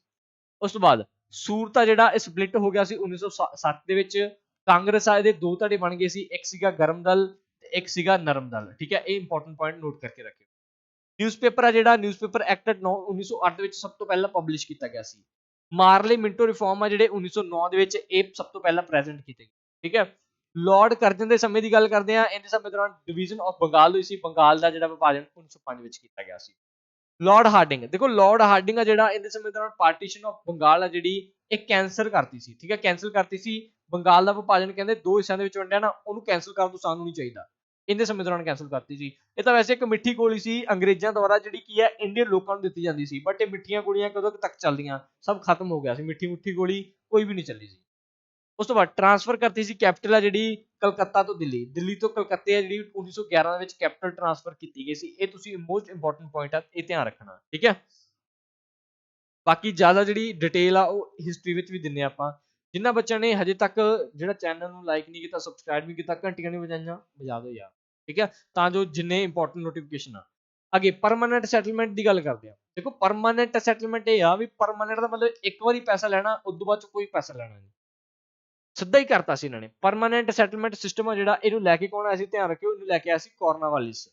ਉਸ ਤੋਂ ਬਾਅਦ ਸੂਰਤ ਆ ਜਿਹੜਾ ਇਹ ਸਪਲਿਟ ਹੋ ਗਿਆ ਸੀ 1907 ਦੇ ਵਿੱਚ ਕਾਂਗਰਸ ਆ ਇਹਦੇ ਦੋ ਧੜੇ ਬਣ ਗਏ ਸੀ ਇੱਕ ਸੀਗਾ ਗਰਮ ਦਲ ਤੇ ਇੱਕ ਸੀਗਾ ਨਰਮ ਦਲ ਠੀਕ ਹੈ ਇਹ ਇੰਪੋਰਟੈਂਟ ਪੁਆਇੰਟ ਨੋਟ ਕਰਕੇ ਰੱਖਿਓ ਨਿਊਜ਼ਪੇਪਰ ਆ ਜਿਹੜਾ ਨਿਊਜ਼ਪੇਪਰ ਐਕਟ 1908 ਦੇ ਵਿੱਚ ਸਭ ਤੋਂ ਪਹਿਲਾਂ ਪਬਲਿਸ਼ ਕੀਤਾ ਗਿਆ ਸੀ ਮਾਰਲੇ ਮਿੰਟੋ ਰਿਫਾਰਮ ਆ ਜਿਹੜੇ 1909 ਦੇ ਵਿੱਚ ਇਹ ਸਭ ਤੋਂ ਪਹਿਲਾਂ ਪ੍ਰੈਜ਼ੈਂਟ ਕੀਤੇ ਗਏ ਠੀਕ ਹੈ ਲਾਰਡ ਕਰਜ਼ਨ ਦੇ ਸਮੇਂ ਦੀ ਗੱਲ ਕਰਦੇ ਆ ਇਹਦੇ ਸਮੇਂ ਦੌਰਾਨ ਡਿਵੀਜ਼ਨ ਆਫ ਬੰਗਾਲ ਹੋਈ ਸੀ ਬੰਗਾਲ ਦਾ ਜਿਹੜਾ ਵਿਭਾਜਨ 1905 ਵਿੱਚ ਕੀਤਾ ਗਿਆ ਸੀ ਲਾਰਡ ਹਾਰਡਿੰਗ ਦੇਖੋ ਲਾਰਡ ਹਾਰਡਿੰਗ ਆ ਜਿਹੜਾ ਇਹਦੇ ਸਮੇਂ ਦੌਰਾਨ ਪਾਰਟੀਸ਼ਨ ਆਫ ਬੰਗਾਲ ਆ ਜਿਹੜੀ ਇਹ ਕੈਂਸਲ ਕਰਤੀ ਸੀ ਠੀਕ ਹੈ ਕੈਂਸਲ ਕਰਤੀ ਸੀ ਬੰਗਾਲ ਦਾ ਵਿਭਾਜਨ ਕਹਿੰਦੇ 2 ਹਿੱਸਿਆਂ ਦੇ ਵਿੱਚ ਵੰਡਿਆ ਨਾ, ਉਹਨੂੰ ਕੈਂਸਲ ਕਰ ਦੋ, ਸਾਨੂੰ ਨਹੀਂ ਚਾਹੀਦਾ। ਇਹਦੇ ਸਮੇਂ ਦੌਰਾਨ ਕੈਂਸਲ ਕਰਤੀ ਸੀ। ਇਹ ਤਾਂ ਵੈਸੇ ਇੱਕ ਮਿੱਠੀ ਗੋਲੀ ਸੀ ਅੰਗਰੇਜ਼ਾਂ ਦੁਆਰਾ, ਜਿਹੜੀ ਕੀ ਹੈ ਇੰਡੀਅਨ ਲੋਕਾਂ ਨੂੰ ਦਿੱਤੀ ਜਾਂਦੀ ਸੀ, ਬਟ ਇਹ ਮਿੱਠੀਆਂ ਗੋਲੀਆਂ ਕਦੋਂ ਤੱਕ ਚੱਲਦੀਆਂ, ਸਭ ਖਤਮ ਹੋ ਗਿਆ ਸੀ, ਮਿੱਠੀ ਮੁੱਠੀ ਗੋਲੀ ਕੋਈ ਵੀ ਨਹੀਂ ਚੱਲੀ ਸੀ। ਉਸ ਤੋਂ ਬਾਅਦ ਟ੍ਰਾਂਸਫਰ ਕਰਤੀ ਸੀ ਕੈਪੀਟਲ ਆ ਜਿਹੜੀ ਕਲਕੱਤਾ ਤੋਂ ਦਿੱਲੀ, ਦਿੱਲੀ ਤੋਂ ਕਲਕੱਤੇ ਆ ਜਿਹੜੀ 1911 ਦੇ ਵਿੱਚ ਕੈਪੀਟਲ ਟ੍ਰਾਂਸਫਰ ਕੀਤੀ ਗਈ ਸੀ। ਇਹ ਤੁਸੀਂ ਮੋਸਟ ਇੰਪੋਰਟੈਂਟ ਪੁਆਇੰਟ ਆ, ਇਹ ਧਿਆਨ ਰੱਖਣਾ, ਠੀਕ ਹੈ। ਬਾਕੀ ਜ਼ਿਆਦਾ ਜਿਹੜੀ ਡਿਟੇਲ ਆ ਉਹ ਹਿਸਟਰੀ ਵਿੱਚ ਵੀ ਦਿੰਨੇ ਆਪਾਂ। ਜਿਨ੍ਹਾਂ ਬੱਚਿਆਂ ਨੇ ਹਜੇ ਤੱਕ ਜਿਹੜਾ ਚੈਨਲ ਨੂੰ ਲਾਈਕ ਨਹੀਂ ਕੀਤਾ, ਸਬਸਕ੍ਰਾਈਬ ਨਹੀਂ ਕੀਤਾ, ਘੰਟੀਆਂ ਨਹੀਂ ਵਜਾਈਆਂ, ਵਜਾ ਦਿਓ ਯਾਰ, ਠੀਕ ਹੈ, ਤਾਂ ਜੋ ਜਿੰਨੇ ਇੰਪੋਰਟੈਂਟ ਨੋਟੀਫਿਕੇਸ਼ਨ ਆ। ਅੱਗੇ ਪਰਮਾਨੈਂਟ ਸੈਟਲਮੈਂਟ ਦੀ ਗੱਲ ਕਰਦੇ ਆ। ਦੇਖੋ ਪਰਮਾਨੈਂਟ ਸੈਟਲਮੈਂਟ ਇਹ ਆ ਵੀ ਪਰਮਾਨੈਂਟ ਦਾ ਮਤਲਬ ਇੱਕ ਵਾਰੀ ਪੈਸਾ ਲੈਣਾ, ਉਸ ਤੋਂ ਬਾਅਦ ਚ ਕੋਈ ਪੈਸਾ ਲੈਣਾ ਨਹੀਂ, ਸਿੱਧਾ ਹੀ ਕਰਤਾ ਸੀ ਇਹਨਾਂ ਨੇ। ਪਰਮਾਨੈਂਟ ਸੈਟਲਮੈਂਟ ਸਿਸਟਮ ਆ ਜਿਹੜਾ, ਇਹਨੂੰ ਲੈ ਕੇ ਕੌਣ ਆਇਆ ਸੀ, ਧਿਆਨ ਰੱਖਿਓ, ਇਹਨੂੰ ਲੈ ਕੇ ਆਇਆ ਸੀ ਕੋਰਨਵਾਲਿਸ।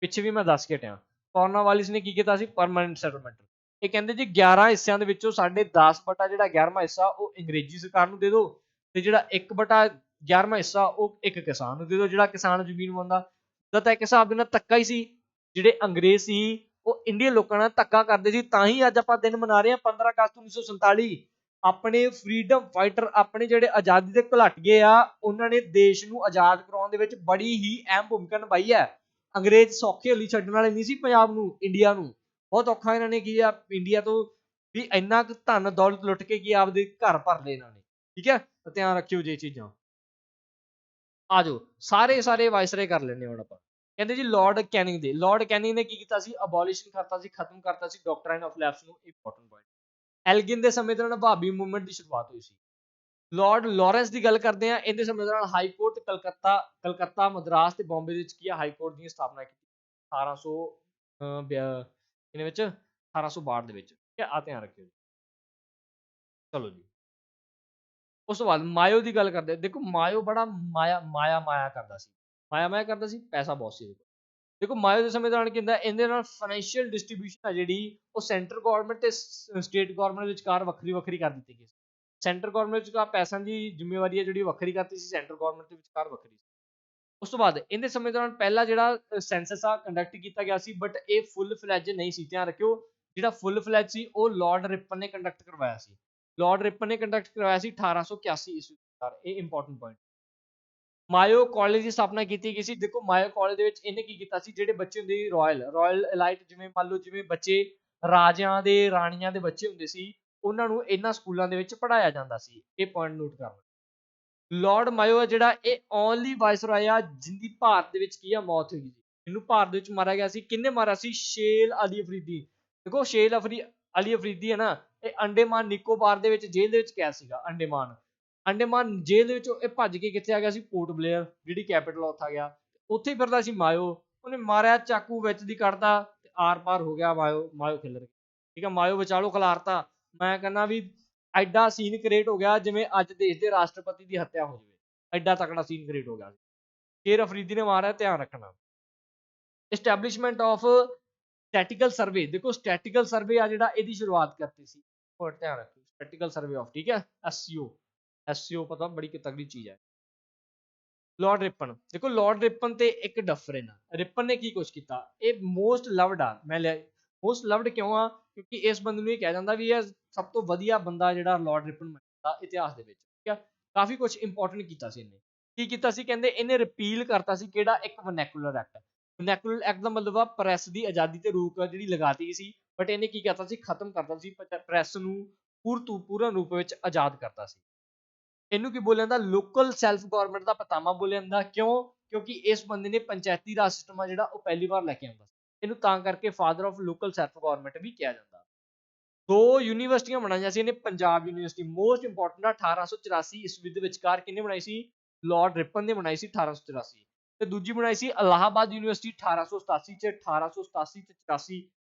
ਪਿੱਛੇ ਵੀ ਮੈਂ ਦੱਸ ਕੇ ਹਟਿਆ, ਕੋਰਨਵਾਲਿਸ ਨੇ ਕੀ ਕੀਤਾ ਸੀ, ਪਰਮਾਨੈਂਟ ਸੈਟਲਮੈਂਟ। ਇਹ ਕਹਿੰਦੇ ਜੀ 11 ਹਿੱਸਿਆਂ ਦੇ ਵਿੱਚੋਂ 10.5 ਬਟਾ ਜਿਹੜਾ 11ਵਾਂ ਹਿੱਸਾ ਉਹ ਅੰਗਰੇਜ਼ੀ ਸਰਕਾਰ ਨੂੰ ਦੇ ਦਿਓ, ਤੇ ਜਿਹੜਾ 1/11ਵਾਂ ਹਿੱਸਾ ਉਹ ਇੱਕ ਕਿਸਾਨ ਨੂੰ ਦੇ ਦਿਓ, ਜਿਹੜਾ ਕਿਸਾਨ ਜ਼ਮੀਨ ਪਾਉਂਦਾ। ਤਾਂ ਇੱਕ ਹਿਸਾਬ ਦੇ ਨਾਲ ਧੱਕਾ ਹੀ ਸੀ, ਜਿਹੜੇ ਅੰਗਰੇਜ਼ ਸੀ ਉਹ ਇੰਡੀਅਨ ਲੋਕਾਂ ਨਾਲ ਧੱਕਾ ਕਰਦੇ ਸੀ, ਤਾਂ ਹੀ ਅੱਜ ਆਪਾਂ ਦਿਨ ਮਨਾ ਰਹੇ ਹਾਂ 15 ਅਗਸਤ 1947। ਆਪਣੇ ਫਰੀडम ਫਾਈਟਰ, ਆਪਣੇ ਜਿਹੜੇ ਆਜ਼ਾਦੀ ਦੇ ਘੁਲਾਟੀਏ ਆ, ਉਹਨਾਂ ਨੇ ਦੇਸ਼ ਨੂੰ ਆਜ਼ਾਦ ਕਰਾਉਣ ਦੇ ਵਿੱਚ ਬੜੀ ਹੀ ਅਹਿਮ ਭੂਮਿਕਾ ਨਿਭਾਈ ਹੈ। ਅੰਗਰੇਜ਼ ਸੌਖੇ ਹਲੀ ਛੱਡਣ ਵਾਲੇ ਨਹੀਂ ਸੀ ਪੰਜਾਬ ਨੂੰ, ਇੰਡੀਆ ਨੂੰ। ਬਹੁਤ ਔਖਾ ਇਹਨਾਂ ਨੇ ਕੀ ਆ, ਇੰਡੀਆ ਤੋਂ ਵੀ ਇੰਨਾ ਕੁ ਧਨ ਦੌਲਤ ਲੁੱਟ ਕੇ ਕੀ ਆਪਦੇ ਘਰ ਭਰ ਲਏ ਇਹਨਾਂ ਨੇ, ਠੀਕ ਹੈ। ਤਾਂ ਧਿਆਨ ਰੱਖਿਓ ਜੇ ਚੀਜ਼ਾਂ। ਆ ਜਾਓ ਸਾਰੇ ਵਾਇਸਰੇ ਕਰ ਲੈਣੇ ਹੁਣ ਆਪਾਂ। ਕਹਿੰਦੇ ਜੀ ਲਾਰਡ ਕੈਨਿੰਗ ਨੇ ਕੀ ਕੀਤਾ ਸੀ, ਅਬੋਲਿਸ਼ਨ ਕਰਤਾ ਸੀ, ਖਤਮ ਕਰਤਾ ਸੀ ਡਾਕਟਰਾਈਨ ਆਫ ਲੈਪਸ ਨੂੰ, ਇੰਪੋਰਟੈਂਟ ਪੁਆਇੰਟ। ਐਲਗਿਨ ਦੇ ਸਮੇਂ ਦੌਰਾਨ ਭਾਬੀ ਮੂਵਮੈਂਟ ਦੀ ਸ਼ੁਰੂਆਤ ਹੋਈ ਸੀ। ਲਾਰਡ ਲਾਰੈਂਸ ਦੀ ਗੱਲ ਕਰਦੇ ਆ, ਇਹਦੇ ਸਮੇਂ ਦੌਰਾਨ ਹਾਈ ਕੋਰਟ ਕਲਕੱਤਾ, ਮਦਰਾਸ ਤੇ ਬੰਬੇ ਵਿੱਚ ਕੀ ਹਾਈ ਕੋਰਟ ਦੀ ਸਥਾਪਨਾ ਕੀਤੀ 1800 ਇਹਦੇ ਵਿੱਚ 1862 ਦੇ ਵਿੱਚ, ਠੀਕ ਹੈ, ਆ ਧਿਆਨ ਰੱਖਿਓ। ਚਲੋ ਜੀ, ਉਸ ਤੋਂ ਬਾਅਦ ਮਾਇਓ ਦੀ ਗੱਲ ਕਰਦੇ। ਦੇਖੋ ਮਾਇਓ ਬੜਾ ਮਾਇਆ ਕਰਦਾ ਸੀ, ਪੈਸਾ ਬਹੁਤ ਸੀ। ਦੇਖੋ ਮਾਇਓ ਦੇ ਸਮੇਂ ਦੌਰਾਨ ਕੀ ਹੁੰਦਾ, ਇਹਦੇ ਨਾਲ ਫਾਈਨੈਂਸ਼ੀਅਲ ਡਿਸਟ੍ਰੀਬਿਊਸ਼ਨ ਆ ਜਿਹੜੀ ਉਹ ਸੈਂਟਰ ਗਵਰਨਮੈਂਟ ਤੇ ਸਟੇਟ ਗਵਰਨਮੈਂਟ ਵਿਚਕਾਰ ਵੱਖਰੀ ਕਰ ਦਿੱਤੀ ਗਈ। ਸੈਂਟਰ ਗਵਰਨਮੈਂਟ ਵਿਚਕਾਰ ਪੈਸਿਆਂ ਦੀ ਜ਼ਿੰਮੇਵਾਰੀ ਹੈ ਜਿਹੜੀ ਵੱਖਰੀ ਕਰਤੀ ਸੀ, ਸੈਂਟਰ ਗਵਰਨਮੈਂਟ ਦੇ ਵਿਚਕਾਰ ਵੱਖਰੀ। ਉਸ ਤੋਂ ਬਾਅਦ ਇਹਦੇ ਸਮੇਂ ਦੌਰਾਨ ਪਹਿਲਾ ਜਿਹੜਾ ਸੈਂਸਸ ਆ ਕੰਡਕਟ ਕੀਤਾ ਗਿਆ ਸੀ, ਬਟ ਇਹ ਫੁੱਲ ਫਲੈਜ ਨਹੀਂ ਸੀ। ਧਿਆਨ ਰੱਖਿਓ, ਜਿਹੜਾ ਫੁੱਲ ਫਲੈਜ ਸੀ ਉਹ ਲਾਰਡ ਰਿਪਨ ਨੇ ਕੰਡਕਟ ਕਰਵਾਇਆ ਸੀ। 1881 ਈਸਵੀ। ਇਹ ਇੰਪੋਰਟੈਂਟ ਪੁਆਇੰਟ। ਮਾਇਓ ਕਾਲਜ ਦੀ ਸਥਾਪਨਾ ਕੀਤੀ ਗਈ ਸੀ। ਦੇਖੋ ਮਾਇਓ ਕਾਲਜ ਦੇ ਵਿੱਚ ਇਹਨੇ ਕੀ ਕੀਤਾ ਸੀ, ਜਿਹੜੇ ਬੱਚੇ ਹੁੰਦੇ ਸੀ ਰਾਇਲ ਐਲਾਈਟ, ਜਿਵੇਂ ਮੰਨ ਲਓ ਜਿਵੇਂ ਬੱਚੇ ਰਾਜਿਆਂ ਦੇ ਰਾਣੀਆਂ ਦੇ ਬੱਚੇ ਹੁੰਦੇ ਸੀ, ਉਹਨਾਂ ਨੂੰ ਇਹਨਾਂ ਸਕੂਲਾਂ ਦੇ ਵਿੱਚ ਪੜ੍ਹਾਇਆ ਜਾਂਦਾ ਸੀ। ਇਹ ਪੁਆਇੰਟ ਨੋਟ ਕਰਨਾ। ਲਾਰਡ ਮਾਇਓ ਆ ਜਿਹੜਾ, ਇਹ ਓਨਲੀ ਵਾਇਸਰਾਏ ਆ ਜਿੰਦੀ ਭਾਰਤ ਦੇ ਵਿੱਚ ਕੀ ਆ ਮੌਤ ਹੋਈ ਸੀ। ਇਹਨੂੰ ਭਾਰਤ ਦੇ ਵਿੱਚ ਮਾਰਿਆ ਗਿਆ ਸੀ। ਕਿਹਨੇ ਮਾਰਿਆ ਸੀ, ਸ਼ੇਲ ਅਲੀ ਅਫਰੀਦੀ। ਦੇਖੋ ਸ਼ੇਲ ਅਲੀ ਅਫਰੀਦੀ ਹੈ ਨਾ, ਇਹ ਅੰਡੇਮਾਨ ਨਿਕੋਬਾਰ ਦੇ ਵਿੱਚ ਜੇਲ੍ਹ ਦੇ ਵਿੱਚ ਕੈਦ ਸੀਗਾ। ਅੰਡੇਮਾਨ ਜੇਲ੍ਹ ਦੇ ਵਿੱਚੋਂ ਇਹ ਭੱਜ ਕੇ ਕਿੱਥੇ ਆ ਗਿਆ ਸੀ, ਪੋਰਟ ਬਲੇਅਰ ਜਿਹੜੀ ਕੈਪੀਟਲ ਉੱਥੇ ਗਿਆ, ਉੱਥੇ ਹੀ ਫਿਰਦਾ ਸੀ ਮਾਇਓ। ਉਹਨੇ ਮਾਰਿਆ, ਚਾਕੂ ਵਿੱਚ ਦੀ ਕੱਢਦਾ, ਆਰ ਪਾਰ ਹੋ ਗਿਆ ਮਾਇਓ ਖਿਲਰ ਗਿਆ, ਠੀਕ ਹੈ। ਮਾਇਓ ਵਿਚਾਲੋ ਖਿਲਾਰਤਾ। ਮੈਂ ਕਹਿੰਦਾ ਵੀ ਐਡਾ ਸੀਨ ਕ੍ਰੀਏਟ ਹੋ ਗਿਆ ਜਿਵੇਂ ਅੱਜ ਦੇਸ਼ ਦੇ ਰਾਸ਼ਟਰਪਤੀ ਦੀ ਹੱਤਿਆ ਹੋ ਜਾਵੇ, ਐਡਾ ਤਕੜਾ ਸੀਨ ਕ੍ਰੀਏਟ ਹੋ ਗਿਆ। ਸ਼ੇਰ ਅਫਰੀਦੀ ਨੇ ਮਾਰਿਆ, ਧਿਆਨ ਰੱਖਣਾ। Establishment of statistical survey. ਦੇਖੋ ਸਟੈਟਿਕਲ ਸਰਵੇ ਆ ਜਿਹੜਾ, ਇਹਦੀ ਸ਼ੁਰੂਆਤ ਕਰਤੀ ਸੀ, ਹੋਰ ਧਿਆਨ ਰੱਖੋ, ਸਟੈਟਿਕਲ ਸਰਵੇ ਆਫ, ਠੀਕ ਹੈ, ਐਸਸੀਓ ਪਤਾ ਬੜੀ ਤਗੜੀ ਚੀਜ਼ ਹੈ। ਲਾਰਡ ਰਿਪਨ, ਦੇਖੋ ਲਾਰਡ ਰਿਪਨ ਤੇ ਇੱਕ ਡਫਰਿਨ। ਰਿਪਨ ਨੇ ਕੀ ਕੁਛ ਕੀਤਾ, ਇਹ ਮੋਸਟ ਲਵਡ ਆ। ਮੋਸਟ ਲਵਡ ਕਿਉਂ ਆ, ਕਿਉਂਕਿ ਇਸ ਬੰਦੇ ਨੂੰ ਇਹ ਕਿਹਾ ਜਾਂਦਾ ਵੀ ਇਹ ਸਭ ਤੋਂ ਵਧੀਆ ਬੰਦਾ ਜਿਹੜਾ ਲਾਰਡ ਰਿਪਨ ਮੰਨਦਾ ਇਤਿਹਾਸ ਦੇ ਵਿੱਚ, ਠੀਕ ਹੈ। ਕਾਫੀ ਕੁਛ ਇੰਪੋਰਟੈਂਟ ਕੀਤਾ ਸੀ ਇਹਨੇ। ਕੀ ਕੀਤਾ ਸੀ, ਕਹਿੰਦੇ ਇਹਨੇ ਰਿਪੀਲ ਕਰਤਾ ਸੀ ਕਿਹੜਾ, ਇੱਕ ਵਰਨੈਕੂਲਰ ਐਕਟ। ਵਰਨੈਕੂਲਰ ਐਕਟ ਦਾ ਮਤਲਬ ਆ ਪ੍ਰੈਸ ਦੀ ਆਜ਼ਾਦੀ ਤੇ ਰੋਕ ਜਿਹੜੀ ਲਗਾਤੀ ਗਈ ਸੀ, ਬਟ ਇਹਨੇ ਕੀ ਕਰਤਾ ਸੀ, ਖਤਮ ਕਰਤਾ ਸੀ ਪ੍ਰੈਸ ਨੂੰ, ਪੂਰਨ ਰੂਪ ਵਿੱਚ ਆਜ਼ਾਦ ਕਰਤਾ ਸੀ। ਇਹਨੂੰ ਕੀ ਬੋਲਿਆ ਜਾਂਦਾ, ਲੋਕਲ ਸੈਲਫ ਗਵਰਨਮੈਂਟ ਦਾ ਪਿਤਾਮਾ ਬੋਲਿਆ ਜਾਂਦਾ। ਕਿਉਂ, ਕਿਉਂਕਿ ਇਸ ਬੰਦੇ ਨੇ ਪੰਚਾਇਤੀ ਰਾਜ ਸਿਸਟਮ ਆ ਜਿਹੜਾ ਉਹ ਪਹਿਲੀ ਵਾਰ ਲੈ ਕੇ ਆਉਂਦਾ। ਇਹਨੂੰ ਤਾਂ ਕਰਕੇ father of local self government ਵੀ ਕਿਹਾ ਜਾਂਦਾ। 2 ਯੂਨੀਵਰਸਿਟੀਆਂ ਬਣਾਈਆਂ ਸੀ ਇਹਨੇ। ਪੰਜਾਬ ਯੂਨੀਵਰਸਿਟੀ ਮੋਸਟ ਇੰਪੋਰਟੈਂਟ ਆ, 1884 ਈਸਵੀ ਦੇ ਵਿਚਕਾਰ ਕਿਹਨੇ ਬਣਾਈ ਸੀ, ਲਾਰਡ ਰਿਪਨ ਨੇ ਬਣਾਈ ਸੀ 1884। ਤੇ ਦੂਜੀ ਬਣਾਈ ਸੀ ਇਲਾਹਾਬਾਦ ਯੂਨੀਵਰਸਿਟੀ 1887 ਚ। 1887 ਤੇ 84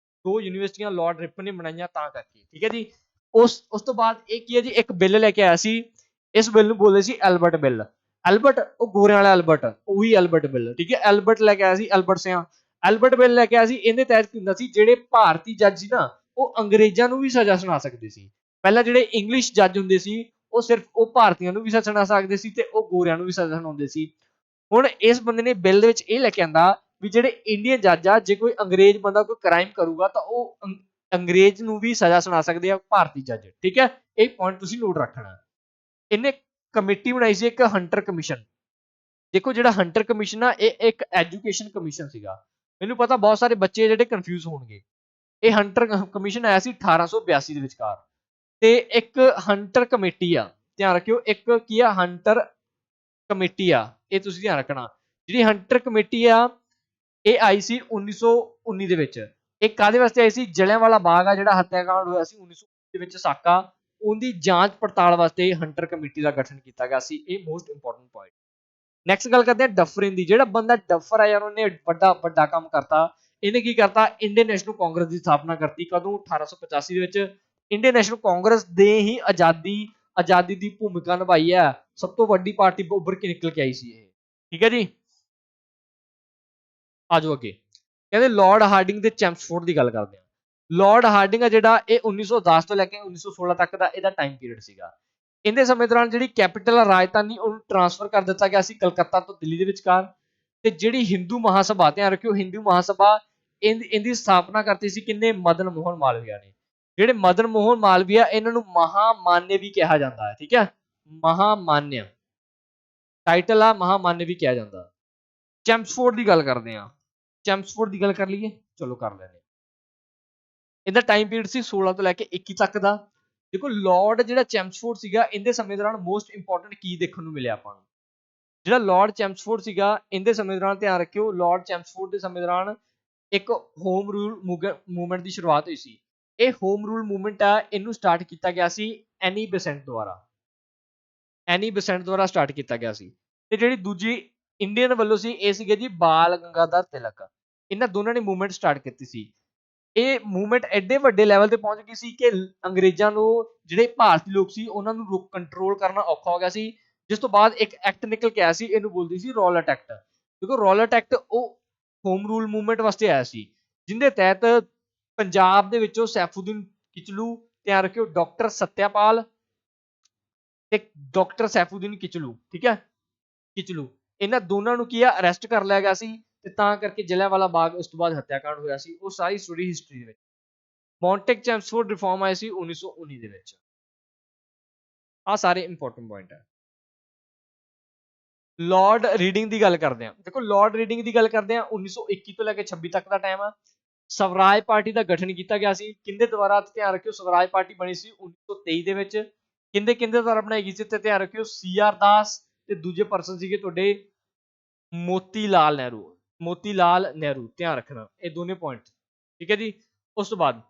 2 ਯੂਨੀਵਰਸਿਟੀਆਂ ਲਾਰਡ ਰਿਪਨ ਨੇ ਬਣਾਈਆਂ ਤਾਂ ਕਰਕੇ, ਠੀਕ ਹੈ ਜੀ। ਉਸ ਤੋਂ ਬਾਅਦ ਇਹ ਕੀ ਹੈ ਜੀ, ਇੱਕ ਬਿੱਲ ਲੈ ਕੇ ਆਇਆ ਸੀ। ਇਸ ਬਿੱਲ ਨੂੰ ਬੋਲਦੇ ਸੀ ਐਲਬਰਟ ਬਿੱਲ। ਐਲਬਰਟ ਉਹ ਗੋਰਿਆਂ ਵਾਲਾ ਐਲਬਰਟ, ਉਹੀ ਐਲਬਰਟ ਬਿੱਲ, ਠੀਕ ਹੈ। ਐਲਬਰਟ ਲੈ ਕੇ ਆਇਆ ਸੀ, ਐਲਬਰਟ ਬਿੱਲ ਲੈ ਕੇ ਆਇਆ ਸੀ। ਇਹਦੇ ਤਹਿਤ ਕੀ ਹੁੰਦਾ ਸੀ, ਜਿਹੜੇ ਭਾਰਤੀ ਜੱਜ ਸੀ ਨਾ ਉਹ ਅੰਗਰੇਜ਼ਾਂ ਨੂੰ ਵੀ ਸਜ਼ਾ ਸੁਣਾ ਸਕਦੇ ਸੀ। ਪਹਿਲਾਂ ਜਿਹੜੇ ਇੰਗਲਿਸ਼ ਜੱਜ ਹੁੰਦੇ ਸੀ ਉਹ ਸਿਰਫ ਉਹ ਭਾਰਤੀਆਂ ਨੂੰ ਵੀ ਸਜ਼ਾ ਸੁਣਾ ਸਕਦੇ ਸੀ ਤੇ ਉਹ ਗੋਰਿਆਂ ਨੂੰ ਵੀ ਸਜ਼ਾ ਸੁਣਾਉਂਦੇ ਸੀ। ਹੁਣ ਇਸ ਬੰਦੇ ਨੇ ਬਿੱਲ ਦੇ ਵਿੱਚ ਇਹ ਲੈ ਕੇ ਆਂਦਾ ਵੀ ਜਿਹੜੇ ਇੰਡੀਅਨ ਜੱਜ ਆ, ਜੇ ਕੋਈ ਅੰਗਰੇਜ਼ ਬੰਦਾ ਕੋਈ ਕ੍ਰਾਈਮ ਕਰੂਗਾ ਤਾਂ ਉਹ ਅੰਗਰੇਜ਼ ਨੂੰ ਵੀ ਸਜ਼ਾ ਸੁਣਾ ਸਕਦੇ ਆ ਭਾਰਤੀ ਜੱਜ, ਠੀਕ ਹੈ। ਇਹ ਪੁਆਇੰਟ ਤੁਸੀਂ ਨੋਟ ਰੱਖਣਾ। ਇਹਨੇ ਕਮੇਟੀ ਬਣਾਈ ਸੀ ਇੱਕ ਹੰਟਰ ਕਮਿਸ਼ਨ। ਦੇਖੋ ਜਿਹੜਾ ਹੰਟਰ ਕਮਿਸ਼ਨ ਆ ਇਹ ਇੱਕ ਐਜੂਕੇਸ਼ਨ ਕਮਿਸ਼ਨ ਸੀਗਾ। ਮੈਨੂੰ ਪਤਾ ਬਹੁਤ ਸਾਰੇ ਬੱਚੇ ਜਿਹੜੇ ਕਨਫਿਊਜ਼ ਹੋਣਗੇ। ਇਹ ਹੰਟਰ ਕਮਿਸ਼ਨ ਆਇਆ ਸੀ 1882 ਦੇ ਵਿਚਕਾਰ। ਤੇ ਇੱਕ ਹੰਟਰ ਕਮੇਟੀ ਆ, ਧਿਆਨ ਰੱਖਿਓ, ਇੱਕ ਕੀ ਆ ਹੰਟਰ ਕਮੇਟੀ ਆ, ਇਹ ਤੁਸੀਂ ਧਿਆਨ ਰੱਖਣਾ। ਜਿਹੜੀ ਹੰਟਰ ਕਮੇਟੀ ਆ ਇਹ ਆਈ ਸੀ 1919 ਦੇ ਵਿੱਚ। ਇਹ ਕਾਹਦੇ ਵਾਸਤੇ ਆਈ ਸੀ? ਜਲਿਆਂਵਾਲਾ ਬਾਗ ਆ ਜਿਹੜਾ ਹੱਤਿਆਕਾਂਡ ਹੋਇਆ ਸੀ 1919 ਦੇ ਵਿੱਚ ਸਾਕਾ, ਉਹਦੀ ਜਾਂਚ ਪੜਤਾਲ ਵਾਸਤੇ ਹੰਟਰ ਕਮੇਟੀ ਦਾ ਗਠਨ ਕੀਤਾ ਗਿਆ ਸੀ। ਇਹ ਮੋਸਟ ਇੰਪੋਰਟੈਂਟ ਪੁਆਇੰਟ। ਨੈਕਸਟ ਗੱਲ ਕਰਦੇ ਆ ਡਫਰਿਨ ਦੀ। ਜਿਹੜਾ ਬੰਦਾ ਡਫਰ ਆ ਯਾਰ ਉਹਨੇ ਵੱਡਾ ਕੰਮ ਕਰਤਾ। ਇਹਨੇ ਕੀ ਕਰਤਾ? ਇੰਡੀਅਨ ਨੈਸ਼ਨਲ ਕਾਂਗਰਸ ਦੀ ਸਥਾਪਨਾ ਕਰਤੀ। ਕਦੋਂ? 1885 ਦੇ ਵਿੱਚ। ਇੰਡੀਅਨ ਨੈਸ਼ਨਲ ਕਾਂਗਰਸ ਦੇ ਹੀ ਆਜ਼ਾਦੀ ਦੀ ਭੂਮਿਕਾ ਨਿਭਾਈ ਹੈ। ਸਭ ਤੋਂ ਵੱਡੀ ਪਾਰਟੀ ਉੱਭਰ ਕੇ ਨਿਕਲ ਕੇ ਆਈ ਸੀ ਇਹ। ਠੀਕ ਹੈ ਜੀ, ਆ ਜਾਓ ਅੱਗੇ। ਕਹਿੰਦੇ ਲਾਰਡ ਹਾਰਡਿੰਗ ਦੇ ਚੈਮਸਫੋਰਡ ਦੀ ਗੱਲ ਕਰਦੇ ਆ। ਲਾਰਡ ਹਾਰਡਿੰਗ ਆ ਜਿਹੜਾ ਇਹ 1910 ਤੋਂ ਲੈ ਕੇ 1916 ਤੱਕ ਦਾ ਇਹਦਾ ਟਾਈਮ ਪੀਰੀਅਡ ਸੀਗਾ। ਇਹਦੇ ਸਮੇਂ ਦੌਰਾਨ ਜਿਹੜੀ ਕੈਪੀਟਲ ਰਾਜਧਾਨੀ ਉਹਨੂੰ ਟ੍ਰਾਂਸਫਰ ਕਰ ਦਿੱਤਾ ਗਿਆ ਸੀ ਕਲਕੱਤਾ ਤੋਂ ਦਿੱਲੀ ਦੇ ਵਿਚਕਾਰ। ਤੇ ਜਿਹੜੀ ਹਿੰਦੂ ਮਹਾਸਭਾ, ਧਿਆਨ ਰੱਖਿਓ, ਹਿੰਦੂ ਮਹਾਸਭਾ ਇਹਦੀ ਸਥਾਪਨਾ ਕਰਤੀ ਸੀ ਕਿੰਨੇ? ਮਦਨ ਮੋਹਨ ਮਾਲਵੀਆ ਨੇ। ਜਿਹੜੇ ਮਦਨ ਮੋਹਨ ਮਾਲਵੀਆ ਇਹਨਾਂ ਨੂੰ ਮਹਾਮਾਨਯ ਵੀ ਕਿਹਾ ਜਾਂਦਾ ਹੈ। ਠੀਕ ਹੈ, ਮਹਾਮਾਨਯ ਟਾਈਟਲ ਆ, ਮਹਾਮਾਨਯ ਵੀ ਕਿਹਾ ਜਾਂਦਾ। ਚੈਮਸਫੋਰਡ ਦੀ ਗੱਲ ਕਰਦੇ ਆ। ਚੈਮਸਫੋਰਡ ਦੀ ਗੱਲ ਕਰ ਲਈਏ, ਚਲੋ ਕਰ ਲੈਂਦੇ। ਇਹਦਾ ਟਾਈਮ ਪੀਰੀਅਡ ਸੀ 16 ਤੋਂ ਲੈ ਕੇ 21 ਤੱਕ ਦਾ। ਦੇਖੋ ਲਾਰਡ ਜਿਹੜਾ ਚੈਮਸਫੋਰਡ ਸੀਗਾ ਇਹਦੇ ਸਮੇਂ ਦੌਰਾਨ ਮੋਸਟ ਇੰਪੋਰਟੈਂਟ ਕੀ ਦੇਖਣ ਨੂੰ ਮਿਲਿਆ ਆਪਾਂ ਨੂੰ? ਜਿਹੜਾ ਲਾਰਡ ਚੈਮਸਫੋਰਡ ਸੀਗਾ ਇਹਦੇ ਸਮੇਂ ਦੌਰਾਨ, ਧਿਆਨ ਰੱਖਿਓ, ਲਾਰਡ ਚੈਮਸਫੋਰਡ ਦੇ ਸਮੇਂ ਦੌਰਾਨ ਇੱਕ ਹੋਮ ਰੂਲ ਮੂਵਮੈਂਟ ਦੀ ਸ਼ੁਰੂਆਤ ਹੋਈ ਸੀ। ਇਹ ਹੋਮ ਰੂਲ ਮੂਵਮੈਂਟ ਆ, ਇਹਨੂੰ ਸਟਾਰਟ ਕੀਤਾ ਗਿਆ ਸੀ ਐਨੀ ਬੈਸੈਂਟ ਦੁਆਰਾ। ਐਨੀ ਬੈਸੈਂਟ ਦੁਆਰਾ ਸਟਾਰਟ ਕੀਤਾ ਗਿਆ ਸੀ। ਤੇ ਜਿਹੜੀ ਦੂਜੀ ਇੰਡੀਅਨ ਵੱਲੋਂ ਸੀ ਇਹ ਸੀਗੇ ਜੀ ਬਾਲ ਗੰਗਾਧਰ ਤਿਲਕ। ਇਹਨਾਂ ਦੋਨਾਂ ਨੇ ਮੂਵਮੈਂਟ ਸਟਾਰਟ ਕੀਤੀ ਸੀ। ਇਹ ਮੂਵਮੈਂਟ ਐਡੇ ਵੱਡੇ ਲੈਵਲ ਤੇ ਪਹੁੰਚ ਗਈ ਸੀ ਕਿ ਅੰਗਰੇਜ਼ਾਂ ਨੂੰ, ਜਿਹੜੇ ਭਾਰਤੀ ਲੋਕ ਸੀ ਉਹਨਾਂ ਨੂੰ ਕੰਟਰੋਲ ਕਰਨਾ ਔਖਾ ਹੋ ਗਿਆ ਸੀ। ਜਿਸ ਤੋਂ ਬਾਅਦ ਇੱਕ ਐਕਟ ਨਿਕਲ ਕੇ ਆਇਆ ਸੀ, ਇਹਨੂੰ ਬੋਲਦੀ ਸੀ ਰੌਲਟ ਐਕਟ। ਦੇਖੋ ਰੌਲਟ ਐਕਟ ਉਹ ਹੋਮ ਰੂਲ ਮੂਵਮੈਂਟ ਵਾਸਤੇ ਆਇਆ ਸੀ, ਜਿਹਦੇ ਤਹਿਤ ਪੰਜਾਬ ਦੇ ਵਿੱਚੋਂ ਸੈਫੂਦੀਨ ਕਿਚਲੂ, ਧਿਆਨ ਰੱਖਿਓ, ਡਾਕਟਰ ਸਤਿਆਪਾਲ ਤੇ ਡਾਕਟਰ ਸੈਫੂਦੀਨ ਕਿਚਲੂ, ਠੀਕ ਹੈ, ਕਿਚਲੂ, ਇਹਨਾਂ ਦੋਨਾਂ ਨੂੰ ਕੀ ਆ ਅਰੈਸਟ ਕਰ ਲਿਆ ਗਿਆ ਸੀ। ਤੇ ਤਾਂ ਕਰਕੇ ਜਲਿਆਂਵਾਲਾ ਬਾਗ ਉਸ ਤੋਂ ਬਾਅਦ ਹੱਤਿਆਕਾਂਡ ਹੋਇਆ ਸੀ। ਉਹ ਸਾਰੀ ਸਟੋਰੀ ਹਿਸਟਰੀ ਦੇ ਵਿੱਚ। ਮੌਂਟੇਕ ਚੈਮਸਫੋਰਡ ਰਿਫਾਰਮ ਆਏ ਸੀ 1919 ਦੇ ਵਿੱਚ। ਆ ਸਾਰੇ ਇੰਪੋਰਟੈਂਟ ਪੁਆਇੰਟ ਹੈ। ਲਾਰਡ ਰੀਡਿੰਗ ਦੀ ਗੱਲ ਕਰਦੇ ਆ। ਦੇਖੋ ਲਾਰਡ ਰੀਡਿੰਗ ਦੀ ਗੱਲ ਕਰਦੇ ਆ 1921 ਤੋਂ ਲੈ ਕੇ 26 ਤੱਕ ਦਾ ਟਾਈਮ ਆ। ਸਵਰਾਜ ਪਾਰਟੀ ਦਾ ਗਠਨ ਕੀਤਾ ਗਿਆ ਸੀ। ਕਿੰਦੇ ਦੁਆਰਾ? ਧਿਆਨ ਰੱਖਿਓ, ਸਵਰਾਜ ਪਾਰਟੀ ਬਣੀ ਸੀ 1923 ਦੇ ਵਿੱਚ। ਕਿੰਦੇ ਦੁਆਰਾ ਬਣਾਈ ਗਈ ਸੀ? ਤੇ ਧਿਆਨ ਰੱਖਿਓ CR ਦਾਸ ਤੇ ਦੂਜੇ ਪਰਸਨ ਸੀਗੇ ਤੁਹਾਡੇ ਮੋਤੀਲਾਲ ਨਹਿਰੂ। ਧਿਆਨ ਰੱਖਣਾ ਇਹ ਦੋਨੇ ਪੁਆਇੰਟ। ਠੀਕ ਹੈ ਜੀ। ਉਸ ਤੋਂ ਬਾਅਦ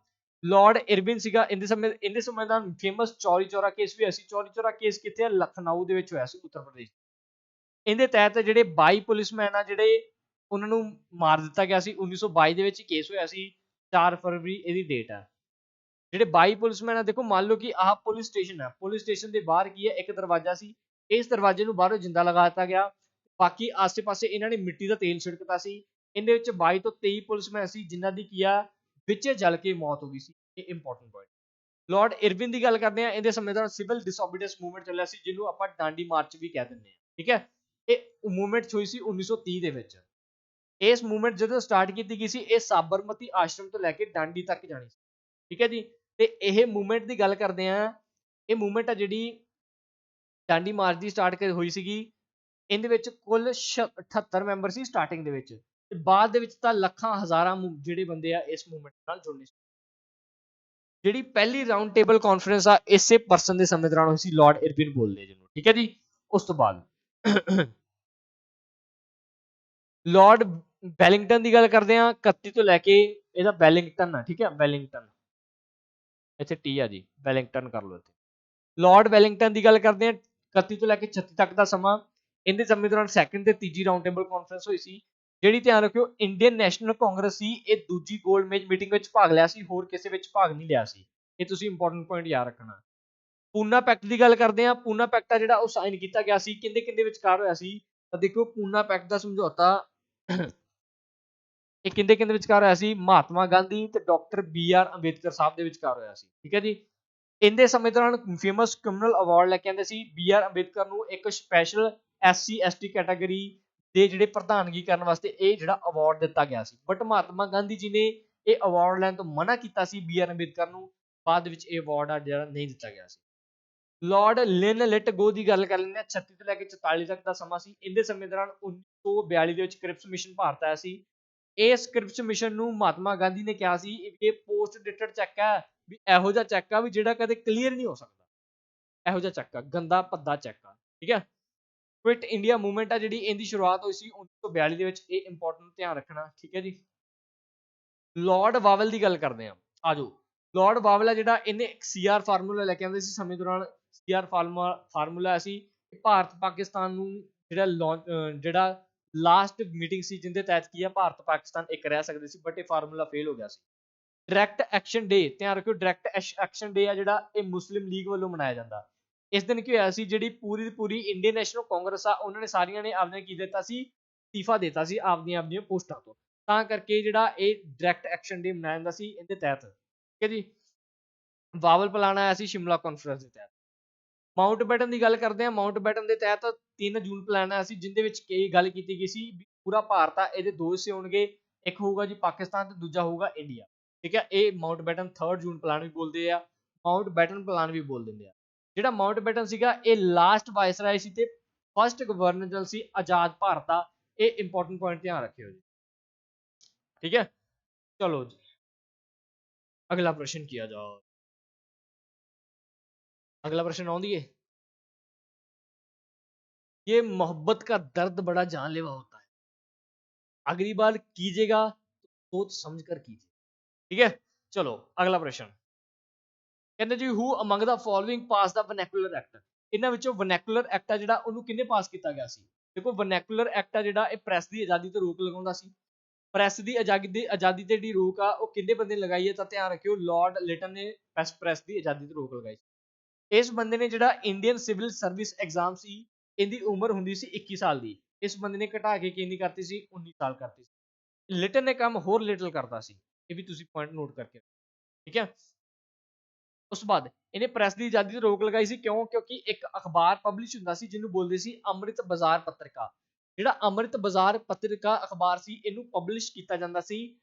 ਲਾਰਡ ਇਰਵਿਨ ਸੀਗਾ। ਇਹਦੇ ਸਮੇਂ ਦਾ ਫੇਮਸ ਚੌਰੀ ਚੌਰਾ ਕੇਸ ਵੀ ਹੋਇਆ ਸੀ। ਚੌਰੀ ਚੌਰਾ ਕੇਸ ਕਿੱਥੇ ਆ? ਲਖਨਊ ਦੇ ਵਿੱਚ ਹੋਇਆ ਸੀ, ਉੱਤਰ ਪ੍ਰਦੇਸ਼। ਇਹਦੇ ਤਹਿਤ ਜਿਹੜੇ 22 ਪੁਲਿਸਮੈਨ ਆ ਜਿਹੜੇ ਉਹਨਾਂ ਨੂੰ ਮਾਰ ਦਿੱਤਾ ਗਿਆ ਸੀ। 1922 ਦੇ ਵਿੱਚ ਕੇਸ ਹੋਇਆ ਸੀ, 4 ਫਰਵਰੀ ਇਹਦੀ ਡੇਟ ਆ। ਜਿਹੜੇ 22 ਪੁਲਿਸਮੈਨ ਆ, ਦੇਖੋ ਮੰਨ ਲਓ ਕਿ ਆਹ ਪੁਲਿਸ ਸਟੇਸ਼ਨ ਹੈ। ਪੁਲਿਸ ਸਟੇਸ਼ਨ ਦੇ ਬਾਹਰ ਕੀ ਹੈ? ਇੱਕ ਦਰਵਾਜ਼ਾ ਸੀ। ਇਸ ਦਰਵਾਜ਼ੇ ਨੂੰ ਬਾਹਰੋਂ ਜਿੰਦਾ ਲਗਾ ਦਿੱਤਾ ਗਿਆ। ਬਾਕੀ ਆਸੇ ਪਾਸੇ ਇਹਨਾਂ ਨੇ ਮਿੱਟੀ ਦਾ ਤੇਲ ਛਿੜਕਤਾ ਸੀ। ਇਹਦੇ ਵਿੱਚ 22 ਤੋਂ 23 ਪੁਲਿਸਮੈਨ ਸੀ ਜਿਨ੍ਹਾਂ ਦੀ ਕੀ ਆ ਵਿੱਚੇ ਜਲ ਕੇ ਮੌਤ ਹੋ ਗਈ ਸੀ। ਇਹ ਇੰਪੋਰਟੈਂਟ ਪੁਆਇੰਟ। ਲਾਰਡ ਇਰਵਿਨ ਦੀ ਗੱਲ ਕਰਦੇ ਆ। ਇਹਦੇ ਸਮੇਂ ਦੌਰਾਨ ਸਿਵਲ ਡਿਸਓਬੀਡੀਐਂਸ ਮੂਵਮੈਂਟ ਚੱਲਿਆ ਸੀ, ਜਿਹਨੂੰ ਆਪਾਂ ਡਾਂਡੀ ਮਾਰਚ ਵੀ ਕਹਿ ਦਿੰਦੇ ਹਾਂ। ਠੀਕ ਹੈ, ਇਹ ਮੂਵਮੈਂਟ ਹੋਈ ਸੀ 1930 ਦੇ ਵਿੱਚ। ਇਸ ਮੂਵਮੈਂਟ ਜਦੋਂ ਸਟਾਰਟ ਕੀਤੀ ਗਈ ਸੀ ਇਹ ਸਾਬਰਮਤੀ ਆਸ਼ਰਮ ਤੋਂ ਲੈ ਕੇ ਡਾਂਡੀ ਤੱਕ ਜਾਣੀ ਸੀ। ਠੀਕ ਹੈ ਜੀ। ਤੇ ਇਹ ਮੂਵਮੈਂਟ ਦੀ ਗੱਲ ਕਰਦੇ ਆ, ਇਹ ਮੂਵਮੈਂਟ ਆ ਜਿਹੜੀ ਡਾਂਡੀ ਮਾਰਚ ਦੀ ਸਟਾਰਟ ਹੋਈ ਸੀਗੀ। ਇਹਦੇ ਵਿੱਚ ਕੁੱਲ 78 ਮੈਂਬਰ ਸੀ ਸਟਾਰਟਿੰਗ ਦੇ ਵਿੱਚ, ਤੇ ਬਾਅਦ ਦੇ ਵਿੱਚ ਤਾਂ ਲੱਖਾਂ ਹਜ਼ਾਰਾਂ ਜਿਹੜੇ ਬੰਦੇ ਆ ਇਸ ਮੂਵਮੈਂਟ ਨਾਲ ਜੁੜਨੇ ਸੀ। ਜਿਹੜੀ ਪਹਿਲੀ ਰਾਉਂਡ ਟੇਬਲ ਕਾਨਫਰੰਸ ਆ ਇਸੇ ਪਰਸਨ ਦੇ ਸਮੇਂ ਦੌਰਾਨ ਹੋਈ ਸੀ, ਲਾਰਡ ਇਰਵਿਨ ਬੋਲਦੇ ਜਿਹਨੂੰ। ਠੀਕ ਹੈ ਜੀ। ਉਸ ਤੋਂ ਬਾਅਦ ਲਾਰਡ ਵੈਲਿੰਗਟਨ ਦੀ ਗੱਲ ਕਰਦੇ ਆ। 31 ਤੋਂ ਲੈ ਕੇ, ਇਹਦਾ ਵੈਲਿੰਗਟਨ ਆ, ਠੀਕ ਹੈ, ਵੈਲਿੰਗਟਨ, ਇੱਥੇ ਟੀ ਆ ਜੀ, ਵੈਲਿੰਗਟਨ ਕਰ ਲਓ ਇੱਥੇ। ਲਾਰਡ ਵੈਲਿੰਗਟਨ ਦੀ ਗੱਲ ਕਰਦੇ ਆ 31 ਤੋਂ ਲੈ ਕੇ 36 ਤੱਕ ਦਾ ਸਮਾਂ। ਇਹਦੇ ਸਮੇਂ ਦੌਰਾਨ ਸੈਕੰਡ ਤੇ ਤੀਜੀ ਰਾਉਂਡ ਟੇਬਲ ਕਾਨਫਰੰਸ ਹੋਈ ਸੀ। ਜਿਹੜੀ, ਧਿਆਨ ਰੱਖਿਓ, ਇੰਡੀਅਨ ਨੈਸ਼ਨਲ ਕਾਂਗਰਸ ਸੀ ਇਹ ਦੂਜੀ ਗੋਲਮੇਜ ਮੀਟਿੰਗ ਵਿੱਚ ਭਾਗ ਲਿਆ ਸੀ, ਹੋਰ ਕਿਸੇ ਵਿੱਚ ਭਾਗ ਨਹੀਂ ਲਿਆ ਸੀ। ਇਹ ਤੁਸੀਂ ਇੰਪੋਰਟੈਂਟ ਪੁਆਇੰਟ ਯਾਦ ਰੱਖਣਾ। ਪੂਨਾ ਪੈਕਟ ਦੀ ਗੱਲ ਕਰਦੇ ਆ। ਪੂਨਾ ਪੈਕਟ ਆ ਜਿਹੜਾ ਉਹ ਸਾਈਨ ਕੀਤਾ ਗਿਆ ਸੀ ਕਿੰਦੇ ਵਿਚਕਾਰ ਹੋਇਆ ਸੀ? ਤਾਂ ਦੇਖੋ ਪੂਨਾ ਪੈਕਟ ਦਾ ਸਮਝੌਤਾ ਇਹ ਕਿੰਦੇ ਵਿਚਕਾਰ ਹੋਇਆ ਸੀ? ਮਹਾਤਮਾ ਗਾਂਧੀ ਤੇ ਡਾਕਟਰ BR ਅੰਬੇਦਕਰ ਸਾਹਿਬ ਦੇ ਵਿਚਕਾਰ ਹੋਇਆ ਸੀ। ਠੀਕ ਹੈ ਜੀ। ਇਹਦੇ ਸਮੇਂ ਦੌਰਾਨ ਫੇਮਸ ਕ੍ਰਿਮੀਨਲ ਅਵਾਰਡ ਲੈ ਕੇ ਆਂਦੇ ਸੀ। BR ਅੰਬੇਦਕਰ ਨੂੰ ਇੱਕ ਸਪੈਸ਼ਲ SC ST ਕੈਟਾਗਰੀ ਦੇ ਜਿਹੜੇ ਪ੍ਰਧਾਨਗੀ ਕਰਨ ਵਾਸਤੇ ਇਹ ਜਿਹੜਾ ਅਵਾਰਡ ਦਿੱਤਾ ਗਿਆ ਸੀ। ਬਟ ਮਹਾਤਮਾ ਗਾਂਧੀ ਜੀ ਨੇ ਇਹ ਅਵਾਰਡ ਲੈਣ ਤੋਂ ਮਨਾ ਕੀਤਾ ਸੀ BR ਅੰਬੇਦਕਰ ਨੂੰ। ਬਾਅਦ ਵਿੱਚ ਇਹ ਅਵਾਰਡ ਆ ਜਿਹੜਾ ਨਹੀਂ ਦਿੱਤਾ ਗਿਆ ਸੀ। ਲਾਰਡ ਲਿਨ ਲਿਟ ਗੋ ਦੀ ਗੱਲ ਕਰ ਲੈਂਦੇ ਆ, 36 ਤੋਂ ਲੈ ਕੇ 44 ਤੱਕ ਦਾ ਸਮਾਂ ਸੀ। ਇਹਦੇ ਸਮੇਂ ਦੌਰਾਨ 1942 ਦੇ ਵਿੱਚ ਕ੍ਰਿਪਸ ਮਿਸ਼ਨ ਭਾਰਤ ਆਇਆ ਸੀ। ਇਸ ਕ੍ਰਿਪਸ ਮਿਸ਼ਨ ਨੂੰ ਮਹਾਤਮਾ ਗਾਂਧੀ ਨੇ ਕਿਹਾ ਸੀ ਇਹ ਪੋਸਟ ਡੇਟਡ ਚੈੱਕ ਹੈ, ਵੀ ਇਹੋ ਜਿਹਾ ਚੈੱਕ ਆ ਵੀ ਜਿਹੜਾ ਕਦੇ ਕਲੀਅਰ ਨਹੀਂ ਹੋ ਸਕਦਾ, ਇਹੋ ਜਿਹਾ ਚੈੱਕ ਆ, ਗੰਦਾ ਭੱਦਾ ਚੈੱਕ ਆ, ਠੀਕ ਹੈ। ਕੁਇਟ ਇੰਡੀਆ ਮੂਵਮੈਂਟ ਆ ਜਿਹੜੀ, ਇਹਦੀ ਸ਼ੁਰੂਆਤ ਹੋਈ ਸੀ 1942 ਦੇ ਵਿੱਚ, ਇਹ ਇੰਪੋਰਟੈਂਟ ਧਿਆਨ ਰੱਖਣਾ, ਠੀਕ ਹੈ ਜੀ। ਲਾਰਡ ਵਾਵਲ ਦੀ ਗੱਲ ਕਰਦੇ ਆ, ਆਜੋ। ਲਾਰਡ ਵਾਵਲ ਆ ਜਿਹੜਾ, ਇਹਨੇ ਸੀਆਰ ਫਾਰਮੂਲਾ ਲੈ ਕੇ ਆਉਂਦੇ ਸੀ ਸਮੇਂ ਦੌਰਾਨ। ਸੀਆਰ ਫਾਰਮੂਲਾ ਸੀ ਭਾਰਤ ਪਾਕਿਸਤਾਨ ਨੂੰ ਜਿਹੜਾ ਲਾਸਟ ਮੀਟਿੰਗ ਸੀ ਜਿਹਦੇ ਤਹਿਤ ਕੀ ਆ ਭਾਰਤ ਪਾਕਿਸਤਾਨ ਇੱਕ ਰਹਿ ਸਕਦੇ ਸੀ, ਬਟ ਇਹ ਫਾਰਮੂਲਾ ਫੇਲ ਹੋ ਗਿਆ ਸੀ। ਡਾਇਰੈਕਟ ਐਕਸ਼ਨ ਡੇ, ਧਿਆਨ ਰੱਖਿਓ, ਡਾਇਰੈਕਟ ਐਕਸ਼ਨ ਡੇ ਆ ਜਿਹੜਾ, ਇਹ ਮੁਸਲਿਮ ਲੀਗ ਵੱਲੋਂ ਮਨਾਇਆ ਜਾਂਦਾ। ਇਸ ਦਿਨ ਕੀ ਹੋਇਆ ਸੀ, ਜਿਹੜੀ ਪੂਰੀ ਦੀ ਪੂਰੀ ਇੰਡੀਅਨ ਨੈਸ਼ਨਲ ਕਾਂਗਰਸ ਆ, ਉਹਨਾਂ ਨੇ ਸਾਰੀਆਂ ਨੇ ਆਪਨੇ ਕੀ ਦਿੱਤਾ ਸੀ, ਅਸਤੀਫਾ ਦਿੱਤਾ ਸੀ ਆਪਦੀਆਂ ਪੋਸਟਾਂ ਤੋਂ, ਤਾਂ ਕਰਕੇ ਜਿਹੜਾ ਇਹ ਡਾਇਰੈਕਟ ਐਕਸ਼ਨ ਡੇ ਮਨਾਇਆ ਜਾਂਦਾ ਸੀ ਇਹਦੇ ਤਹਿਤ, ਠੀਕ ਹੈ ਜੀ। ਵਾਵਲ ਪਲਾਨ ਆਇਆ ਸੀ ਸ਼ਿਮਲਾ ਕਾਨਫਰੰਸ ਦੇ ਤਹਿਤ। ਮਾਊਂਟ ਬੈਟਨ ਦੀ ਗੱਲ ਕਰਦੇ ਹਾਂ, ਮਾਊਂਟ ਬੈਟਨ ਦੇ ਤਹਿਤ 3 ਜੂਨ ਪਲਾਨ ਆਇਆ ਸੀ, ਜਿੰਦੇ ਵਿੱਚ ਕੀ ਗੱਲ ਕੀਤੀ ਗਈ ਸੀ, ਪੂਰਾ ਭਾਰਤ ਆ, ਇਹਦੇ 2 ਹਿੱਸੇ ਹੋਣਗੇ, ਇੱਕ ਹੋਊਗਾ ਜੀ ਪਾਕਿਸਤਾਨ ਤੇ ਦੂਜਾ ਹੋਊਗਾ ਇੰਡੀਆ, ਠੀਕ ਹੈ। ਇਹ ਮਾਊਂਟ ਬੈਟਨ 3rd ਜੂਨ ਪਲਾਨ ਵੀ ਬੋਲਦੇ ਆ, ਮਾਊਂਟ ਬੈਟਨ ਪਲਾਨ ਵੀ ਬੋਲ ਦਿੰਦੇ ਆ। ਜਿਹੜਾ ਮਾਊਂਟ ਬੈਟਨ ਸੀਗਾ, ਇਹ ਲਾਸਟ ਵਾਇਸਰਾਏ ਸੀ ਤੇ ਫਸਟ ਗਵਰਨਰ ਜਨਰਲ ਸੀ ਆਜ਼ਾਦ ਭਾਰਤ ਦਾ। ਇਹ ਇੰਪੋਰਟੈਂਟ ਪੁਆਇੰਟ ਧਿਆਨ ਰੱਖਿਓ ਜੀ, ठीक है। चलो जी, अगला प्रश्न किया जाओ। अगला प्रश्न आउंदी है, ये मोहब्बत का दर्द बड़ा जानलेवा होता है, अगली बार कीजिएगा तो सोच समझ कर कीजिए, ठीक है। चलो अगला प्रश्न कहते जी, who among the following pass the vernacular act, इन्हां विचों वर्नैकुलर एक्ट आ जिहड़ा ओनू किहने पास कीता गया सी। देखो वर्नैकुलर एक्ट आ जिहड़ा ये प्रैस दी आज़ादी ते रोक लगाउंदा सी। ਪ੍ਰੈਸ ਦੀ ਆਜ਼ਾਦੀ ਤੇ ਜਿਹੜੀ ਰੋਕ ਆ ਉਹ ਕਿੰਨੇ ਬੰਦੇ ਲਗਾਈ ਹੈ, ਤਾਂ ਧਿਆਨ ਰੱਖਿਓ ਲਾਰਡ ਲਿਟਨ ਨੇ ਪ੍ਰੈਸ ਦੀ ਆਜ਼ਾਦੀ ਤੇ ਰੋਕ ਲਗਾਈ ਸੀ। ਇਸ ਬੰਦੇ ਨੇ ਜਿਹੜਾ ਇੰਡੀਅਨ ਸਿਵਲ ਸਰਵਿਸ ਐਗਜ਼ਾਮ ਸੀ, ਇਹਦੀ ਉਮਰ ਹੁੰਦੀ ਸੀ 21 ਸਾਲ ਦੀ, ਇਸ ਬੰਦੇ ਨੇ ਘਟਾ ਕੇ ਕਿੰਨੀ ਕਰਤੀ ਸੀ, 19 ਸਾਲ ਕਰਤੀ ਸੀ। ਲਿਟਨ ਨੇ ਕੰਮ ਹੋਰ ਲਿਟਲ ਕਰਤਾ ਸੀ, ਇਹ ਵੀ ਤੁਸੀਂ ਪੁਆਇੰਟ ਨੋਟ ਕਰਕੇ, ਠੀਕ ਹੈ। ਉਸ ਤੋਂ ਬਾਅਦ ਇਹਨੇ ਪ੍ਰੈਸ ਦੀ ਆਜ਼ਾਦੀ ਤੇ ਰੋਕ ਲਗਾਈ ਸੀ, ਕਿਉਂ? ਕਿਉਂਕਿ ਇੱਕ ਅਖਬਾਰ ਪਬਲਿਸ਼ ਹੁੰਦਾ ਸੀ ਜਿਹਨੂੰ ਬੋਲਦੇ ਸੀ ਅੰਮ੍ਰਿਤ ਬਾਜ਼ਾਰ ਪੱਤਰਿਕਾ। ਜਿਹੜਾ ਅੰਮ੍ਰਿਤ ਬਾਜ਼ਾਰ ਪੱਤਰਿਕਾ ਅਖਬਾਰ ਸੀ, ਇਹਨੂੰ ਪਬਲਿਸ਼ ਕੀਤਾ ਜਾਂਦਾ ਸੀ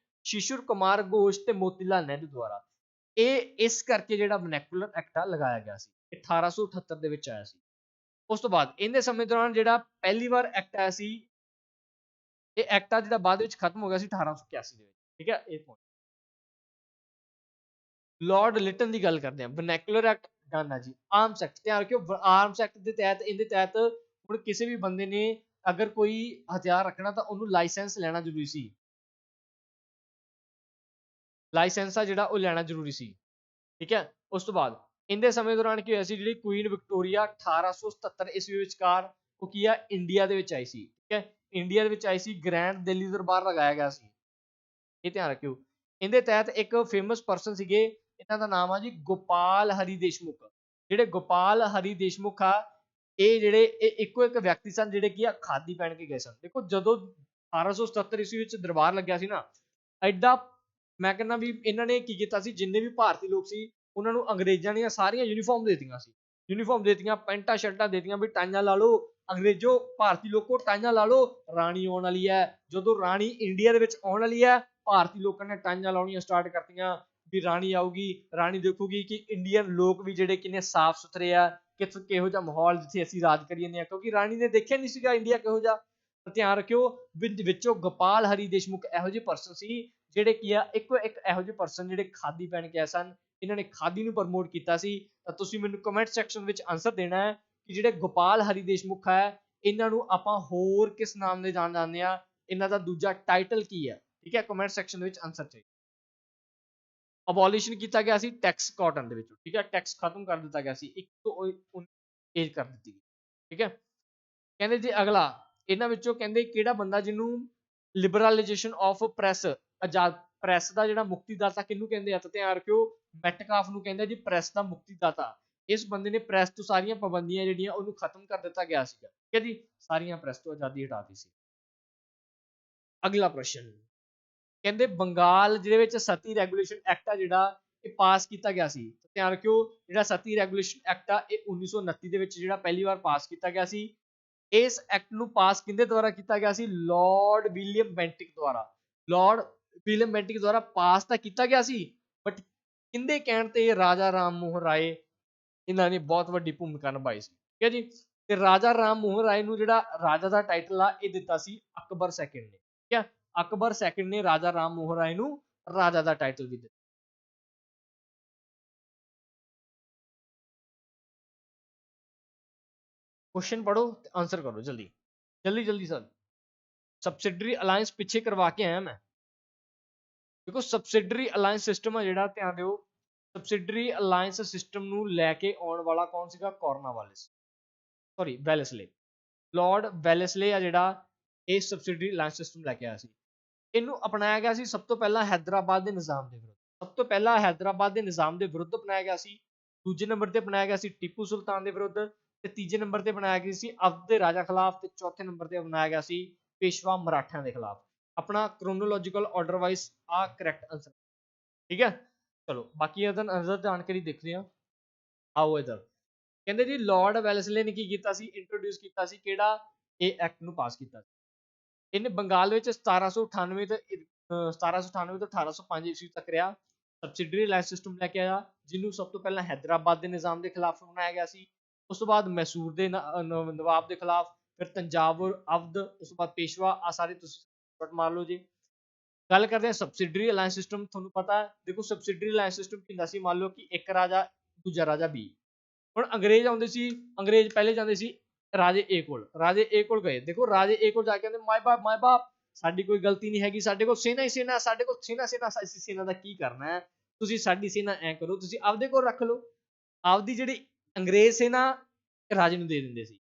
ਸ਼ਿਸ਼ੁਰ ਕੁਮਾਰ ਘੋਸ਼ ਤੇ ਮੋਤੀ ਲਾਲ ਨਹਿਰੂ ਦੁਆਰਾ। ਇਹ ਇਸ ਕਰਕੇ ਜਿਹੜਾ ਵਰਨੈਕੂਲਰ ਐਕਟ ਆ ਲਗਾਇਆ ਗਿਆ ਸੀ, 1878 ਦੇ ਵਿੱਚ ਆਇਆ ਸੀ। ਉਸ ਤੋਂ ਬਾਅਦ ਇਹਦੇ ਸਮੇਂ ਦੌਰਾਨ ਜਿਹੜਾ ਪਹਿਲੀ ਵਾਰ ਐਕਟ ਆਇਆ ਸੀ, ਇਹ ਐਕਟ ਆ ਜਿਹੜਾ ਬਾਅਦ ਵਿੱਚ ਖਤਮ ਹੋ ਗਿਆ ਸੀ 1881 ਦੇ ਵਿੱਚ, ਠੀਕ ਹੈ। ਇਹ ਪੁਆਇੰਟ ਲਾਰਡ ਲਿਟਨ ਦੀ ਗੱਲ ਕਰਦੇ ਹਾਂ। ਵਰਨੈਕੂਲਰ ਐਕਟ ਡਨ ਹੈ ਜੀ। ਆਰਮਸ ਐਕਟ, ਧਿਆਨ ਰੱਖਿਓ, ਆਰਮਸ ਐਕਟ ਦੇ ਤਹਿਤ, ਇਹਦੇ ਤਹਿਤ ਹੁਣ ਕਿਸੇ ਵੀ ਬੰਦੇ ਨੇ ਅਗਰ ਕੋਈ ਹਥਿਆਰ ਰੱਖਣਾ ਤਾਂ ਉਹਨੂੰ ਲਾਇਸੈਂਸ ਲੈਣਾ ਜ਼ਰੂਰੀ ਸੀ, ਲਾਇਸੈਂਸ ਆ ਜਿਹੜਾ ਉਹ ਲੈਣਾ ਜ਼ਰੂਰੀ ਸੀ, ਠੀਕ ਹੈ। ਉਸ ਤੋਂ ਬਾਅਦ ਇਹਦੇ ਸਮੇਂ ਦੌਰਾਨ ਕੀ ਹੋਇਆ ਸੀ, ਜਿਹੜੀ ਕੁਈਨ ਵਿਕਟੋਰੀਆ 1877 ਈਸਵੀ ਵਿਚਕਾਰ ਉਹ ਕੀ ਆ ਇੰਡੀਆ ਦੇ ਵਿੱਚ ਆਈ ਸੀ, ਠੀਕ ਹੈ। ਇੰਡੀਆ ਦੇ ਵਿੱਚ ਆਈ ਸੀ, ਗ੍ਰੈਂਡ ਦਿੱਲੀ ਦਰਬਾਰ ਲਗਾਇਆ ਗਿਆ ਸੀ, ਇਹ ਧਿਆਨ ਰੱਖਿਓ। ਇਹਦੇ ਤਹਿਤ ਇੱਕ ਫੇਮਸ ਪਰਸਨ ਸੀਗੇ, ਇਹਨਾਂ ਦਾ ਨਾਮ ਆ ਜੀ ਗੋਪਾਲ ਹਰੀ ਦੇਸ਼ਮੁਖ। ਜਿਹੜੇ ਗੋਪਾਲ ਹਰੀ ਦੇਸ਼ਮੁਖ ਆ, ਇਹ ਇੱਕੋ ਇੱਕ ਵਿਅਕਤੀ ਸਨ ਜਿਹੜੇ ਕੀ ਆ ਖਾਦੀ ਪਹਿਨ ਕੇ ਗਏ ਸਨ। ਦੇਖੋ ਜਦੋਂ 1877 ਈਸਵੀ ਵਿੱਚ ਦਰਬਾਰ ਲੱਗਿਆ ਸੀ ਨਾ, ਐਡਾ ਮੈਂ ਕਹਿੰਦਾ ਵੀ ਇਹਨਾਂ ਨੇ ਕੀ ਕੀਤਾ ਸੀ, ਜਿੰਨੇ ਵੀ ਭਾਰਤੀ ਲੋਕ ਸੀ ਉਹਨਾਂ ਨੂੰ ਅੰਗਰੇਜ਼ਾਂ ਦੀਆਂ ਸਾਰੀਆਂ ਯੂਨੀਫਾਰਮ ਦੇਤੀਆਂ ਸੀ, ਯੂਨੀਫਾਰਮ ਦੇਤੀਆਂ, ਪੈਂਟਾਂ ਸ਼ਰਟਾਂ ਦੇਤੀਆਂ ਵੀ ਟਾਈਆਂ ਲਾ ਲਓ ਅੰਗਰੇਜ਼ੋ, ਭਾਰਤੀ ਲੋਕੋ ਟਾਈਆਂ ਲਾ ਲਓ, ਰਾਣੀ ਆਉਣ ਵਾਲੀ ਹੈ। ਜਦੋਂ ਰਾਣੀ ਇੰਡੀਆ ਦੇ ਵਿੱਚ ਆਉਣ ਵਾਲੀ ਹੈ, ਭਾਰਤੀ ਲੋਕਾਂ ਨੇ ਟਾਈਆਂ ਲਾਉਣੀਆਂ ਸਟਾਰਟ ਕਰਤੀਆਂ ਵੀ ਰਾਣੀ ਆਊਗੀ, ਰਾਣੀ ਦੇਖੂਗੀ ਕਿ ਇੰਡੀਅਨ ਲੋਕ ਵੀ ਜਿਹੜੇ ਕਿੰਨੇ ਸਾਫ਼ ਸੁਥਰੇ ਆ, ਕਿਹੋ ਜਿਹਾ ਮਾਹੌਲ ਜਿੱਥੇ ਅਸੀਂ ਰਾਜ ਕਰੀ ਜਾਂਦੇ ਹਾਂ, ਕਿਉਂਕਿ ਰਾਣੀ ਨੇ ਦੇਖਿਆ ਨਹੀਂ ਸੀਗਾ ਇੰਡੀਆ ਕਿਹੋ ਜਿਹਾ। ਧਿਆਨ ਰੱਖਿਓ, ਵਿੱਚੋਂ ਗੋਪਾਲ ਹਰੀ ਦੇਸ਼ਮੁਖ ਇਹੋ ਜਿਹੇ ਪਰਸਨ ਸੀ ਜਿਹੜੇ ਕੀ ਆ ਇੱਕੋ ਇੱਕ ਇਹੋ ਜਿਹੇ ਪਰਸਨ ਜਿਹੜੇ ਖਾਦੀ ਪਹਿਨ ਕੇ ਆਏ ਸਨ, ਇਹਨਾਂ ਨੇ ਖਾਦੀ ਨੂੰ ਪ੍ਰਮੋਟ ਕੀਤਾ ਸੀ। ਤਾਂ ਤੁਸੀਂ ਮੈਨੂੰ ਕਮੈਂਟ ਸੈਕਸ਼ਨ ਵਿੱਚ ਆਨਸਰ ਦੇਣਾ ਹੈ ਕਿ ਜਿਹੜੇ ਗੋਪਾਲ ਹਰੀ ਦੇਸ਼ਮੁਖ ਹੈ, ਇਹਨਾਂ ਨੂੰ ਆਪਾਂ ਹੋਰ ਕਿਸ ਨਾਮ ਦੇ ਜਾਣਦੇ ਆ, ਇਹਨਾਂ ਦਾ ਦੂਜਾ ਟਾਈਟਲ ਕੀ ਹੈ, ਠੀਕ ਹੈ। ਕਮੈਂਟ ਸੈਕਸ਼ਨ ਵਿੱਚ ਆਨਸਰ ਚਾਹੀਦਾ। ਅਬੋਲਿਸ਼ਨ ਕੀਤਾ ਗਿਆ ਸੀ ਟੈਕਸ ਕਾਟਨ ਦੇ ਵਿੱਚੋਂ, ਠੀਕ ਹੈ, ਟੈਕਸ ਖਤਮ ਕਰ ਦਿੱਤਾ ਗਿਆ ਸੀ, 1 ਤੋਂ 19 ਏਜ ਕਰ ਦਿੱਤੀ ਗਈ, ਠੀਕ ਹੈ। ਕਹਿੰਦੇ ਜੀ ਅਗਲਾ, ਇਹਨਾਂ ਵਿੱਚੋਂ ਕਹਿੰਦੇ ਕਿਹੜਾ ਬੰਦਾ ਜਿਹਨੂੰ liberalization of press, Azad press ਦਾ ਜਿਹੜਾ ਮੁਕਤੀਦਾਤਾ ਕਿਹਨੂੰ ਕਹਿੰਦੇ ਆ, ਤਾਂ ਧਿਆਨ ਰੱਖਿਓ ਮੈਟਕਾਫ ਨੂੰ ਕਹਿੰਦੇ ਜੀ ਪ੍ਰੈਸ ਦਾ ਮੁਕਤੀਦਾਤਾ। ਇਸ ਬੰਦੇ ਨੇ ਪ੍ਰੈਸ ਤੋਂ ਸਾਰੀਆਂ ਪਾਬੰਦੀਆਂ ਜਿਹੜੀਆਂ ਉਹਨੂੰ ਖਤਮ ਕਰ ਦਿੱਤਾ ਗਿਆ ਸੀਗਾ, ਠੀਕ ਹੈ ਜੀ, ਸਾਰੀਆਂ ਪ੍ਰੈਸ ਤੋਂ ਆਜ਼ਾਦੀ ਹਟਾਤੀ ਸੀ। ਅਗਲਾ ਪ੍ਰਸ਼ਨ ਕਹਿੰਦੇ ਬੰਗਾਲ ਜਿਹਦੇ ਵਿੱਚ ਸਤੀ ਰੈਗੂਲੇਸ਼ਨ ਐਕਟ ਆ ਜਿਹੜਾ ਇਹ ਪਾਸ ਕੀਤਾ ਗਿਆ ਸੀ। ਧਿਆਨ ਰੱਖਿਓ ਜਿਹੜਾ ਸਤੀ ਰੈਗੂਲੇਸ਼ਨ ਐਕਟ ਆ ਇਹ 1929 ਦੇ ਵਿੱਚ ਜਿਹੜਾ ਪਹਿਲੀ ਵਾਰ ਪਾਸ ਕੀਤਾ ਗਿਆ ਸੀ। ਇਸ ਐਕਟ ਨੂੰ ਪਾਸ ਕਿਹਦੇ ਦੁਆਰਾ ਕੀਤਾ ਗਿਆ ਸੀ, ਲਾਰਡ ਵਿਲੀਅਮ ਬੈਂਟਿਕ ਦੁਆਰਾ। ਲਾਰਡ ਵਿਲੀਅਮ ਬੈਂਟਿਕ ਦੁਆਰਾ ਪਾਸ ਤਾਂ ਕੀਤਾ ਗਿਆ ਸੀ, ਬਟ ਕਿਹਦੇ ਕਹਿਣ ਤੇ ਰਾਜਾ ਰਾਮ ਮੋਹਨ ਰਾਏ ਇਹਨਾਂ ਨੇ ਬਹੁਤ ਵੱਡੀ ਭੂਮਿਕਾ ਨਿਭਾਈ ਸੀ। ਠੀਕ ਹੈ ਜੀ। ਤੇ ਰਾਜਾ ਰਾਮ ਮੋਹਨ ਰਾਏ ਨੂੰ ਜਿਹੜਾ ਰਾਜਾ ਦਾ ਟਾਈਟਲ ਆ ਇਹ ਦਿੱਤਾ ਸੀ ਅਕਬਰ ਸੈਕਿੰਡ ਨੇ। ਠੀਕ ਹੈ, ਅਕਬਰ ਸੈਕਿੰਡ ਨੇ ਰਾਜਾ ਰਾਮ ਮੋਹਨ ਰਾਏ ਨੂੰ ਰਾਜਾ ਦਾ ਟਾਈਟਲ ਵੀ ਦਿੱਤਾ। क्वेश्चन पढ़ो, आंसर करो जल्दी जल्दी जल्दी सर। सबसिडरी अलायंस पिछे करवा के आया मैं। देखो सबसिडरी अलायंस सिस्टम है जिहड़ा ध्यान दिओ, सबसिडरी अलायंस सिस्टम नूं लैके आउण वाला कौन सीगा? Cornwallis, sorry Wellesley. Lord Wellesley आ जिहड़ा ਇਹ सबसिडरी अलायंस सिस्टम लैके आया सी। ਇਹਨੂੰ ਅਪਣਾਇਆ ਗਿਆ ਸੀ ਸਭ ਤੋਂ ਪਹਿਲਾਂ ਹੈਦਰਾਬਾਦ ਦੇ ਨਿਜ਼ਾਮ ਦੇ ਵਿਰੁੱਧ। ਸਭ ਤੋਂ ਪਹਿਲਾਂ ਹੈਦਰਾਬਾਦ ਦੇ ਨਿਜ਼ਾਮ ਦੇ ਵਿਰੁੱਧ ਅਪਣਾਇਆ ਗਿਆ ਸੀ। ਦੂਜੇ ਨੰਬਰ ਤੇ ਅਪਣਾਇਆ ਗਿਆ ਸੀ ਟੀਪੂ ਸੁਲਤਾਨ ਦੇ ਵਿਰੁੱਧ, ਤੇ ਤੀਜੇ ਨੰਬਰ ਤੇ ਬਣਾਇਆ ਗਿਆ ਸੀ ਅਵਧ ਦੇ ਰਾਜਾ ਖਿਲਾਫ, ਤੇ ਚੌਥੇ ਨੰਬਰ ਤੇ ਬਣਾਇਆ ਗਿਆ ਸੀ ਪੇਸ਼ਵਾ ਮਰਾਠਿਆਂ ਦੇ ਖਿਲਾਫ। ਆਪਣਾ ਕ੍ਰੋਨੋਲੋਜੀਕਲ ਆਰਡਰ ਵਾਈਜ਼ ਆ ਕਰੈਕਟ ਆਨਸਰ। ਠੀਕ ਹੈ, ਚਲੋ ਬਾਕੀ ਇਹਦਾ ਅਨਦਰ ਜਾਣਕਾਰੀ ਦੇਖਦੇ ਹਾਂ। ਆਓ ਇਧਰ ਕਹਿੰਦੇ ਜੀ ਲਾਰਡ ਵੈਲਸਲੇ ਨੇ ਕੀ ਕੀਤਾ ਸੀ? ਇੰਟਰੋਡਿਊਸ ਕੀਤਾ ਸੀ ਕਿਹੜਾ? ਇਹ ਐਕਟ ਨੂੰ ਪਾਸ ਕੀਤਾ ਸੀ। ਇਹਨੇ ਬੰਗਾਲ ਵਿੱਚ 1798 ਤੋਂ 1805 ਈਸਵੀ ਤੱਕ ਰਿਹਾ। ਸਬਸਿਡਰੀ ਅਲਾਇੰਸ ਸਿਸਟਮ ਲੈ ਕੇ ਆਇਆ, ਜਿਹਨੂੰ ਸਭ ਤੋਂ ਪਹਿਲਾਂ ਹੈਦਰਾਬਾਦ ਦੇ ਨਿਜ਼ਾਮ ਦੇ ਖਿਲਾਫ ਬਣਾਇਆ ਗਿਆ ਸੀ। ਉਸ ਤੋਂ ਬਾਅਦ ਮੈਸੂਰ ਦੇ ਨਵਾਬ ਦੇ ਖਿਲਾਫ, ਫਿਰ ਤੰਜਾਵੁਰ, ਅਵਧ, ਉਸ ਤੋਂ ਬਾਅਦ ਪੇਸ਼ਵਾ। ਆ ਸਾਰੇ ਤੁਸੀਂ ਮਾਰ ਲਓ ਜੀ। ਗੱਲ ਕਰਦੇ ਹਾਂ ਸਬਸਿਡਰੀ ਅਲਾਇੰਸ ਸਿਸਟਮ। ਤੁਹਾਨੂੰ ਪਤਾ ਹੈ, ਦੇਖੋ ਸਬਸਿਡਰੀ ਅਲਾਇੰਸ ਸਿਸਟਮ ਕੀ ਹੁੰਦਾ ਸੀ? ਮੰਨ ਲਓ ਕਿ ਇੱਕ ਰਾਜਾ ਦੂਜਾ ਰਾਜਾ ਬੀ। ਹੁਣ ਅੰਗਰੇਜ਼ ਆਉਂਦੇ ਸੀ, ਅੰਗਰੇਜ਼ ਪਹਿਲੇ ਜਾਂਦੇ ਸੀ ਰਾਜੇ ਏ ਕੋਲ, ਰਾਜੇ ਏ ਕੋਲ ਗਏ। ਦੇਖੋ ਰਾਜੇ ਏ ਕੋਲ ਜਾ ਕੇ ਕਹਿੰਦੇ ਮਾਏ ਬਾਪ ਸਾਡੀ ਕੋਈ ਗਲਤੀ ਨਹੀਂ ਹੈਗੀ, ਸਾਡੇ ਕੋਲ ਸੈਨਾ ਹੀ ਸੈਨਾ, ਸਾਡੇ ਕੋਲ ਸੈਨਾ, ਅਸੀਂ ਸੈਨਾ ਦਾ ਕੀ ਕਰਨਾ ਹੈ? ਤੁਸੀਂ ਸਾਡੀ ਸੈਨਾ ਐ ਕਰੋ, ਤੁਸੀਂ ਆਪਦੇ ਕੋਲ ਰੱਖ ਲਓ। ਆਪਦੀ ਜਿਹੜੀ ਅੰਗਰੇਜ਼ ਸੈਨਾ ਰਾਜੇ ਨੂੰ ਦੇ ਦਿੰਦੇ ਸੀ,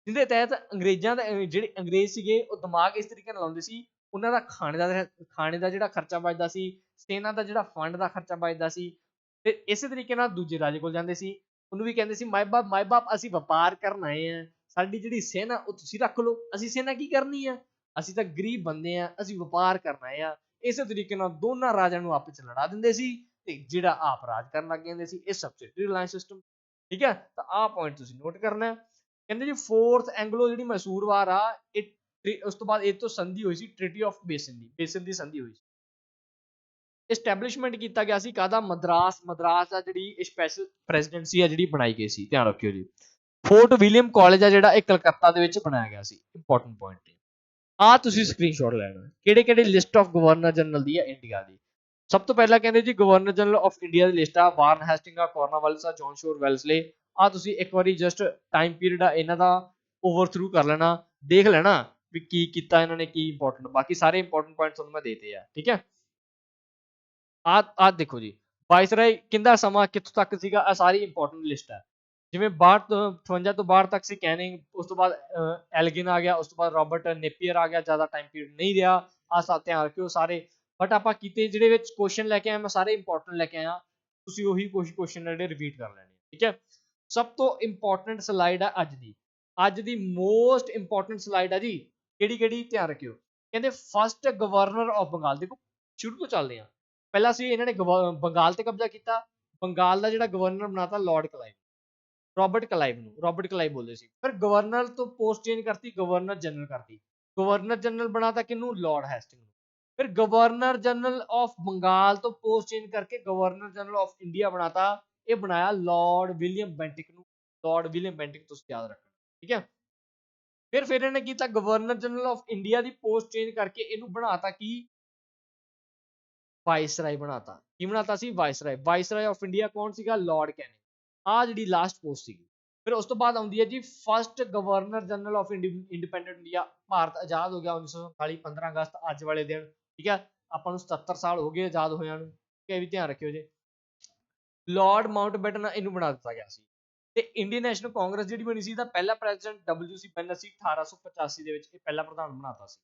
ਜਿਹਦੇ ਤਹਿਤ ਅੰਗਰੇਜ਼ਾਂ ਦਾ ਜਿਹੜੇ ਅੰਗਰੇਜ਼ ਸੀਗੇ ਉਹ ਦਿਮਾਗ ਇਸ ਤਰੀਕੇ ਨਾਲ ਲਾਉਂਦੇ ਸੀ। ਉਹਨਾਂ ਦਾ ਖਾਣੇ ਦਾ ਜਿਹੜਾ ਖਰਚਾ ਬਚਦਾ ਸੀ, ਸੈਨਾ ਦਾ ਜਿਹੜਾ ਫੰਡ ਦਾ ਖਰਚਾ ਬਚਦਾ ਸੀ, ਤੇ ਇਸੇ ਤਰੀਕੇ ਨਾਲ ਦੂਜੇ ਰਾਜੇ ਕੋਲ ਜਾਂਦੇ ਸੀ। ਉਹਨੂੰ ਵੀ ਕਹਿੰਦੇ ਸੀ ਮਾਏ ਬਾਪ ਅਸੀਂ ਵਪਾਰ ਕਰਨ ਆਏ ਆ, ਸਾਡੀ ਜਿਹੜੀ ਸੈਨਾ ਉਹ ਤੁਸੀਂ ਰੱਖ ਲਓ, ਅਸੀਂ ਸੈਨਾ ਕੀ ਕਰਨੀ ਆ, ਅਸੀਂ ਤਾਂ ਗਰੀਬ ਬੰਦੇ ਆ, ਅਸੀਂ ਵਪਾਰ ਕਰਨ ਆਏ ਆ। ਇਸੇ ਤਰੀਕੇ ਨਾਲ ਦੋਨਾਂ ਰਾਜਿਆਂ ਨੂੰ ਆਪਸ ਚ ਲੜਾ ਦਿੰਦੇ ਸੀ, ਤੇ ਜਿਹੜਾ ਆਪ ਰਾਜ ਕਰਨ ਲੱਗ ਜਾਂਦੇ ਸੀ। ਇਹ ਸਬਸਿਡਰੀ ਅਲਾਇੰਸ ਸਿਸਟਮ। ਠੀਕ ਹੈ, ਤਾਂ ਆਹ ਪੁਆਇੰਟ ਤੁਸੀਂ ਨੋਟ ਕਰਨਾ। ਕਹਿੰਦੇ ਜੀ ਫੋਰਥ ਐਂਗਲੋ ਜਿਹੜੀ ਮੈਸੂਰ ਵਾਰ ਆ, ਇਹ ਉਸ ਤੋਂ ਬਾਅਦ ਇਹ ਤੋਂ ਸੰਧੀ ਹੋਈ ਸੀ ਟ੍ਰੀਟੀ ਆਫ ਬੇਸਨ ਦੀ ਸੰਧੀ ਹੋਈ ਸੀ। ਐਸਟੈਬਲਿਸ਼ਮੈਂਟ ਕੀਤਾ ਗਿਆ ਸੀ ਕਾਹਦਾ? ਮਦਰਾਸ ਦਾ ਜਿਹੜੀ ਸਪੈਸ਼ਲ ਪ੍ਰੈਜ਼ੀਡੈਂਸੀ ਆ ਜਿਹੜੀ ਬਣਾਈ ਗਈ ਸੀ। ਧਿਆਨ ਰੱਖਿਓ ਜੀ। ਫੋਰਟ ਵਿਲੀਅਮ ਕਾਲਜ ਆ ਜਿਹੜਾ ਇਹ ਕਲਕੱਤਾ ਦੇ ਵਿੱਚ ਬਣਾਇਆ ਗਿਆ ਸੀ। ਇੰਪੋਰਟੈਂਟ ਪੁਆਇੰਟ ਆ ਤੁਸੀਂ ਸਕਰੀਨਸ਼ਾਟ ਲੈਣਾ। ਕਿਹੜੇ ਕਿਹੜੇ ਲਿਸਟ ਆਫ ਗਵਰਨਰ ਜਨਰਲ ਦੀ ਆ ਇੰਡੀਆ ਦੀ। ਸਭ ਤੋਂ ਪਹਿਲਾਂ ਕਹਿੰਦੇ ਜੀ governor general of India the list ਆ ਵਾਰਨ ਹੈਸਟਿੰਗ ਆ, ਕੌਰਨਵਾਲਿਸ ਆ, ਜੌਨ ਸ਼ੋਰ ਵੈਲਸਲੇ ਆ। ਤੁਸੀਂ ਇੱਕ ਵਾਰੀ ਜਸਟ ਟਾਈਮ ਪੀਰੀਅਡ ਆ ਇਹਨਾਂ ਦਾ ਓਵਰਥਰੂ ਕਰ ਲੈਣਾ, ਦੇਖ ਲੈਣਾ ਵੀ ਕੀ ਕੀਤਾ ਇਹਨਾਂ ਨੇ, ਕੀ ਇੰਪੋਰਟੈਂਟ। ਬਾਕੀ ਸਾਰੇ ਇੰਪੋਰਟੈਂਟ ਪੁਆਇੰਟ ਤੁਹਾਨੂੰ ਮੈਂ ਦੇਤੇ ਆ। ਠੀਕ ਹੈ, ਆ ਦੇਖੋ ਜੀ ਵਾਇਸਰਾਏ ਕਿੰਦਾ ਸਮਾਂ ਕਿੱਥੋਂ ਤੱਕ ਸੀਗਾ, ਆ ਸਾਰੀ ਇੰਪੋਰਟੈਂਟ ਲਿਸਟ ਹੈ। ਜਿਵੇਂ 58 ਤੋਂ 62 ਤੱਕ ਸੀ ਕੈਨਿੰਗ, ਉਸ ਤੋਂ ਬਾਅਦ ਐਲਗਿਨ ਆ ਗਿਆ, ਉਸ ਤੋਂ ਬਾਅਦ ਰਾਬਰਟ ਨੇਪੀਅਰ ਆ ਗਿਆ। ਜ਼ਿਆਦਾ ਟਾਈਮ ਪੀਰੀਅਡ ਨਹੀਂ ਰਿਹਾ। ਆ ਸਭ ਧਿਆਨ ਰੱਖਿਓ ਸਾਰੇ। ਬਟ ਆਪਾਂ ਕੀਤੇ ਜਿਹੜੇ ਵਿੱਚ ਕੁਐਸਚਨ ਲੈ ਕੇ ਆਇਆ ਮੈਂ ਸਾਰੇ ਇੰਪੋਰਟੈਂਟ ਲੈ ਕੇ ਆਇਆ, ਤੁਸੀਂ ਉਹੀ ਕੁਐਸਚਨ ਜਿਹੜੇ ਰਿਪੀਟ ਕਰ ਲੈਣੇ। ਠੀਕ ਹੈ, ਸਭ ਤੋਂ ਇੰਪੋਰਟੈਂਟ ਸਲਾਈਡ ਆ ਅੱਜ ਦੀ ਮੋਸਟ ਇੰਪੋਰਟੈਂਟ ਸਲਾਈਡ ਆ ਜੀ। ਕਿਹੜੀ? ਧਿਆਨ ਰੱਖਿਓ। ਕਹਿੰਦੇ ਫਸਟ ਗਵਰਨਰ ਆਫ ਬੰਗਾਲ। ਦੇਖੋ ਸ਼ੁਰੂ ਤੋਂ ਚੱਲਦੇ ਆ। ਪਹਿਲਾਂ ਸੀ ਇਹਨਾਂ ਨੇ ਬੰਗਾਲ ਤੇ ਕਬਜ਼ਾ ਕੀਤਾ। ਬੰਗਾਲ ਦਾ ਜਿਹੜਾ ਗਵਰਨਰ ਬਣਾਤਾ ਲਾਰਡ ਕਲਾਈਵ, ਰੋਬਰਟ ਕਲਾਈਵ ਬੋਲਦੇ ਸੀ। ਫਿਰ ਗਵਰਨਰ ਤੋਂ ਪੋਸਟ ਚੇਂਜ ਕਰਤੀ, ਗਵਰਨਰ ਜਨਰਲ ਕਰਤੀ। ਗਵਰਨਰ ਜਨਰਲ ਬਣਾਤਾ ਕਿਹਨੂੰ? ਲਾਰਡ ਹੈਸਟਿੰਗ ਨੂੰ। ਫਿਰ ਗਵਰਨਰ ਜਨਰਲ ਆਫ ਬੰਗਾਲ ਤੋਂ ਪੋਸਟ ਚੇਂਜ ਕਰਕੇ ਗਵਰਨਰ ਜਨਰਲ ਆਫ ਇੰਡੀਆ ਬਣਾਤਾ। ਇਹ ਬਣਾਇਆ ਲਾਰਡ ਵਿਲੀਅਮ ਬੈਂਟਿਕ ਨੂੰ। ਲਾਰਡ ਵਿਲੀਅਮ ਬੈਂਟਿਕ ਤੁਸੀਂ ਯਾਦ ਰੱਖਣਾ। ਠੀਕ ਹੈ, ਫਿਰ ਇਹਨਾਂ ਨੇ ਕੀਤਾ governor general of India the post change ਕਰਕੇ ਇਹਨੂੰ ਬਣਾਤਾ ਕੀ? ਵਾਇਸਰਾਏ ਬਣਾਤਾ। ਕੀ ਬਣਾਤਾ ਸੀ? ਵਾਇਸਰਾਏ ਆਫ ਇੰਡੀਆ ਕੌਣ ਸੀਗਾ? Lord Canning. ਆ ਜਿਹੜੀ ਲਾਸਟ ਪੋਸਟ ਸੀਗੀ। ਫਿਰ ਉਸ ਤੋਂ ਬਾਅਦ ਆਉਂਦੀ ਹੈ ਜੀ first governor general of independent India. Bharat ਆਜ਼ਾਦ ਹੋ ਗਿਆ 1947 15 ਅਗਸਤ ਅੱਜ ਵਾਲੇ ਦਿਨ। ਠੀਕ ਹੈ, ਆਪਾਂ ਨੂੰ 77 ਸਾਲ ਹੋ ਗਏ ਆਜ਼ਾਦ ਹੋਇਆਂ ਨੂੰ। ਇਹ ਵੀ ਧਿਆਨ ਰੱਖਿਓ ਜੀ। ਲਾਰਡ ਮਾਊਂਟਬੈਟਨ ਇਹਨੂੰ ਬਣਾ ਦਿੱਤਾ ਗਿਆ ਸੀ। ਤੇ ਇੰਡੀਅਨ ਨੈਸ਼ਨਲ ਕਾਂਗਰਸ ਜਿਹੜੀ ਬਣੀ ਸੀ ਇਹਦਾ ਪਹਿਲਾ ਪ੍ਰੈਜ਼ੀਡੈਂਟ WC ਬੈਨਰ ਸੀ। 1885 ਦੇ ਵਿੱਚ ਇਹ ਪਹਿਲਾ ਪ੍ਰਧਾਨ ਬਣਾਤਾ ਸੀ।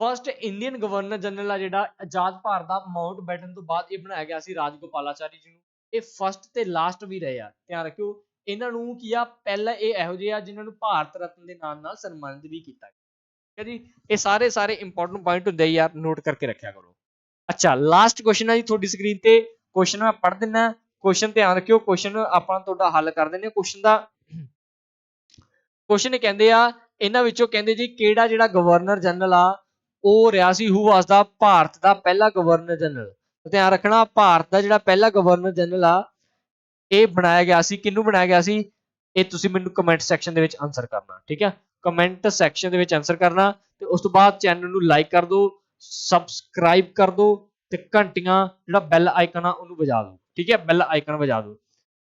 ਫਸਟ ਇੰਡੀਅਨ ਗਵਰਨਰ ਜਨਰਲ ਆ ਜਿਹੜਾ ਆਜ਼ਾਦ ਭਾਰਤ ਦਾ ਮਾਊਂਟਬੈਟਨ ਤੋਂ ਬਾਅਦ ਇਹ ਬਣਾਇਆ ਗਿਆ ਸੀ ਰਾਜਗੋਪਾਲਾਚਾਰੀ ਜੀ ਨੂੰ। ਇਹ ਫਸਟ ਤੇ ਲਾਸਟ ਵੀ ਰਹੇ ਆ। ਧਿਆਨ ਰੱਖਿਓ ਇਹਨਾਂ ਨੂੰ ਕੀ ਆ, ਪਹਿਲਾਂ ਇਹ ਇਹੋ ਜਿਹੇ ਆ ਜਿਨ੍ਹਾਂ ਨੂੰ ਭਾਰਤ ਰਤਨ ਦੇ ਨਾਮ ਨਾਲ ਸਨਮਾਨਿਤ ਵੀ ਕੀਤਾ ਗਿਆ। ਠੀਕ ਹੈ ਜੀ, ਇਹ ਸਾਰੇ ਇੰਪੋਰਟੈਂਟ ਪੁਆਇੰਟ ਹੁੰਦੇ ਯਾਰ, ਨੋਟ ਕਰਕੇ ਰੱਖਿਆ ਕਰੋ। ਅੱਛਾ ਲਾਸਟ ਕੁਐਸਚਨ ਹੈ ਜੀ ਤੁਹਾਡੀ ਸਕਰੀਨ ਤੇ। ਕੁਐਸਚਨ ਮੈਂ ਪੜ੍ਹ ਦਿੰਦਾ। ਕੁਐਸਚਨ ਧਿਆਨ ਰੱਖਿਓ, ਕੁਐਸਚਨ ਆਪਾਂ ਤੁਹਾਡਾ ਹੱਲ ਕਰ ਦਿੰਦੇ। ਕੁਐਸਚਨ ਕਹਿੰਦੇ ਆ ਇਹਨਾਂ ਵਿੱਚੋਂ ਕਹਿੰਦੇ ਜੀ ਕਿਹੜਾ ਜਿਹੜਾ ਗਵਰਨਰ ਜਨਰਲ ਆ ਉਹ ਰਿਹਾ ਸੀ ਹੂ ਵਾਸ ਦਾ ਭਾਰਤ ਦਾ ਪਹਿਲਾ ਗਵਰਨਰ ਜਨਰਲ। ਧਿਆਨ ਰੱਖਣਾ ਭਾਰਤ ਦਾ ਜਿਹੜਾ ਪਹਿਲਾ ਗਵਰਨਰ ਜਨਰਲ ਆ ਇਹ ਬਣਾਇਆ ਗਿਆ ਸੀ, ਕਿਹਨੂੰ ਬਣਾਇਆ ਗਿਆ ਸੀ, ਇਹ ਤੁਸੀਂ ਮੈਨੂੰ ਕਮੈਂਟ ਸੈਕਸ਼ਨ ਦੇ ਵਿੱਚ ਆਨਸਰ ਕਰਨਾ, ਠੀਕ ਹੈ। ਕਮੈਂਟ ਸੈਕਸ਼ਨ ਦੇ ਵਿੱਚ ਆਨਸਰ ਕਰਨਾ ਤੇ ਉਸ ਤੋਂ ਬਾਅਦ ਚੈਨਲ ਨੂੰ ਲਾਈਕ ਕਰ ਦਿਓ, ਸਬਸਕ੍ਰਾਈਬ ਕਰ ਦਿਓ ਤੇ ਘੰਟੀਆਂ ਜਿਹੜਾ ਬੈਲ ਆਈਕਨ ਆ ਉਹਨੂੰ ਵਜਾ ਦਿਓ, ਠੀਕ ਹੈ, ਬੈਲ ਆਈਕਨ ਵਜਾ ਦਿਓ।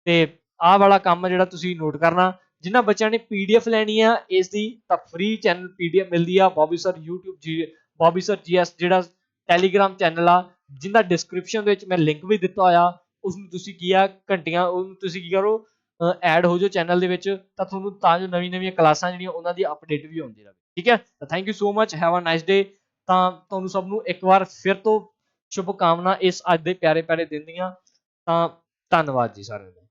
ਤੇ ਆਹ ਵਾਲਾ ਕੰਮ ਜਿਹੜਾ ਤੁਸੀਂ ਨੋਟ ਕਰਨਾ, ਜਿਨ੍ਹਾਂ ਬੱਚਿਆਂ ਨੇ ਪੀਡੀਐਫ ਲੈਣੀ ਆ ਇਸ ਦੀ ਤਾਂ ਫ੍ਰੀ ਚੈਨਲ ਪੀਡੀਐਫ ਮਿਲਦੀ ਆ ਬੌਬੀ ਸਰ YouTube ਜੀ, ਬੌਬੀ ਸਰ GS ਜਿਹੜਾ ਟੈਲੀਗ੍ਰਾਮ ਚੈਨਲ ਆ, ਜਿਹਦਾ ਡਿਸਕ੍ਰਿਪਸ਼ਨ ਦੇ ਵਿੱਚ ਮੈਂ ਲਿੰਕ ਵੀ ਦਿੱਤਾ ਹੋਇਆ, ਉਸ ਨੂੰ ਤੁਸੀਂ ਕੀ ਆ ਘੰਟੀਆਂ, ਉਹਨੂੰ ਤੁਸੀਂ ਕੀ ਕਰੋ ਐਡ ਹੋ ਜਾਓ ਚੈਨਲ ਦੇ ਵਿੱਚ, ਤਾਂ ਤੁਹਾਨੂੰ ਤਾਂ ਜੋ ਨਵੀਂ ਨਵੀਆਂ ਕਲਾਸਾਂ ਜਿਹੜੀਆਂ ਉਹਨਾਂ ਦੀ ਅਪਡੇਟ ਵੀ ਆਉਂਦੀ ਰਹੇ, ਠੀਕ ਹੈ। ਤਾਂ thank you so much, have a nice day. ਤਾਂ ਤੁਹਾਨੂੰ ਸਭ ਨੂੰ ਇੱਕ ਵਾਰ ਫਿਰ ਤੋਂ ਸ਼ੁਭ ਕਾਮਨਾ ਇਸ ਅੱਜ ਦੇ ਪਿਆਰੇ ਪਿਆਰੇ ਦਿਨ ਦੀਆਂ। ਤਾਂ ਧੰਨਵਾਦ ਜੀ ਸਾਰਿਆਂ ਦਾ।